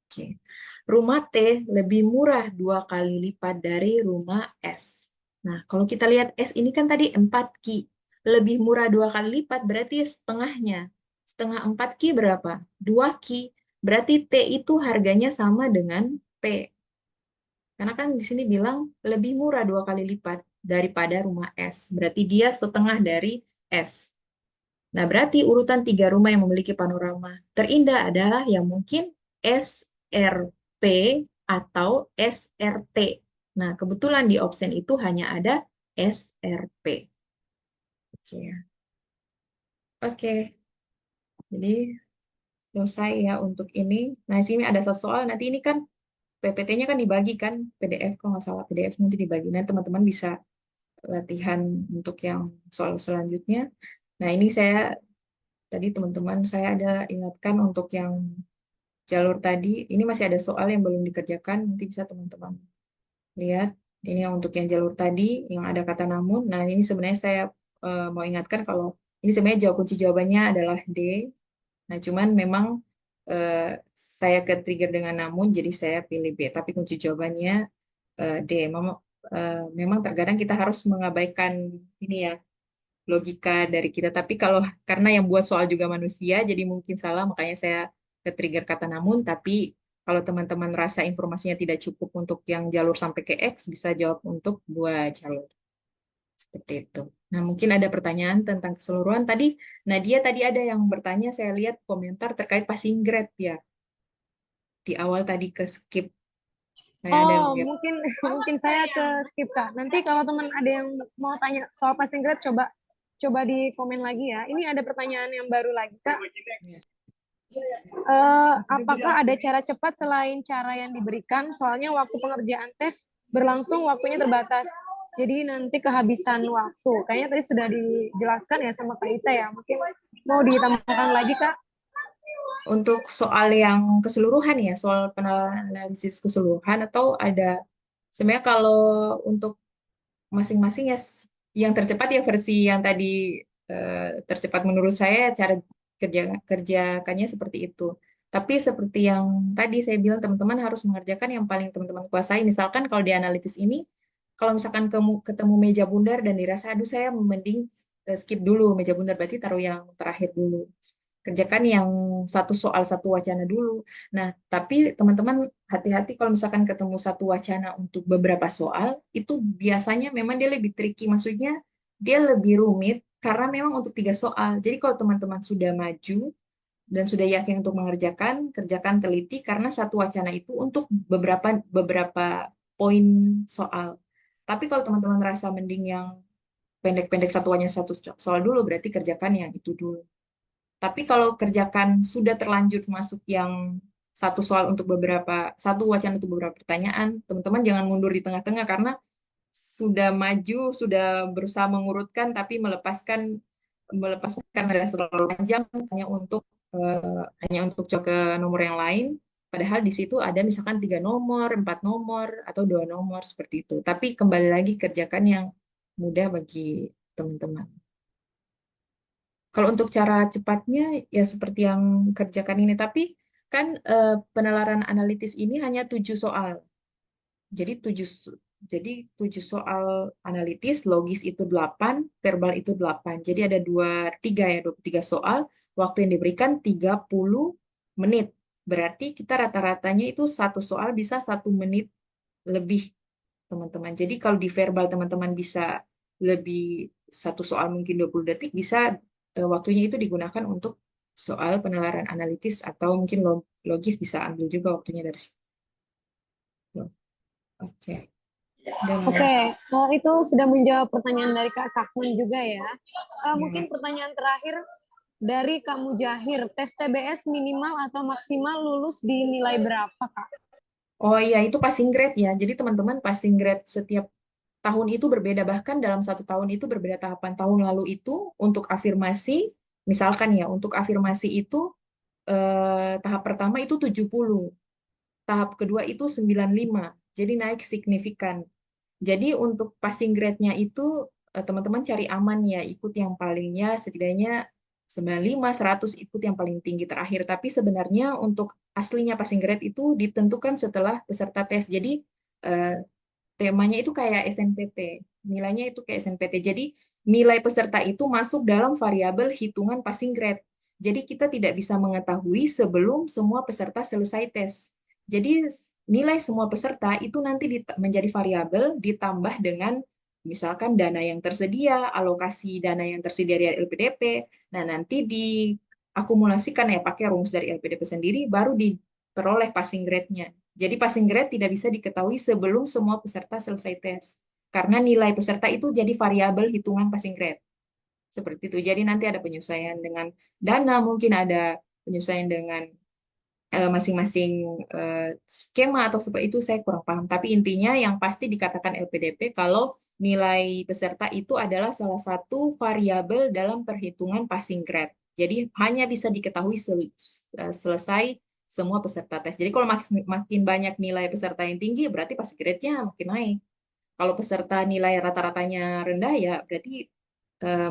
Oke. Rumah T lebih murah 2 kali lipat dari rumah S. Nah, kalau kita lihat S ini kan tadi 4Q. Lebih murah 2 kali lipat, berarti setengahnya. Setengah 4Q berapa? 2Q. Berarti T itu harganya sama dengan P. Karena kan di sini bilang lebih murah 2 kali lipat daripada rumah S. Berarti dia setengah dari S. Nah, berarti urutan 3 rumah yang memiliki panorama terindah adalah yang mungkin SRP atau SRT. Nah, kebetulan di option itu hanya ada SRP. Oke, oke. Jadi selesai ya untuk ini. Nah, di sini ada satu soal. Nanti ini kan PPT-nya kan dibagi kan, PDF kalau nggak salah PDF nanti dibagi. Nah, teman-teman bisa latihan untuk yang soal selanjutnya. Nah, ini tadi teman-teman saya ada ingatkan untuk yang jalur tadi, ini masih ada soal yang belum dikerjakan, nanti bisa teman-teman lihat. Ini yang untuk yang jalur tadi, yang ada kata namun. Nah, ini sebenarnya saya mau ingatkan kalau ini sebenarnya kunci jawabannya adalah D. Nah, cuman memang saya ke-trigger dengan namun, jadi saya pilih B. Tapi kunci jawabannya D. Memang terkadang kita harus mengabaikan ini ya, logika dari kita. Tapi kalau karena yang buat soal juga manusia, jadi mungkin salah, makanya saya ke-trigger kata namun. Tapi kalau teman-teman rasa informasinya tidak cukup untuk yang jalur sampai ke X, bisa jawab untuk 2 jalur. Seperti itu. Nah, mungkin ada pertanyaan tentang keseluruhan. Nadia tadi ada yang bertanya, saya lihat komentar terkait passing grade ya. Di awal tadi ke skip. Saya ada Oh, lihat. mungkin mungkin saya ke skip Kak. Nanti kalau teman ada yang mau tanya soal passing grade, coba di komen lagi ya. Ini ada pertanyaan yang baru lagi Kak. Apakah ada cara cepat selain cara yang diberikan? Soalnya waktu pengerjaan tes berlangsung waktunya terbatas. Jadi nanti kehabisan waktu. Kayaknya tadi sudah dijelaskan ya sama Kak Ita ya. Mungkin mau ditambahkan lagi Kak? Untuk soal yang keseluruhan ya, soal penanalisis keseluruhan atau ada sebenarnya kalau untuk masing-masing ya yang tercepat ya versi yang tadi tercepat menurut saya cara kerjakannya seperti itu. Tapi seperti yang tadi saya bilang teman-teman harus mengerjakan yang paling teman-teman kuasai. Misalkan kalau di analitis ini kalau misalkan ketemu meja bundar dan dirasa aduh saya mending skip dulu meja bundar berarti taruh yang terakhir dulu. Kerjakan yang satu soal satu wacana dulu. Nah, tapi teman-teman hati-hati kalau misalkan ketemu satu wacana untuk beberapa soal, itu biasanya memang dia lebih tricky. Maksudnya dia lebih rumit karena memang untuk 3 soal. Jadi kalau teman-teman sudah maju dan sudah yakin untuk mengerjakan, kerjakan teliti karena satu wacana itu untuk beberapa beberapa poin soal. Tapi kalau teman-teman rasa mending yang pendek-pendek satuannya satu soal dulu, berarti kerjakan yang itu dulu. Tapi kalau kerjakan sudah terlanjur masuk yang satu wacana untuk beberapa pertanyaan, teman-teman jangan mundur di tengah-tengah karena sudah maju, sudah berusaha mengurutkan tapi melepaskan ada terlalu panjang hanya untuk coba ke nomor yang lain. Padahal di situ ada misalkan 3 nomor, 4 nomor, atau 2 nomor seperti itu. Tapi kembali lagi kerjakan yang mudah bagi teman-teman. Kalau untuk cara cepatnya ya seperti yang kerjakan ini, tapi kan penalaran analitis ini hanya 7 soal. Jadi 7 soal analitis, logis itu 8, verbal itu 8. Jadi ada 23 soal, waktu yang diberikan 30 menit. Berarti kita rata-ratanya itu satu soal bisa 1 menit lebih, teman-teman. Jadi kalau di verbal teman-teman bisa lebih satu soal mungkin 20 detik, bisa waktunya itu digunakan untuk soal penalaran analitis atau mungkin logis bisa ambil juga waktunya dari situ. Oke. Oke, itu sudah menjawab pertanyaan dari Kak Sakman juga ya. Ya. Mungkin pertanyaan terakhir dari Kak Mujahir, tes TBS minimal atau maksimal lulus di nilai berapa Kak? Oh iya, itu passing grade ya. Jadi teman-teman passing grade setiap tahun itu berbeda. Bahkan dalam 1 tahun itu berbeda tahapan. Tahun lalu itu untuk afirmasi, misalkan ya, untuk afirmasi itu tahap pertama itu 70, tahap kedua itu 95. Jadi naik signifikan. Jadi untuk passing grade-nya itu teman-teman cari aman ya, ikut yang palingnya setidaknya 95, 100 ikut yang paling tinggi terakhir. Tapi sebenarnya untuk aslinya passing grade itu ditentukan setelah peserta tes. Jadi temanya itu kayak SNPT. Nilainya itu kayak SNPT. Jadi nilai peserta itu masuk dalam variabel hitungan passing grade. Jadi kita tidak bisa mengetahui sebelum semua peserta selesai tes. Jadi nilai semua peserta itu nanti menjadi variabel ditambah dengan misalkan dana yang tersedia, alokasi dana yang tersedia dari LPDP. Nah, nanti diakumulasikan ya pakai rumus dari LPDP sendiri baru diperoleh passing grade-nya. Jadi passing grade tidak bisa diketahui sebelum semua peserta selesai tes. Karena nilai peserta itu jadi variabel hitungan passing grade. Seperti itu. Jadi nanti ada penyesuaian dengan dana, mungkin ada penyesuaian dengan masing-masing skema atau seperti itu saya kurang paham. Tapi intinya yang pasti dikatakan LPDP kalau nilai peserta itu adalah salah satu variabel dalam perhitungan passing grade. Jadi hanya bisa diketahui selesai semua peserta tes. Jadi kalau makin banyak nilai peserta yang tinggi berarti passing grade-nya makin naik. Kalau peserta nilai rata-ratanya rendah ya berarti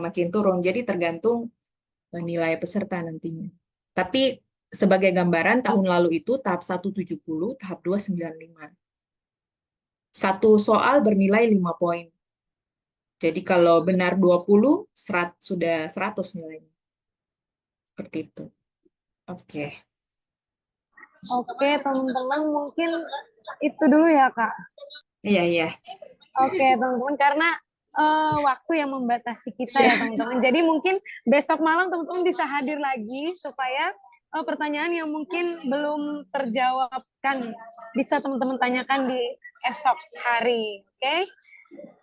makin turun. Jadi tergantung nilai peserta nantinya. Tapi sebagai gambaran, tahun lalu itu tahap 1 70, tahap 2 95. Satu soal bernilai 5 poin. Jadi kalau benar 20, sudah 100 nilainya. Seperti itu. Oke. Oke, teman-teman mungkin itu dulu ya, Kak. Iya, iya. Oke, teman-teman, karena waktu yang membatasi kita ya, teman-teman. Jadi mungkin besok malam teman-teman bisa hadir lagi supaya pertanyaan yang mungkin belum terjawabkan bisa teman-teman tanyakan di esok hari. Oke?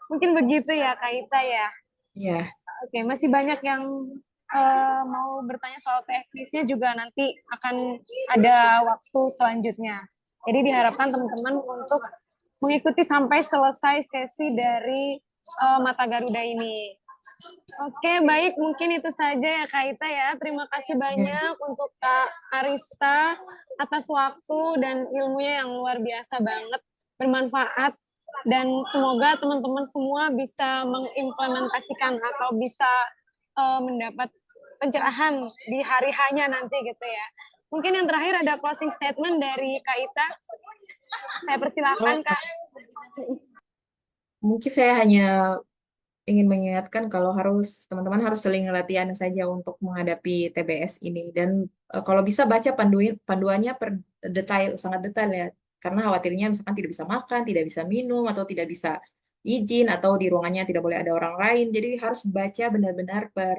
Mungkin begitu ya, Kak Ita ya. Iya. Oke, masih banyak yang mau bertanya soal teknisnya juga nanti akan ada waktu selanjutnya. Jadi diharapkan teman-teman untuk mengikuti sampai selesai sesi dari Mata Garuda ini. Oke, baik. Mungkin itu saja ya Kak Ita ya. Terima kasih banyak untuk Kak Arista atas waktu dan ilmunya yang luar biasa banget. Bermanfaat. Dan semoga teman-teman semua bisa mengimplementasikan atau bisa mendapat pencerahan di hari hanya nanti gitu ya. Mungkin yang terakhir ada closing statement dari Kak Ita. Saya persilahkan Kak. Mungkin saya hanya ingin mengingatkan kalau teman-teman harus seling latihan saja untuk menghadapi TBS ini dan kalau bisa baca panduannya per detail, sangat detail ya. Karena khawatirnya misalkan tidak bisa makan, tidak bisa minum atau tidak bisa izin atau di ruangannya tidak boleh ada orang lain. Jadi harus baca benar-benar per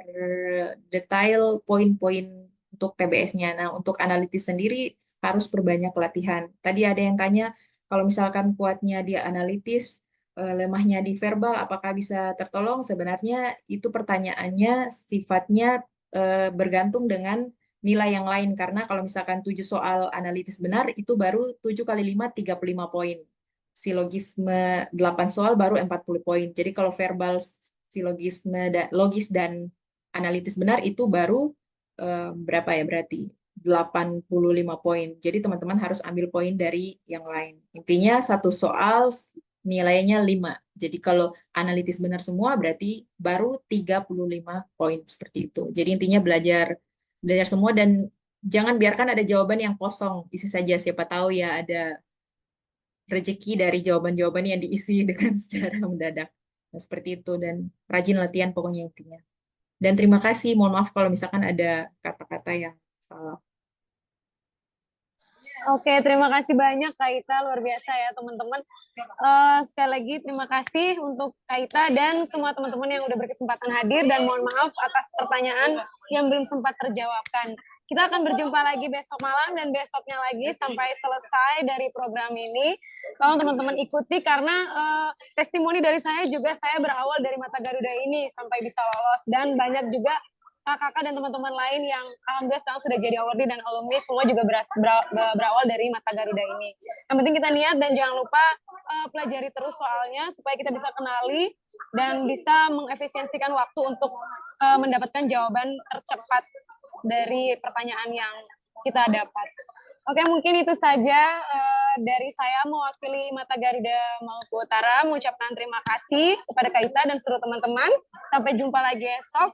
detail poin-poin untuk TBS-nya. Nah, untuk analitis sendiri harus perbanyak latihan. Tadi ada yang tanya kalau misalkan kuatnya dia analitis, lemahnya di verbal, apakah bisa tertolong? Sebenarnya itu pertanyaannya sifatnya bergantung dengan nilai yang lain. Karena kalau misalkan 7 soal analitis benar, itu baru 7 kali 5, 35 poin. Silogisme 8 soal baru 40 poin. Jadi kalau verbal, silogisme, logis, dan analitis benar, itu baru berapa ya berarti? 85 poin. Jadi teman-teman harus ambil poin dari yang lain. Intinya satu soal nilainya 5. Jadi kalau analitis benar semua berarti baru 35 poin seperti itu. Jadi intinya belajar semua dan jangan biarkan ada jawaban yang kosong. Isi saja, siapa tahu ya ada rezeki dari jawaban-jawaban yang diisi dengan secara mendadak. Nah, seperti itu dan rajin latihan pokoknya intinya. Dan terima kasih, mohon maaf kalau misalkan ada kata-kata yang salah. Oke, terima kasih banyak Kak Ita, luar biasa ya teman-teman. Sekali lagi terima kasih untuk Kak Ita dan semua teman-teman yang udah berkesempatan hadir dan mohon maaf atas pertanyaan yang belum sempat terjawabkan. Kita akan berjumpa lagi besok malam dan besoknya lagi sampai selesai dari program ini. Tolong teman-teman ikuti karena testimoni dari saya juga saya berawal dari Mata Garuda ini sampai bisa lolos dan banyak juga kakak-kakak dan teman-teman lain yang alhamdulillah sekarang sudah jadi awardee dan alumni semua juga berawal dari Mata Garuda ini. Yang penting kita niat dan jangan lupa pelajari terus soalnya supaya kita bisa kenali dan bisa mengefisiensikan waktu untuk mendapatkan jawaban tercepat dari pertanyaan yang kita dapat. Oke, mungkin itu saja dari saya mewakili Mata Garuda Maluku Utara mengucapkan terima kasih kepada Kak Ita dan seluruh teman-teman. Sampai jumpa lagi esok.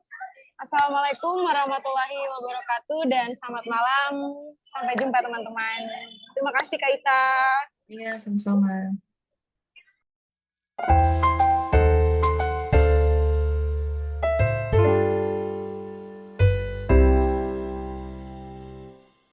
Assalamualaikum warahmatullahi wabarakatuh dan selamat malam. Sampai jumpa teman-teman. Terima kasih Kak Ita. Iya, sama-sama.